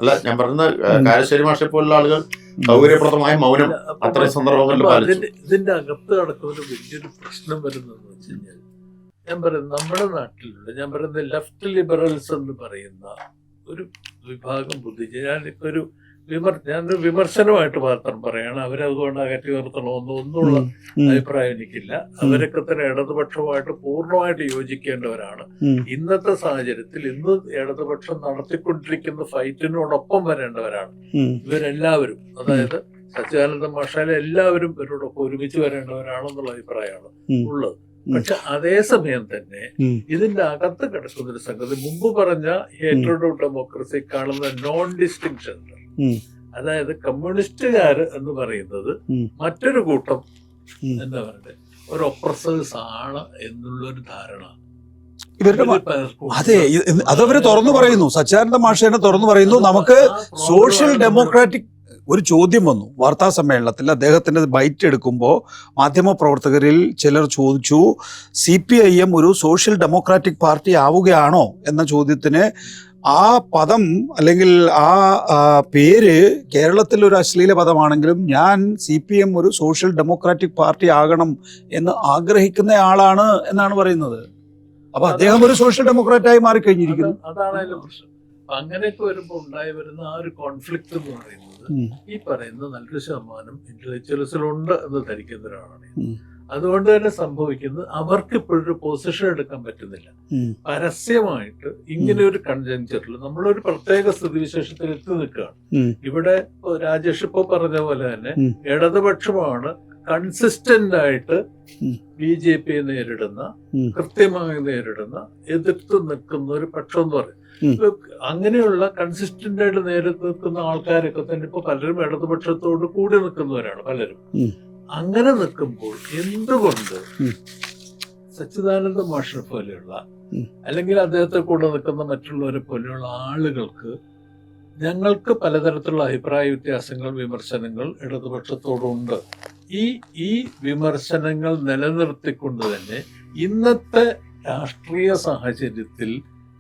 അല്ല, ഞാൻ പറയുന്നത് കാരശ്ശേരി മാഷെ പോലുള്ള ആളുകൾ സൗകര്യപ്രദമായ മൗനം അത്രയും സന്ദർഭങ്ങളിൽ പാലിച്ചു. ഇതിന്റെ അകത്ത് നടക്കുന്ന ഒരു വലിയൊരു പ്രശ്നം വരുന്നതെന്ന് വെച്ച് കഴിഞ്ഞാൽ, ഞാൻ പറയുന്നത് നമ്മുടെ നാട്ടിലുള്ള, ഞാൻ പറയുന്നത് ലെഫ്റ്റ് ലിബറൽസ് എന്ന് പറയുന്ന ഒരു വിഭാഗം ബുദ്ധിജീവി, ഞാനൊരു വിമർശനമായിട്ട് മാത്രം പറയാണ്, അവരതുകൊണ്ട് അകറ്റി നിർത്തണമെന്നൊന്നുള്ള അഭിപ്രായം എനിക്കില്ല. അവരൊക്കെ തന്നെ ഇടതുപക്ഷമായിട്ട് പൂർണ്ണമായിട്ട് യോജിക്കേണ്ടവരാണ്. ഇന്നത്തെ സാഹചര്യത്തിൽ ഇന്ന് ഇടതുപക്ഷം നടത്തിക്കൊണ്ടിരിക്കുന്ന ഫൈറ്റിനോടൊപ്പം വരേണ്ടവരാണ് ഇവരെല്ലാവരും. അതായത് സച്ചിദാനന്ദ മാഷാലെ എല്ലാവരും ഇവരോടൊപ്പം ഒരുമിച്ച് വരേണ്ടവരാണെന്നുള്ള അഭിപ്രായമാണ് ഉള്ളത്. പക്ഷെ അതേസമയം തന്നെ ഇതിന്റെ അകത്ത് കിടക്കുന്നൊരു സംഗതി, മുമ്പ് പറഞ്ഞ ഹേറ്റഡ് ഡെമോക്രസി കാണുന്ന നോൺ ഡിസ്റ്റിങ്ഷൻ, അതായത് കമ്മ്യൂണിസ്റ്റുകാര് എന്ന് പറയുന്നത് മറ്റൊരു കൂട്ടം എന്താ പറയുക ഒരു ഒപ്രസേഴ്സ് ആണ് എന്നുള്ളൊരു ധാരണ ഇവരുടെ. അതെ, അതവര് തുറന്നു പറയുന്നു. സച്ചിദാനന്ദ മാഷ് തന്നെ തുറന്നു പറയുന്നു, നമുക്ക് സോഷ്യൽ ഡെമോക്രാറ്റിക്. ഒരു ചോദ്യം വന്നു വാർത്താ സമ്മേളനത്തിൽ, അദ്ദേഹത്തിന്റെ ബൈറ്റ് എടുക്കുമ്പോൾ മാധ്യമപ്രവർത്തകരിൽ ചിലർ ചോദിച്ചു, CPIM ഒരു സോഷ്യൽ ഡെമോക്രാറ്റിക് പാർട്ടി ആവുകയാണോ എന്ന ചോദ്യത്തിന് ആ പദം അല്ലെങ്കിൽ ആ പേര് കേരളത്തിൽ ഒരു അശ്ലീല പദമാണെങ്കിലും ഞാൻ CPM ഒരു സോഷ്യൽ ഡെമോക്രാറ്റിക് പാർട്ടി ആകണം എന്ന് ആഗ്രഹിക്കുന്ന ആളാണ് എന്നാണ് പറയുന്നത്. അപ്പൊ അദ്ദേഹം ഒരു സോഷ്യൽ ഡെമോക്രാറ്റായി മാറിക്കഴിഞ്ഞിരിക്കുന്നു. അതാണ് അതിന്റെ പ്രശ്നം. അങ്ങനെയൊക്കെ വരുമ്പോൾ ഉണ്ടായി വരുന്ന ആ ഒരു കോൺഫ്ലിക്റ്റ് എന്ന് പറയുന്നത്, ഈ പറയുന്ന നല്ലൊരു ശതമാനം ഇന്റലക്ച്വൽസിലുണ്ട് എന്ന് ധരിക്കുന്ന ഒരാളാണ്. അതുകൊണ്ട് തന്നെ സംഭവിക്കുന്നത് അവർക്ക് ഇപ്പോഴൊരു പൊസിഷൻ എടുക്കാൻ പറ്റുന്നില്ല. പരസ്യമായിട്ട് ഇങ്ങനെ ഒരു കൺജങ്ചറിൽ നമ്മളൊരു പ്രത്യേക സ്ഥിതിവിശേഷത്തിൽ എത്തി നിൽക്കുകയാണ്. ഇവിടെ രാജേഷ് ഇപ്പൊ പറഞ്ഞ പോലെ തന്നെ ഇടതുപക്ഷമാണ് കൺസിസ്റ്റന്റ് ആയിട്ട് ഉം. BJP നേരിടുന്ന, ഉം. കൃത്യമായി നേരിടുന്ന, എതിർത്ത് നിൽക്കുന്ന ഒരു പക്ഷം എന്ന് പറയും. ഉം. ഇപ്പൊ അങ്ങനെയുള്ള കൺസിസ്റ്റന്റ് ആയിട്ട് നേരിട്ട് നിൽക്കുന്ന ആൾക്കാരൊക്കെ തന്നെ ഇപ്പൊ പലരും ഇടതുപക്ഷത്തോട് കൂടി നിൽക്കുന്നവരാണ് പലരും. ഉം. അങ്ങനെ നിൽക്കുമ്പോൾ എന്തുകൊണ്ട് ഉം. സച്ചിദാനന്ദ മാഷിനെ പോലെയുള്ള ഉം. അല്ലെങ്കിൽ അദ്ദേഹത്തെ കൂടെ നിൽക്കുന്ന മറ്റുള്ളവരെ പോലെയുള്ള ആളുകൾക്ക് ഞങ്ങൾക്ക് പലതരത്തിലുള്ള അഭിപ്രായ വ്യത്യാസങ്ങൾ, വിമർശനങ്ങൾ ഇടതുപക്ഷത്തോടുണ്ട്. ഈ വിമർശനങ്ങൾ നിലനിർത്തിക്കൊണ്ട് തന്നെ ഇന്നത്തെ രാഷ്ട്രീയ സാഹചര്യത്തിൽ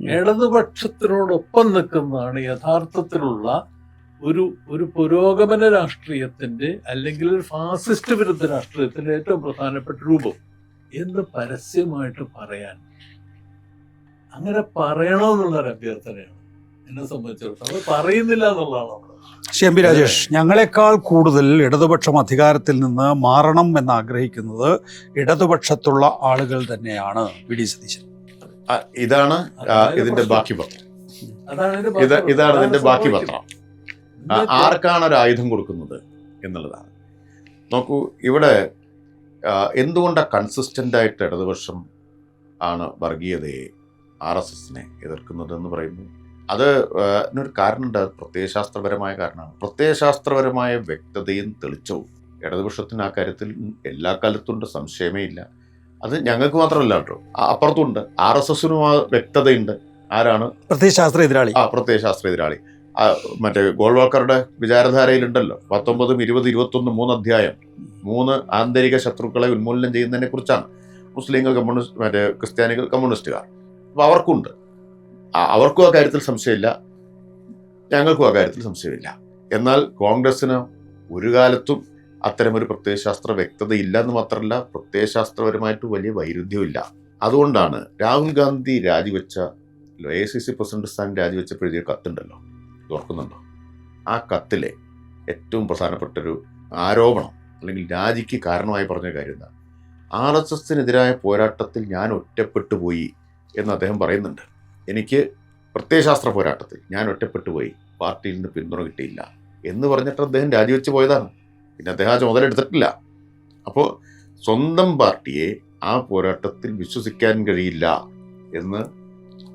ഇടതുപക്ഷത്തിനോടൊപ്പം നിൽക്കുന്നതാണ് യഥാർത്ഥത്തിലുള്ള ഒരു പുരോഗമന രാഷ്ട്രീയത്തിന്റെ അല്ലെങ്കിൽ ഒരു ഫാസിസ്റ്റ് വിരുദ്ധ രാഷ്ട്രീയത്തിന്റെ ഏറ്റവും പ്രധാനപ്പെട്ട രൂപം എന്ന് പരസ്യമായിട്ട് പറയാൻ, അങ്ങനെ പറയണമെന്നുള്ളൊരു അഭ്യർത്ഥനയാണ് എന്നെ സംബന്ധിച്ചിടത്തോളം. അത് പറയുന്നില്ല എന്നുള്ളതാണ് നമ്മൾ. എം പി രാജേഷ്, ഞങ്ങളെക്കാൾ കൂടുതൽ ഇടതുപക്ഷം അധികാരത്തിൽ നിന്ന് മാറണം എന്ന് ആഗ്രഹിക്കുന്നത് ഇടതുപക്ഷത്തുള്ള ആളുകൾ തന്നെയാണ്. വി.ഡി. സതീശൻ, ഇതാണ് ഇതിന്റെ ബാക്കി പത്രം. അതാണ് ഇതാണ് ഇതിന്റെ ബാക്കി പത്രം. ആർക്കാണ് ഒരു ആയുധം കൊടുക്കുന്നത് എന്നുള്ളതാണ്. നോക്കൂ, ഇവിടെ എന്തുകൊണ്ടാണ് കൺസിസ്റ്റന്റ് ആയിട്ട് ഇടതുപക്ഷം ആണ് വർഗീയതയെ, RSSനെ എതിർക്കുന്നത് എന്ന് പറയുന്നു. അത് അതിനൊരു കാരണമുണ്ട്. അത് പ്രത്യയശാസ്ത്രപരമായ കാരണമാണ്. പ്രത്യയശാസ്ത്രപരമായ വ്യക്തതയും തെളിച്ചവും ഇടതുപക്ഷത്തിന് ആ കാര്യത്തിൽ എല്ലാ കാലത്തുണ്ട്, സംശയമേ ഇല്ല. അത് ഞങ്ങൾക്ക് മാത്രമല്ല കേട്ടോ, അപ്പുറത്തുണ്ട്. RSSനും ആ വ്യക്തതയുണ്ട്. ആരാണ് പ്രത്യയശാസ്ത്ര എതിരാളി? പ്രത്യയശാസ്ത്ര എതിരാളി. മറ്റേ ഗോൾവാക്കറുടെ വിചാരധാരയിലുണ്ടല്ലോ 19, 20, 21 3 അധ്യായം 3 ആന്തരിക ശത്രുക്കളെ ഉന്മൂലനം ചെയ്യുന്നതിനെ കുറിച്ചാണ്. മുസ്ലിങ്ങൾ, കമ്മ്യൂണിസ്റ്റ്, മറ്റേ ക്രിസ്ത്യാനികൾ, കമ്മ്യൂണിസ്റ്റുകാർ. അപ്പോൾ അവർക്കുണ്ട്, അവർക്കും ആ കാര്യത്തിൽ സംശയമില്ല, ഞങ്ങൾക്കും ആ കാര്യത്തിൽ സംശയമില്ല. എന്നാൽ കോൺഗ്രസ്സിന് ഒരു കാലത്തും അത്തരമൊരു പ്രത്യയശാസ്ത്ര വ്യക്തത ഇല്ല എന്ന് മാത്രമല്ല, പ്രത്യയശാസ്ത്രപരമായിട്ട് വലിയ വൈരുദ്ധ്യമില്ല. അതുകൊണ്ടാണ് രാഹുൽ ഗാന്ധി രാജിവെച്ച, AICC പ്രസിഡന്റ് സ്ഥാനം രാജിവെച്ചപ്പോൾ എഴുതിയ കത്തുണ്ടല്ലോ, ഓർക്കുന്നുണ്ടോ? ആ കത്തിലെ ഏറ്റവും പ്രധാനപ്പെട്ടൊരു ആരോപണം അല്ലെങ്കിൽ രാജിക്ക് കാരണമായി പറഞ്ഞ കാര്യം എന്താ? RSSനെതിരായ പോരാട്ടത്തിൽ ഞാൻ ഒറ്റപ്പെട്ടു പോയി എന്ന് അദ്ദേഹം പറയുന്നുണ്ട്. എനിക്ക് പ്രത്യയശാസ്ത്ര പോരാട്ടത്തിൽ ഞാൻ ഒറ്റപ്പെട്ടു പോയി, പാർട്ടിയിൽ നിന്ന് പിന്തുണ കിട്ടിയില്ല എന്ന് പറഞ്ഞിട്ട് അദ്ദേഹം രാജിവെച്ച് പോയതാണ്. പിന്നെ അദ്ദേഹം ആ ചുമതല എടുത്തിട്ടില്ല. അപ്പോൾ സ്വന്തം പാർട്ടിയെ ആ പോരാട്ടത്തിൽ വിശ്വസിക്കാൻ കഴിയില്ല എന്ന്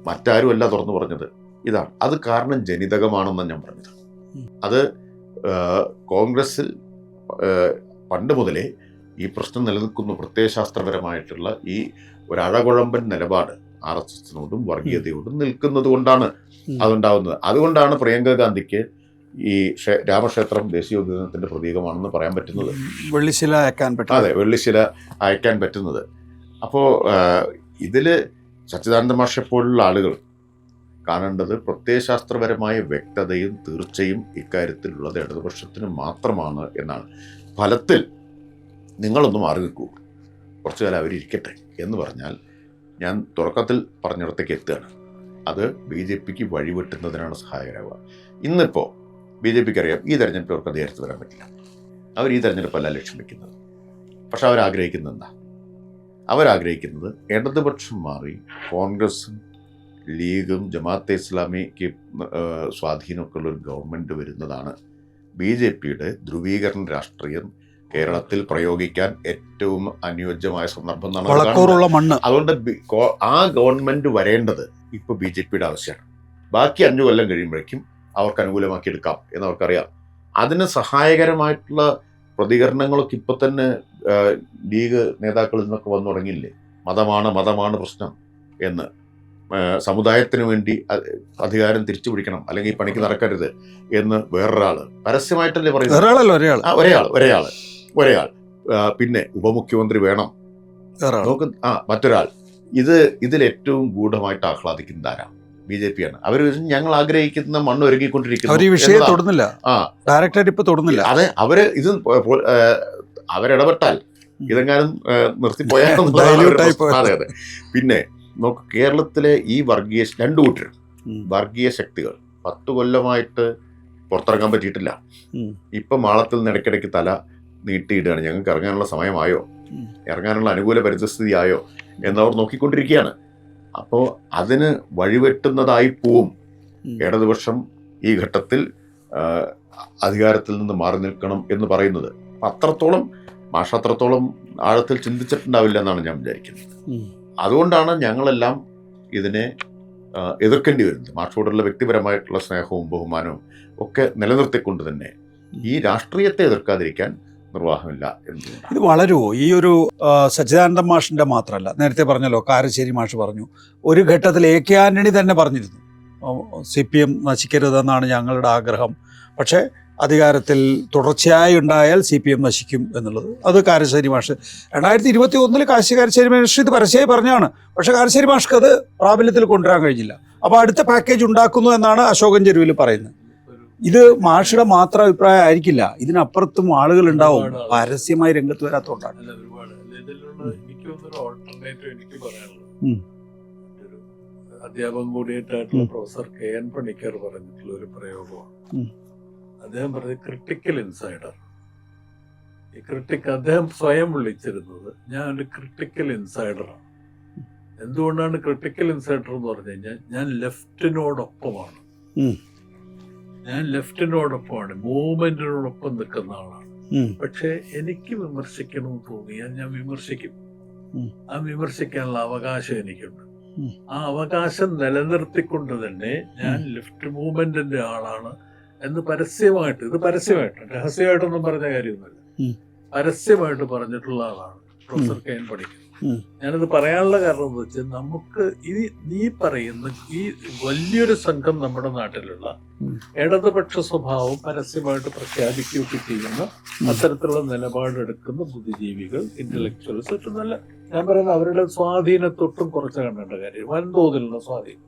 മറ്റാരുമല്ല തുറന്നു പറഞ്ഞത്. ഇതാണ് അത്. കാരണം ജനിതകമാണെന്നാണ് ഞാൻ പറഞ്ഞത്. അത് കോൺഗ്രസിൽ പണ്ട് മുതലേ ഈ പ്രശ്നം നിലനിൽക്കുന്നു. പ്രത്യയശാസ്ത്രപരമായിട്ടുള്ള ഈ ഒരു അഴകുഴമ്പൻ നിലപാട് RSSനോടും വർഗീയതയോടും നിൽക്കുന്നത് കൊണ്ടാണ് അതുണ്ടാവുന്നത്. അതുകൊണ്ടാണ് പ്രിയങ്ക ഗാന്ധിക്ക് ഈ രാമക്ഷേത്രം ദേശീയോദ്യാനത്തിന്റെ പ്രതീകമാണെന്ന് പറയാൻ പറ്റുന്നത്. വെള്ളിശില അയക്കാൻ പറ്റും. അതെ, വെള്ളിശില അയക്കാൻ പറ്റുന്നത്. അപ്പോൾ ഇതില് സച്ചിദാനന്ദ മാഷെ പോലുള്ള ആളുകൾ കാണേണ്ടത് പ്രത്യയശാസ്ത്രപരമായ വ്യക്തതയും തീർച്ചയും ഇക്കാര്യത്തിലുള്ളത് ഇടതുപക്ഷത്തിന് മാത്രമാണ് എന്നാണ്. ഫലത്തിൽ നിങ്ങളൊന്ന് മാറി നിൽക്കൂ, കുറച്ചു കാലം അവരിയ്ക്കട്ടെ എന്ന് പറഞ്ഞാൽ ഞാൻ തുടക്കത്തിൽ പറഞ്ഞിടത്തേക്ക് എത്തുകയാണ്. അത് BJPക്ക് വഴിവെട്ടുന്നതിനാണ് സഹായകരമാവുക. ഇന്നിപ്പോൾ BJPക്ക് അറിയാം ഈ തെരഞ്ഞെടുപ്പിൽ അവർക്ക് അധികാരത്തിൽ വരാൻ പറ്റില്ല. അവർ ഈ തെരഞ്ഞെടുപ്പല്ല ലക്ഷ്യം വയ്ക്കുന്നത്. പക്ഷെ അവരാഗ്രഹിക്കുന്നത് എന്താ? അവരാഗ്രഹിക്കുന്നത് ഇടതുപക്ഷം മാറി കോൺഗ്രസും ലീഗും ജമാഅത്തെ ഇസ്ലാമിക്ക് സ്വാധീനമൊക്കെ ഉള്ളൊരു ഗവൺമെൻറ് വരുന്നതാണ് BJPയുടെ ധ്രുവീകരണ രാഷ്ട്രീയം കേരളത്തിൽ പ്രയോഗിക്കാൻ ഏറ്റവും അനുയോജ്യമായ സന്ദർഭം എന്നാണ്. അതുകൊണ്ട് ആ ഗവൺമെന്റ് വരേണ്ടത് ഇപ്പൊ BJPയുടെ ആവശ്യമാണ്. ബാക്കി 5 കൊല്ലം കഴിയുമ്പോഴേക്കും അവർക്ക് അനുകൂലമാക്കി എടുക്കാം എന്നവർക്കറിയാം. അതിന് സഹായകരമായിട്ടുള്ള പ്രതികരണങ്ങളൊക്കെ ഇപ്പൊ തന്നെ ലീഗ് നേതാക്കളിൽ നിന്നൊക്കെ വന്നു തുടങ്ങിയില്ലേ? മതമാണ് പ്രശ്നം എന്ന്, സമുദായത്തിന് വേണ്ടി അധികാരം തിരിച്ചു പിടിക്കണം, അല്ലെങ്കിൽ ഈ പണിക്ക് നടക്കരുത് എന്ന് വേറൊരാള് പരസ്യമായിട്ടല്ലേ പറയുന്നത്. ഒരേയാൾ പിന്നെ ഉപമുഖ്യമന്ത്രി വേണം, നോക്ക് മറ്റൊരാൾ. ഇതിലേറ്റവും ഗൂഢമായിട്ട് ആഹ്ലാദിക്കുന്ന ആരാ? BJPയാണ്. അവർ ഞങ്ങൾ ആഗ്രഹിക്കുന്ന മണ്ണ് ഒരുക്കിക്കൊണ്ടിരിക്കുന്നു. അതെ, അവര് ഇത് അവരിടപെട്ടാൽ ഇതെങ്ങാനും നിർത്തിപ്പോയാൽ. അതെ. പിന്നെ നോക്ക്, കേരളത്തിലെ ഈ രണ്ടു കൂട്ടർ വർഗീയ ശക്തികൾ 10 കൊല്ലമായിട്ട് പുറത്തിറങ്ങാൻ പറ്റിയിട്ടില്ല. ഇപ്പൊ മാളത്തിൽ നിന്ന് ഇടയ്ക്കിടയ്ക്ക് തല നീട്ടിയിടുകയാണ്. ഞങ്ങൾക്ക് ഇറങ്ങാനുള്ള സമയമായോ, ഇറങ്ങാനുള്ള അനുകൂല പരിസ്ഥിതിയായോ എന്നവർ നോക്കിക്കൊണ്ടിരിക്കുകയാണ്. അപ്പോൾ അതിന് വഴിവെട്ടുന്നതായി പോവും ഇടതുപക്ഷം ഈ ഘട്ടത്തിൽ അധികാരത്തിൽ നിന്ന് മാറി നിൽക്കണം എന്ന് പറയുന്നത്. അത്രത്തോളം മാഷ് അത്രത്തോളം ആഴത്തിൽ ചിന്തിച്ചിട്ടുണ്ടാവില്ല എന്നാണ് ഞാൻ വിചാരിക്കുന്നത്. അതുകൊണ്ടാണ് ഞങ്ങളെല്ലാം ഇതിനെ എതിർക്കേണ്ടി വരുന്നത്. മാഷോടുള്ള വ്യക്തിപരമായിട്ടുള്ള സ്നേഹവും ബഹുമാനവും ഒക്കെ നിലനിർത്തിക്കൊണ്ട് തന്നെ ഈ രാഷ്ട്രീയത്തെ എതിർക്കാതിരിക്കാൻ നിർവാഹമില്ല എന്നുള്ളതാണ്. ഇത് വളരുമോ? ഈ ഒരു സച്ചിദാനന്ദൻ മാഷിൻ്റെ മാത്രമല്ല, നേരത്തെ പറഞ്ഞല്ലോ കാരശ്ശേരി മാഷ് പറഞ്ഞു, ഒരു ഘട്ടത്തിൽ എ കെ ആന്റണി തന്നെ പറഞ്ഞിരുന്നു CPM നശിക്കരുതെന്നാണ് ഞങ്ങളുടെ ആഗ്രഹം, പക്ഷേ അധികാരത്തിൽ തുടർച്ചയായി ഉണ്ടായാൽ CPM നശിക്കും എന്നുള്ളത്. അത് കാരശ്ശേരി മാഷ് 2021 കാരശ്ശേരി മാഷ് ഇത് പരസ്യമായി പറഞ്ഞാണ്. പക്ഷേ കാരശ്ശേരി മാഷ്ക്ക് അത് പ്രാബല്യത്തിൽ കൊണ്ടുവരാൻ കഴിഞ്ഞില്ല. അപ്പോൾ അടുത്ത പാക്കേജ് ഉണ്ടാക്കുന്നു എന്നാണ് അശോകൻ ചെരുവിൽ പറയുന്നത്. ഇത് മാഷിയുടെ മാത്രം അഭിപ്രായം ആയിരിക്കില്ല, ഇതിനപ്പുറത്തും ആളുകൾ ഉണ്ടാവും പരസ്യമായി രംഗത്ത് വരാത്തോണ്ടാണ്. എനിക്ക് പറയാനുള്ളത് അധ്യാപകൻ കൂടിയിട്ടായിട്ടുള്ള പ്രൊഫസർ KN പണിക്കർ പറഞ്ഞിട്ടുള്ള ഒരു പ്രയോഗമാണ്. അദ്ദേഹം പറഞ്ഞത് ക്രിട്ടിക്കൽ ഇൻസൈഡർ. ഈ അദ്ദേഹം സ്വയം വിളിച്ചിരുന്നത് ഞാൻ ഒരു ക്രിട്ടിക്കൽ ഇൻസൈഡറാണ്. എന്തുകൊണ്ടാണ് ക്രിട്ടിക്കൽ ഇൻസൈഡർ എന്ന് പറഞ്ഞു കഴിഞ്ഞാൽ ഞാൻ ലെഫ്റ്റിനോടൊപ്പമാണ്, മൂവ്മെന്റിനോടൊപ്പം നിൽക്കുന്ന ആളാണ്. പക്ഷെ എനിക്ക് വിമർശിക്കണമെന്ന് തോന്നിയാൽ ഞാൻ വിമർശിക്കും. ആ വിമർശിക്കാനുള്ള അവകാശം എനിക്കുണ്ട്. ആ അവകാശം നിലനിർത്തിക്കൊണ്ട് തന്നെ ഞാൻ ലെഫ്റ്റ് മൂവ്മെന്റിന്റെ ആളാണ് എന്ന് പരസ്യമായിട്ട്, ഇത് പരസ്യമായിട്ട്, രഹസ്യമായിട്ടൊന്നും പറഞ്ഞ കാര്യമൊന്നുമില്ല, പരസ്യമായിട്ട് പറഞ്ഞിട്ടുള്ള ആളാണ് പ്രൊഫസർ KN പണിക്കർ. ഞാനിത് പറയാനുള്ള കാരണം എന്ന് വെച്ചാൽ നമുക്ക് നീ പറയുന്ന ഈ വലിയൊരു സംഘം നമ്മുടെ നാട്ടിലുള്ള ഇടതുപക്ഷ സ്വഭാവം പരസ്യമായിട്ട് പ്രഖ്യാപിക്കുകയൊക്കെ ചെയ്യുന്ന അത്തരത്തിലുള്ള നിലപാടെടുക്കുന്ന ബുദ്ധിജീവികൾ, ഇന്റലക്ച്വൽസ്, ഏറ്റവും നല്ല ഞാൻ പറയുന്നത് അവരുടെ സ്വാധീനത്തൊട്ടും കുറച്ച് കണ്ടേണ്ട കാര്യം, വൻതോതിലുള്ള സ്വാധീനം.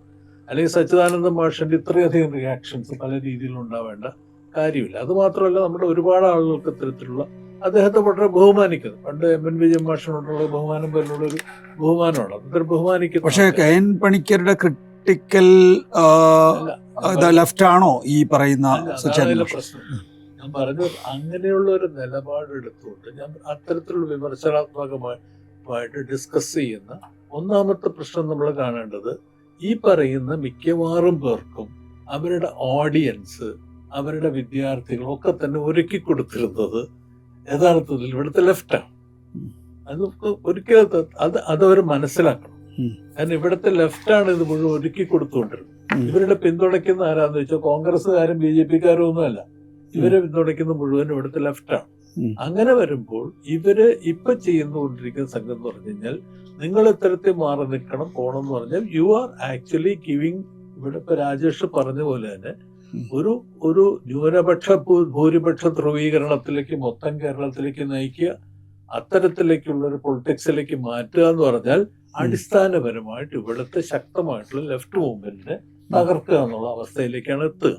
അല്ലെങ്കിൽ സച്ചിദാനന്ദ മാഷിന്റെ ഇത്രയധികം റിയാക്ഷൻസ് പല രീതിയിലും ഉണ്ടാവേണ്ട കാര്യമില്ല. അത് മാത്രമല്ല നമ്മുടെ ഒരുപാട് ആളുകൾക്ക് ഇത്തരത്തിലുള്ള അദ്ദേഹത്തെ വളരെ ബഹുമാനിക്കുന്നത്, പണ്ട് MN വിജയൻ മാഷിനോടുള്ള ബഹുമാനം പോലുള്ള ഒരു ബഹുമാനമാണ്, അത്ര ബഹുമാനിക്കുന്നത്. പക്ഷേ KN പണിക്കരുടെ ക്രിട്ടിക്കൽ ലെഫ്റ്റ് ആണോ ഈ പറയുന്ന പ്രശ്നം? ഞാൻ പറഞ്ഞത് അങ്ങനെയുള്ള ഒരു നിലപാടെടുത്തുകൊണ്ട് ഞാൻ അത്തരത്തിലുള്ള വിമർശനാത്മകമായിട്ട് ഡിസ്കസ് ചെയ്യുന്ന ഒന്നാമത്തെ പ്രശ്നം നമ്മൾ കാണേണ്ടത്, ഈ പറയുന്ന മിക്കവാറും പേർക്കും അവരുടെ ഓഡിയൻസ്, അവരുടെ വിദ്യാർത്ഥികളൊക്കെ തന്നെ ഒരുക്കി കൊടുത്തിരുന്നത് യഥാർത്ഥത്തിൽ ഇവിടുത്തെ ലെഫ്റ്റാണ്. അത് ഒരിക്കലും അതവർ മനസ്സിലാക്കണം. കാരണം ഇവിടുത്തെ ലെഫ്റ്റാണ് ഇത് മുഴുവൻ ഒരുക്കി കൊടുത്തുകൊണ്ടിരുന്നത്. ഇവരുടെ പിന്തുണയ്ക്കുന്ന ആരാന്ന് വെച്ചാൽ കോൺഗ്രസ്സുകാരും BJP-ക്കാരും ഒന്നുമല്ല, ഇവരെ പിന്തുണയ്ക്കുന്ന മുഴുവൻ ഇവിടുത്തെ ലെഫ്റ്റാണ്. അങ്ങനെ വരുമ്പോൾ ഇവര് ഇപ്പൊ ചെയ്തുകൊണ്ടിരിക്കുന്ന സംഘം എന്ന് പറഞ്ഞു കഴിഞ്ഞാൽ, നിങ്ങൾ ഇത്തരത്തിൽ മാറി നിൽക്കണം പോകണം എന്ന് പറഞ്ഞാൽ യു ആർ ആക്ച്വലി ഗിവിങ്, ഇവിടെ ഇപ്പൊ രാജേഷ് പറഞ്ഞ പോലെ തന്നെ ഒരു ന്യൂനപക്ഷ ഭൂരിപക്ഷ ധ്രുവീകരണത്തിലേക്ക് മൊത്തം കേരളത്തിലേക്ക് നയിക്കുക, അത്തരത്തിലേക്കുള്ള ഒരു പൊളിറ്റിക്സിലേക്ക് മാറ്റുക എന്ന് പറഞ്ഞാൽ അടിസ്ഥാനപരമായിട്ട് ഇവിടുത്തെ ശക്തമായിട്ടുള്ള ലെഫ്റ്റ് മൂവ്മെന്റിനെ തകർക്കുക എന്നുള്ള അവസ്ഥയിലേക്കാണ് എത്തുക.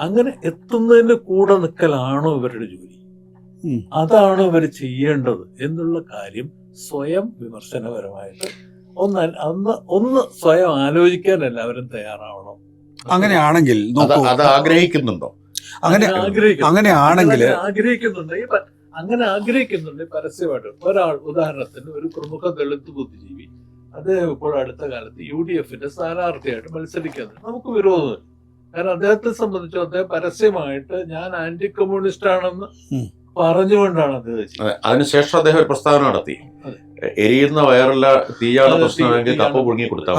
അങ്ങനെ എത്തുന്നതിന്റെ കൂടെ നിൽക്കലാണോ ഇവരുടെ ജോലി? അതാണ് ഇവർ ചെയ്യേണ്ടത് എന്നുള്ള കാര്യം സ്വയം വിമർശനപരമായിട്ട് ഒന്ന് സ്വയം ആലോചിക്കാൻ എല്ലാവരും തയ്യാറാവണം. അങ്ങനെയാണെങ്കിൽ അത് ആഗ്രഹിക്കുന്നുണ്ടോ? അങ്ങനെയാണെങ്കിൽ അങ്ങനെ ആഗ്രഹിക്കുന്നുണ്ട് പരസ്യമായിട്ട്. ഒരാൾ ഉദാഹരണത്തിന് ഒരു പ്രമുഖ ദളിത് ബുദ്ധിജീവി, അദ്ദേഹം ഇപ്പോൾ അടുത്ത കാലത്ത് UDF-ന്റെ സ്ഥാനാർത്ഥിയായിട്ട് മത്സരിക്കുന്നത് നമുക്ക് വിരോധമില്ല. കാരണം അദ്ദേഹത്തെ സംബന്ധിച്ച് അദ്ദേഹം പരസ്യമായിട്ട് ഞാൻ ആന്റി കമ്മ്യൂണിസ്റ്റ് ആണെന്ന് പറഞ്ഞുകൊണ്ടാണ് അദ്ദേഹം. അതിനുശേഷം അദ്ദേഹം ഒരു പ്രസ്താവന നടത്തി, എരിയുന്ന വയറല്ല തീയാണ് പ്രശ്നമെങ്കിൽ കപ്പ പുഴുങ്ങി കൊടുത്താൽ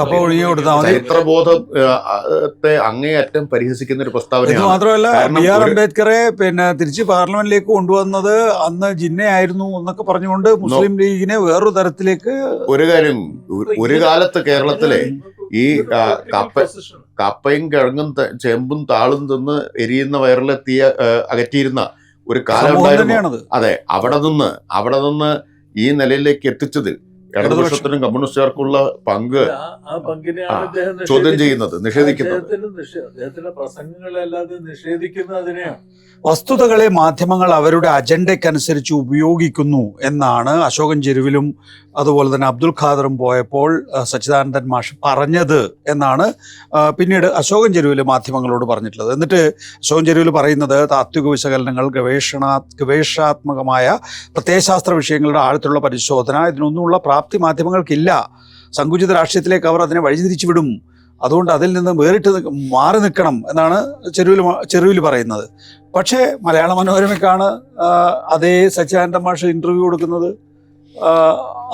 ചരിത്രബോധത്തെ അങ്ങേയറ്റം പരിഹസിക്കുന്ന ഒരു പ്രസ്താവന. മാത്രമല്ല BR അംബേദ്കറെ തിരിച്ച് പാർലമെന്റിലേക്ക് കൊണ്ടുവന്നത് അന്ന് ജിന്നയായിരുന്നു എന്നൊക്കെ പറഞ്ഞുകൊണ്ട് മുസ്ലിം ലീഗിനെ വേറൊരു തരത്തിലേക്ക്. ഒരു കാര്യം, ഒരു കാലത്ത് കേരളത്തിലെ ഈ കപ്പയും കിഴങ്ങും ചേമ്പും താളും തിന്ന് എരിയുന്ന വയറിലെ തീ അകറ്റിയിരുന്ന ഒരു കാലം ഉണ്ടായിരുന്നു. അതെ, അവിടെ നിന്ന് ഈ നിലയിലേക്ക് എത്തിച്ചതിൽ ഇടതുപക്ഷത്തിനും കമ്മ്യൂണിസ്റ്റുകാർക്കുള്ള പങ്ക് ചോദ്യം ചെയ്യുന്നത്, നിഷേധിക്കുന്നത്. അദ്ദേഹത്തിന്റെ പ്രസംഗങ്ങളല്ലാതെ നിഷേധിക്കുന്നത് അതിനെയാണ്. വസ്തുതകളെ മാധ്യമങ്ങൾ അവരുടെ അജണ്ടയ്ക്കനുസരിച്ച് ഉപയോഗിക്കുന്നു എന്നാണ് അശോകൻ ചെരുവിലും അതുപോലെ തന്നെ അബ്ദുൽ ഖാദറും പോയപ്പോൾ സച്ചിദാനന്ദൻ മാഷ് പറഞ്ഞത് എന്നാണ് പിന്നീട് അശോകൻ ചെരുവിൽ മാധ്യമങ്ങളോട് പറഞ്ഞിട്ടുള്ളത്. എന്നിട്ട് അശോകൻ ചെരുവിൽ പറയുന്നത് താത്വിക വിശകലനങ്ങൾ, ഗവേഷണാത്മകമായ പ്രത്യയശാസ്ത്ര വിഷയങ്ങളുടെ ആഴത്തിലുള്ള പരിശോധന, ഇതിനൊന്നുമുള്ള പ്രാപ്തി മാധ്യമങ്ങൾക്കില്ല. സങ്കുചിത രാഷ്ട്രീയത്തിലേക്ക് അവർ അതിനെ വഴിതിരിച്ചു വിടും. അതുകൊണ്ട് അതിൽ നിന്ന് വേറിട്ട് മാറി നിൽക്കണം എന്നാണ് ചെരുവിൽ പറയുന്നത്. പക്ഷേ മലയാള മനോരമയ്ക്കാണ് അതേ സച്ചിദാനന്ദ മാഷ് ഇന്റർവ്യൂ കൊടുക്കുന്നത്.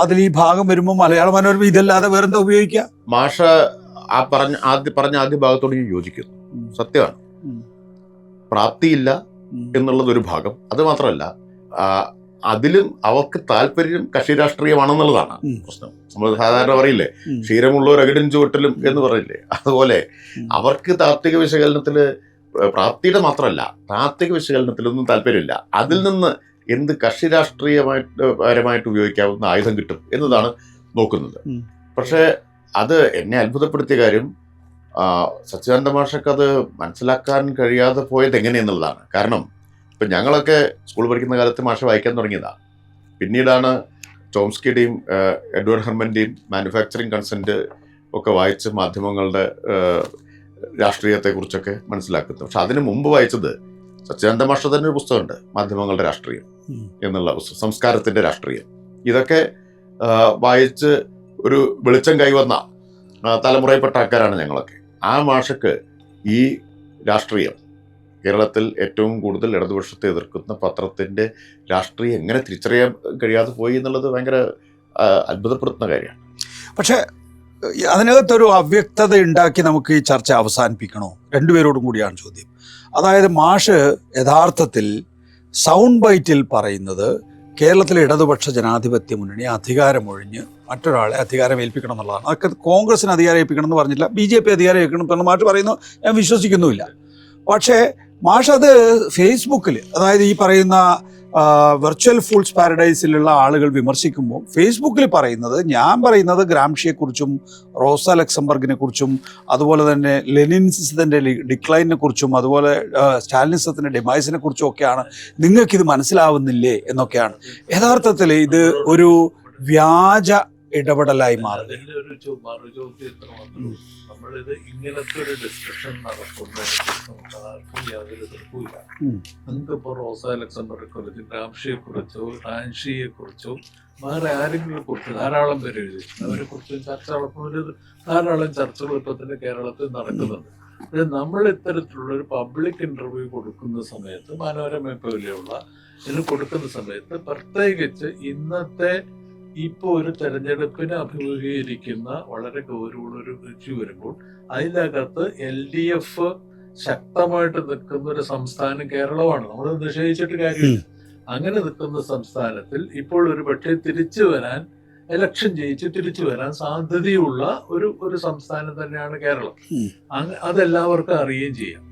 അതിൽ ഈ ഭാഗം വരുമ്പോൾ മലയാള മനോരമ ഇതല്ലാതെ വേറെന്താ ഉപയോഗിക്കുക? മാഷ ആ പറഞ്ഞ ആദ്യ ഭാഗത്തോട് ഞാൻ യോജിക്കുന്നു. സത്യമാണ്, പ്രാപ്തിയില്ല എന്നുള്ളത് ഒരു ഭാഗം. അത് മാത്രമല്ല, അതിലും അവർക്ക് താല്പര്യം കക്ഷി രാഷ്ട്രീയമാണെന്നുള്ളതാണ് പ്രശ്നം. നമ്മൾ സാധാരണ പറയില്ലേ, ക്ഷീരമുള്ളവർ അകിടിൻ ചുവട്ടിലും എന്ന് പറയില്ലേ, അതുപോലെ അവർക്ക് താത്വിക വിശകലനത്തില് പ്രാപ്തിയുടെ മാത്രമല്ല താത്വിക വിശകലനത്തിലൊന്നും താല്പര്യമില്ല. അതിൽ നിന്ന് എന്ത് കക്ഷി രാഷ്ട്രീയപരമായിട്ട് ഉപയോഗിക്കാവുന്ന ആയുധം കിട്ടും എന്നതാണ് നോക്കുന്നത്. പക്ഷേ അത് എന്നെ അത്ഭുതപ്പെടുത്തിയ കാര്യം സച്ചിദാനന്ദ മാഷക്ക് അത് മനസ്സിലാക്കാൻ കഴിയാതെ പോയത് എങ്ങനെയെന്നുള്ളതാണ്. കാരണം ഇപ്പം ഞങ്ങളൊക്കെ സ്കൂൾ പഠിക്കുന്ന കാലത്ത് മാഷ വായിക്കാൻ തുടങ്ങിയതാണ്. പിന്നീടാണ് ചോംസ്കിയുടെയും എഡ്വേർഡ് ഹെർമൻ്റെയും മാനുഫാക്ചറിങ് കൺസെൻറ്റ് ഒക്കെ വായിച്ച് മാധ്യമങ്ങളുടെ രാഷ്ട്രീയത്തെക്കുറിച്ചൊക്കെ മനസ്സിലാക്കുന്നത്. പക്ഷെ അതിന് മുമ്പ് വായിച്ചത് സച്ചിദാനന്ദ മാഷ തന്നെ ഒരു പുസ്തകമുണ്ട്, മാധ്യമങ്ങളുടെ രാഷ്ട്രീയം എന്നുള്ള പുസ്തകം, സംസ്കാരത്തിൻ്റെ രാഷ്ട്രീയം. ഇതൊക്കെ വായിച്ച് ഒരു വെളിച്ചം കൈവന്ന തലമുറയിൽപ്പെട്ട ആൾക്കാരാണ് ഞങ്ങളൊക്കെ. ആ മാഷക്ക് ഈ രാഷ്ട്രീയം, കേരളത്തിൽ ഏറ്റവും കൂടുതൽ ഇടതുപക്ഷത്തെ എതിർക്കുന്ന പത്രത്തിൻ്റെ രാഷ്ട്രീയം എങ്ങനെ തിരിച്ചറിയാൻ കഴിയാതെ പോയി എന്നുള്ളത് ഭയങ്കര അത്ഭുതപ്പെടുത്തുന്ന കാര്യമാണ്. പക്ഷേ അതിനകത്തൊരു അവ്യക്തത ഉണ്ടാക്കി നമുക്ക് ഈ ചർച്ച അവസാനിപ്പിക്കണോ? രണ്ടുപേരോടും കൂടിയാണ് ചോദ്യം. അതായത് മാഷ് യഥാർത്ഥത്തിൽ സൗണ്ട് ബൈറ്റിൽ പറയുന്നത് കേരളത്തിലെ ഇടതുപക്ഷ ജനാധിപത്യ മുന്നണി അധികാരമൊഴിഞ്ഞ് മറ്റൊരാളെ അധികാരം ഏൽപ്പിക്കണം എന്നുള്ളതാണ്. അതൊക്കെ കോൺഗ്രസിന് അധികാരം ഏൽപ്പിക്കണം എന്ന് പറഞ്ഞില്ല, BJP അധികാരം ഏൽപ്പിക്കണം എന്ന് മാഷ് പറയുന്നു. ഞാൻ വിശ്വസിക്കുന്നുമില്ല. പക്ഷേ മാഷ് അത് ഫേസ്ബുക്കിൽ, അതായത് ഈ പറയുന്ന വെർച്വൽ ഫൂൾസ് പാരഡൈസിലുള്ള ആളുകൾ വിമർശിക്കുമ്പോൾ ഫേസ്ബുക്കിൽ പറയുന്നത്, ഞാൻ പറയുന്നത് ഗ്രാംഷിയെക്കുറിച്ചും റോസ ലക്സംബർഗിനെ കുറിച്ചും അതുപോലെ തന്നെ ലെനിനിസത്തിൻ്റെ ഡിക്ലൈനിനെ കുറിച്ചും അതുപോലെ സ്റ്റാലിനിസത്തിൻ്റെ ഡിമൈസിനെ കുറിച്ചും ഒക്കെയാണ്. നിങ്ങൾക്കിത് മനസ്സിലാവുന്നില്ലേ എന്നൊക്കെയാണ്. യഥാർത്ഥത്തിൽ ഇത് ഒരു വ്യാജ ഇടപെടലായി മാറുന്നത്. നമ്മളിത് ഇങ്ങനത്തെ ഒരു ഡിസ്കഷൻ നടത്തുന്നതിന് യാതൊരു എതിർപ്പില്ല. നിങ്ങൾക്കിപ്പോൾ റോസ അലക്സാണ്ടറെ കുറിച്ച്, ഗ്രാംഷിയെ കുറിച്ചോ റാൻഷിയെ കുറിച്ചോ വേറെ ആരെങ്കിലും കുറിച്ച് ധാരാളം പേര് എഴുതി, അവരെ കുറിച്ച് ധാരാളം ചർച്ചകൾ ഇപ്പൊ തന്നെ കേരളത്തിൽ നടക്കുന്നുണ്ട്. പക്ഷെ നമ്മൾ ഇത്തരത്തിലുള്ള ഒരു പബ്ലിക് ഇന്റർവ്യൂ കൊടുക്കുന്ന സമയത്ത്, മനോരമ പോലെയുള്ള ഇതിന് കൊടുക്കുന്ന സമയത്ത്, പ്രത്യേകിച്ച് ഇന്നത്തെ ഇപ്പോൾ ഒരു തെരഞ്ഞെടുപ്പിനെ അഭിമുഖീകരിക്കുന്ന വളരെ ഗൗരവമുള്ളൊരു ഇഷ്യൂ വരുമ്പോൾ അതിനകത്ത് LDF ശക്തമായിട്ട് നിൽക്കുന്ന ഒരു സംസ്ഥാനം കേരളമാണ്. നമ്മൾ നിഷേധിച്ചിട്ട് കാര്യമില്ല. അങ്ങനെ നിൽക്കുന്ന സംസ്ഥാനത്തിൽ ഇപ്പോൾ ഒരു പക്ഷേ തിരിച്ചു വരാൻ, ഇലക്ഷൻ ജയിച്ച് തിരിച്ചു വരാൻ സാധ്യതയുള്ള ഒരു സംസ്ഥാനം തന്നെയാണ് കേരളം. അതെല്ലാവർക്കും അറിയുകയും ചെയ്യാം.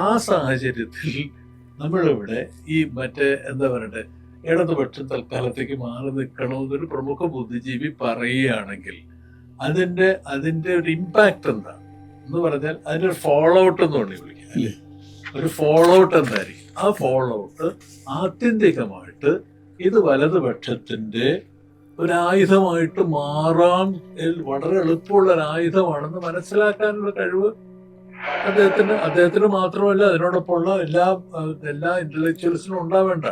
ആ സാഹചര്യത്തിൽ നമ്മളിവിടെ ഈ മറ്റേ എന്താ പറയണ്ടേ, ഇടതുപക്ഷം തൽക്കാലത്തേക്ക് മാറി നിൽക്കണമെന്നൊരു പ്രമുഖ ബുദ്ധിജീവി പറയുകയാണെങ്കിൽ അതിന്റെ ഒരു ഇമ്പാക്ട് എന്താണ് എന്ന് പറഞ്ഞാൽ അതിനൊരു ഫോളോ ഔട്ട് എന്ന് വേണ്ടി വിളിക്കാം അല്ലേ. ഒരു ഫോളോ ഔട്ട് എന്തായിരിക്കും? ആ ഫോളോ ഔട്ട് ആത്യന്തികമായിട്ട് ഇത് വലതുപക്ഷത്തിന്റെ ഒരു ആയുധമായിട്ട് മാറാൻ വളരെ എളുപ്പമുള്ള ഒരു ആയുധമാണെന്ന് മനസ്സിലാക്കാനുള്ള കഴിവ് അദ്ദേഹത്തിന് മാത്രമല്ല അതിനോടൊപ്പമുള്ള എല്ലാ ഇന്റലക്ച്വൽസിനും ഉണ്ടാവേണ്ട.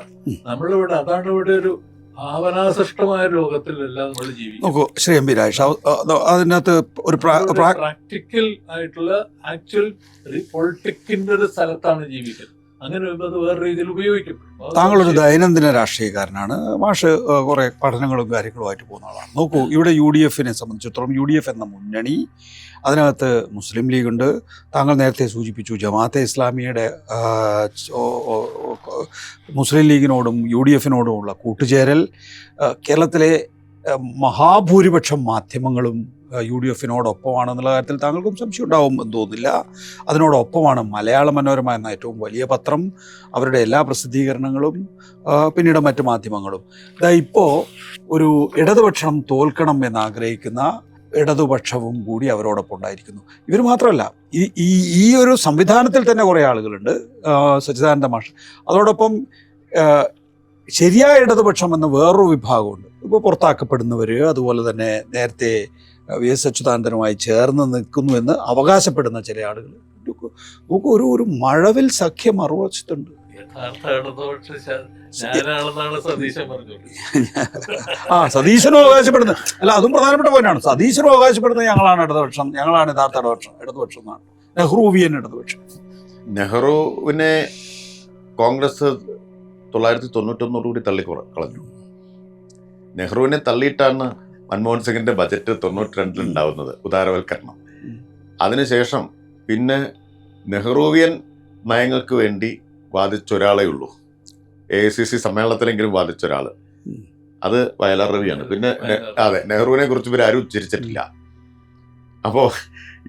നമ്മളിവിടെ അതാണ് ഇവിടെ ഒരു ഭാവനാസൃഷ്ടമായ ലോകത്തിലെല്ലാം നമ്മൾ ജീവിക്കും. ശ്രീ എം പി രാജേഷ്, അതിനകത്ത് ഒരു പ്രാക്ടിക്കൽ ആയിട്ടുള്ള ആക്ച്വൽ പൊളിറ്റിക്കിന്റെ ഒരു സ്ഥലത്താണ് ജീവിക്കുന്നത്. അങ്ങനെ അത് വേറെ രീതിയിൽ ഉപയോഗിക്കും. താങ്കളൊരു ദൈനംദിന രാഷ്ട്രീയക്കാരനാണ്. മാഷ് കുറെ പഠനങ്ങളും കാര്യങ്ങളുമായിട്ട് പോകുന്ന ആളാണ്. നോക്കൂ, ഇവിടെ UDF-നെ സംബന്ധിച്ചിടത്തോളം UDF എന്ന മുന്നണി, അതിനകത്ത് മുസ്ലിം ലീഗുണ്ട്, താങ്കൾ നേരത്തെ സൂചിപ്പിച്ചു ജമാഅത്തെ ഇസ്ലാമിയുടെ മുസ്ലിം ലീഗിനോടും UDF-നോടുമുള്ള കൂട്ടുചേരൽ, കേരളത്തിലെ മഹാഭൂരിപക്ഷം മാധ്യമങ്ങളും UDF-നോടൊപ്പമാണെന്നുള്ള കാര്യത്തിൽ താങ്കൾക്കും സംശയം ഉണ്ടാവും എന്ന് തോന്നുന്നില്ല. അതിനോടൊപ്പമാണ് മലയാള മനോരമ എന്ന ഏറ്റവും വലിയ പത്രം, അവരുടെ എല്ലാ പ്രസിദ്ധീകരണങ്ങളും, പിന്നീട് മറ്റു മാധ്യമങ്ങളും. ഇപ്പോൾ ഒരു ഇടതുപക്ഷം തോൽക്കണം എന്നാഗ്രഹിക്കുന്ന ഇടതുപക്ഷവും കൂടി അവരോടൊപ്പം ഉണ്ടായിരിക്കുന്നു. ഇവർ മാത്രമല്ല, ഈ ഒരു സംവിധാനത്തിൽ തന്നെ കുറേ ആളുകളുണ്ട്. സച്ചിദാനന്ദ മാഷ്, അതോടൊപ്പം ശരിയായ ഇടതുപക്ഷം എന്ന വേറൊരു വിഭാഗമുണ്ട്. ഇപ്പോൾ പുറത്താക്കപ്പെടുന്നവർ, അതുപോലെ തന്നെ നേരത്തെ VS അച്യുതാനന്ദനുമായി ചേർന്ന് നിൽക്കുന്നു എന്ന് അവകാശപ്പെടുന്ന ചില ആളുകൾ. നമുക്ക് ഒരു മഴവിൽ സഖ്യം മറുവശത്തുണ്ട്. സതീശനും അവകാശപ്പെടുന്നത് അല്ല, അതും പ്രധാനപ്പെട്ട പോയിന്റാണ്. സതീശനും അവകാശപ്പെടുന്നത് ഞങ്ങളാണ് ഇടതുപക്ഷം, ഞങ്ങളാണ് യഥാർത്ഥ ഇടതുപക്ഷം എന്നാണ്. നെഹ്റുവിയൻ ഇടതുപക്ഷം. നെഹ്റുവിനെ കോൺഗ്രസ് 991 തള്ളി കളഞ്ഞു. നെഹ്റുവിനെ തള്ളിയിട്ടാണ് മൻമോഹൻ സിംഗിന്റെ ബജറ്റ് 92 ഉണ്ടാവുന്നത്, ഉദാരവൽക്കരണം. അതിനുശേഷം പിന്നെ നെഹ്റുവിയൻ നയങ്ങൾക്ക് വേണ്ടി വാദിച്ച ഒരാളേ ഉള്ളൂ, AICC സമ്മേളനത്തിലെങ്കിലും വാദിച്ച ഒരാൾ, അത് വയലാർ രവിയാണ്. പിന്നെ അതെ, നെഹ്റുവിനെ കുറിച്ച് ഇവർ ആരും ഉച്ചരിച്ചിട്ടില്ല. അപ്പോൾ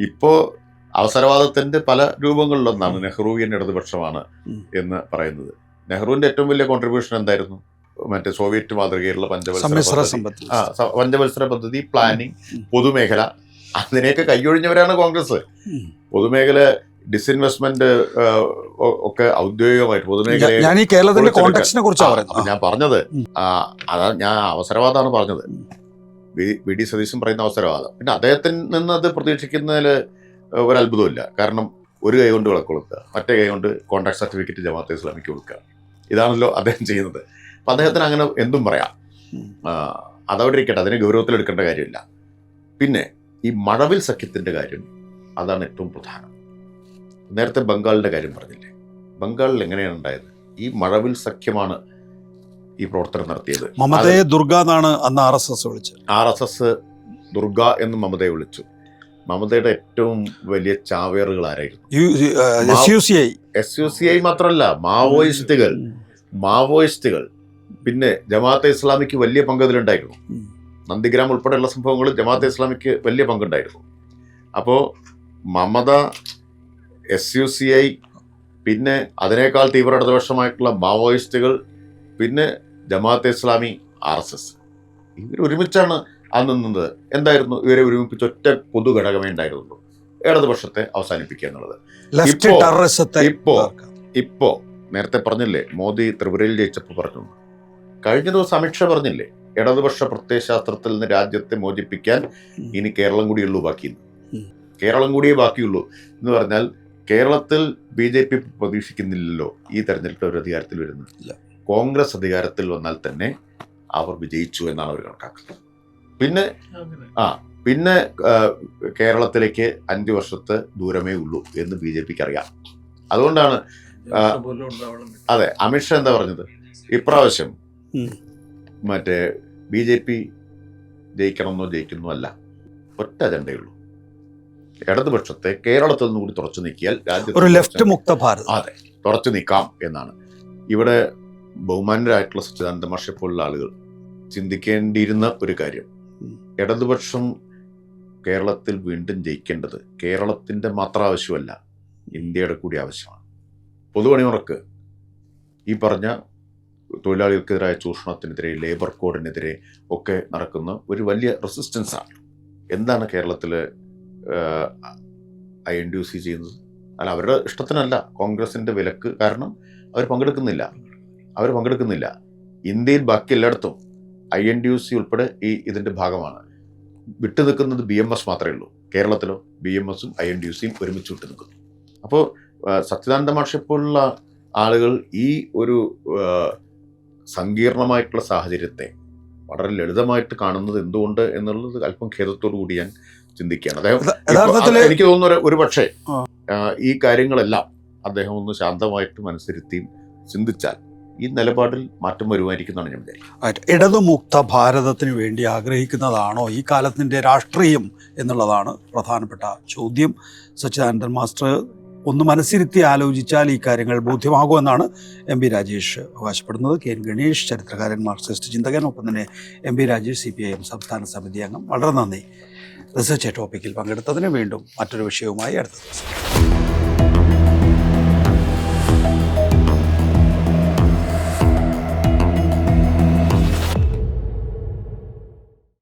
ഇപ്പോൾ അവസരവാദത്തിന്റെ പല രൂപങ്ങളിലൊന്നാണ് നെഹ്റുവിയൻ ഇടതുപക്ഷമാണ് എന്ന് പറയുന്നത്. നെഹ്റുവിന്റെ ഏറ്റവും വലിയ കോൺട്രിബ്യൂഷൻ എന്തായിരുന്നു? മറ്റേ സോവിയറ്റ് മാതൃകയിലുള്ള പഞ്ചവത്സര പദ്ധതി, പ്ലാനിങ്, പൊതുമേഖല, അതിനെയൊക്കെ കൈയൊഴിഞ്ഞവരാണ് കോൺഗ്രസ്. പൊതുമേഖല ഡിസ്ഇൻവെസ്റ്റ്മെന്റ് ഒക്കെ ഔദ്യോഗികമായിട്ട് പൊതുമേഖല ഞാൻ പറഞ്ഞത് അതാ, ഞാൻ അവസരവാദമാണ് പറഞ്ഞത്. വി ഡി സതീശൻ പറയുന്ന അവസരവാദം. പിന്നെ അദ്ദേഹത്തിൽ നിന്ന് അത് പ്രതീക്ഷിക്കുന്നതിൽ ഒരത്ഭുതമില്ല. കാരണം ഒരു കൈ കൊണ്ട് വിളക്ക് കൊടുക്കുക, മറ്റേ കൈ കൊണ്ട് കോൺട്രാക്ട് സർട്ടിഫിക്കറ്റ് ജമാഅത്തെ ഇസ്ലാമിക്ക് കൊടുക്കുക, ഇതാണല്ലോ അദ്ദേഹം ചെയ്യുന്നത്. അപ്പം അദ്ദേഹത്തിന് അങ്ങനെ എന്തും പറയാം. അതവിടെ ഇരിക്കട്ടെ, അതിനെ ഗൗരവത്തിലെടുക്കേണ്ട കാര്യമില്ല. പിന്നെ ഈ മഴവിൽ സഖ്യത്തിൻ്റെ കാര്യം, അതാണ് ഏറ്റവും പ്രധാനം. നേരത്തെ ബംഗാളിൻ്റെ കാര്യം പറഞ്ഞില്ലേ, ബംഗാളിൽ എങ്ങനെയാണ് ഉണ്ടായത്? ഈ മഴവിൽ സഖ്യമാണ് ഈ പ്രവർത്തനം നടത്തിയത്. മമതയെ ദുർഗ എന്നാണ് അന്ന് RSS വിളിച്ചത്. RSS ദുർഗ എന്ന് മമതയെ വിളിച്ചു. മമതയുടെ ഏറ്റവും വലിയ ചാവേറുകൾ ആരായിരുന്നു? SUCI മാത്രമല്ല, മാവോയിസ്റ്റുകൾ. പിന്നെ ജമാഅത്തെ ഇസ്ലാമിക്ക് വലിയ പങ്ക് അതിലുണ്ടായിരുന്നു. നന്ദിഗ്രാം ഉൾപ്പെടെയുള്ള സംഭവങ്ങളിൽ ജമാഅത്തെ ഇസ്ലാമിക്ക് വലിയ പങ്കുണ്ടായിരുന്നു. അപ്പോൾ മമത, SUCI, പിന്നെ അതിനേക്കാൾ തീവ്ര ഇടതുപക്ഷമായിട്ടുള്ള മാവോയിസ്റ്റുകൾ, പിന്നെ ജമാഅത്തെ ഇസ്ലാമി, RSS, ഇവർ ഒരുമിച്ചാണ് അന്ന് നിന്നത്. എന്തായിരുന്നു ഇവരെ ഒരുമിപ്പിച്ച് ഒറ്റ പൊതു ഘടകമേ ഉണ്ടായിരുന്നുള്ളൂ, ഇടതുപക്ഷത്തെ അവസാനിപ്പിക്കുക എന്നുള്ളത്. ഇപ്പോ നേരത്തെ പറഞ്ഞില്ലേ, മോദി ത്രിപുരയിൽ ജയിച്ചപ്പോൾ പറഞ്ഞു, കഴിഞ്ഞ ദിവസം അമിത്ഷാ പറഞ്ഞില്ലേ, ഇടതുപക്ഷ പ്രത്യയശാസ്ത്രത്തിൽ നിന്ന് രാജ്യത്തെ മോചിപ്പിക്കാൻ ഇനി കേരളം കൂടിയുള്ളൂ കേരളം കൂടിയേ ബാക്കിയുള്ളൂ എന്ന് പറഞ്ഞാൽ കേരളത്തിൽ BJP പ്രതീക്ഷിക്കുന്നില്ലല്ലോ ഈ തെരഞ്ഞെടുപ്പ് ഒരു അധികാരത്തിൽ വരുന്നില്ല. കോൺഗ്രസ് അധികാരത്തിൽ വന്നാൽ തന്നെ അവർ വിജയിച്ചു എന്നാണ് അവർ കണക്കാക്കുന്നത്. പിന്നെ കേരളത്തിലേക്ക് 5 വർഷത്തെ ദൂരമേ ഉള്ളൂ എന്ന് BJPക്ക് അറിയാം. അതുകൊണ്ടാണ് അതെ, അമിത്ഷാ എന്താ പറഞ്ഞത്, ഇപ്രാവശ്യം മറ്റേ BJP ജയിക്കണമെന്നോ ജയിക്കുന്നോ അല്ല, ഒറ്റ അജണ്ടയുള്ളൂ, ഇടതുപക്ഷത്തെ കേരളത്തിൽ നിന്ന് കൂടി തുറച്ചു നീക്കിയാൽ രാജ്യത്ത് മുക്ത ഭാരതം, അതെ, തുറച്ചു നീക്കാം എന്നാണ്. ഇവിടെ ബഹുമാനരായിട്ടുള്ള സച്ചിദാനന്ദ മാഷെ പോലുള്ള ആളുകൾ ചിന്തിക്കേണ്ടിയിരുന്ന ഒരു കാര്യം, ഇടതുപക്ഷം കേരളത്തിൽ വീണ്ടും ജയിക്കേണ്ടത് കേരളത്തിൻ്റെ മാത്രം ആവശ്യമല്ല, ഇന്ത്യയുടെ കൂടി ആവശ്യമാണ്. പൊതുപണിമുറക്ക് ഈ പറഞ്ഞ തൊഴിലാളികൾക്കെതിരായ ചൂഷണത്തിനെതിരെ, ലേബർ കോഡിനെതിരെ ഒക്കെ നടക്കുന്ന ഒരു വലിയ റെസിസ്റ്റൻസാണ്. എന്താണ് കേരളത്തിൽ INTUC ചെയ്യുന്നത്? അല്ല, അവരുടെ ഇഷ്ടത്തിനല്ല, കോൺഗ്രസിൻ്റെ വിലക്ക് കാരണം അവർ പങ്കെടുക്കുന്നില്ല. ഇന്ത്യയിൽ ബാക്കി എല്ലായിടത്തും INTUC ഉൾപ്പെടെ ഇതിൻ്റെ ഭാഗമാണ്. വിട്ടുനിൽക്കുന്നത് BMS മാത്രമേ ഉള്ളൂ. കേരളത്തിലോ BMSഉം INTUCയും ഒരുമിച്ച് വിട്ടുനിൽക്കുന്നു. അപ്പോൾ സച്ചിദാനന്ദ മാഷെ പോലുള്ള ആളുകൾ ഈ ഒരു സങ്കീർണമായിട്ടുള്ള സാഹചര്യത്തെ വളരെ ലളിതമായിട്ട് കാണുന്നത് എന്തുകൊണ്ട് എന്നുള്ളത് അല്പം ഖേദത്തോടു കൂടി ഞാൻ ചിന്തിക്കുകയാണ്. അദ്ദേഹം എനിക്ക് തോന്നുന്നു ഒരു പക്ഷേ ഈ കാര്യങ്ങളെല്ലാം അദ്ദേഹം ഒന്ന് ശാന്തമായിട്ട് മനസ്സിരുത്തിയും ചിന്തിച്ചാൽ ഈ നിലപാടിൽ മാറ്റം വരുമായിരിക്കുന്നതാണ് ഞാൻ വിചാരിക്കുന്നത്. ഇടതുമുക്ത ഭാരതത്തിന് വേണ്ടി ആഗ്രഹിക്കുന്നതാണോ ഈ കാലത്തിൻ്റെ രാഷ്ട്രീയം എന്നുള്ളതാണ് പ്രധാനപ്പെട്ട ചോദ്യം. സച്ചിദാനന്ദൻ മാസ്റ്റർ ഒന്ന് മനസ്സിരുത്തി ആലോചിച്ചാൽ ഈ കാര്യങ്ങൾ ബോധ്യമാകുമെന്നാണ് MP രാജേഷ് അവകാശപ്പെടുന്നത്. KN ഗണേഷ്, ചരിത്രകാരൻ, മാർക്സിസ്റ്റ് ചിന്തകൻ, ഒപ്പം തന്നെ MP രാജേഷ് CPIM സംസ്ഥാന സമിതി അംഗം. വളരെ നന്ദി റിസർച്ച് ടോപ്പിക്കിൽ പങ്കെടുത്തതിന്. വീണ്ടും മറ്റൊരു വിഷയവുമായി അടുത്ത ദിവസം.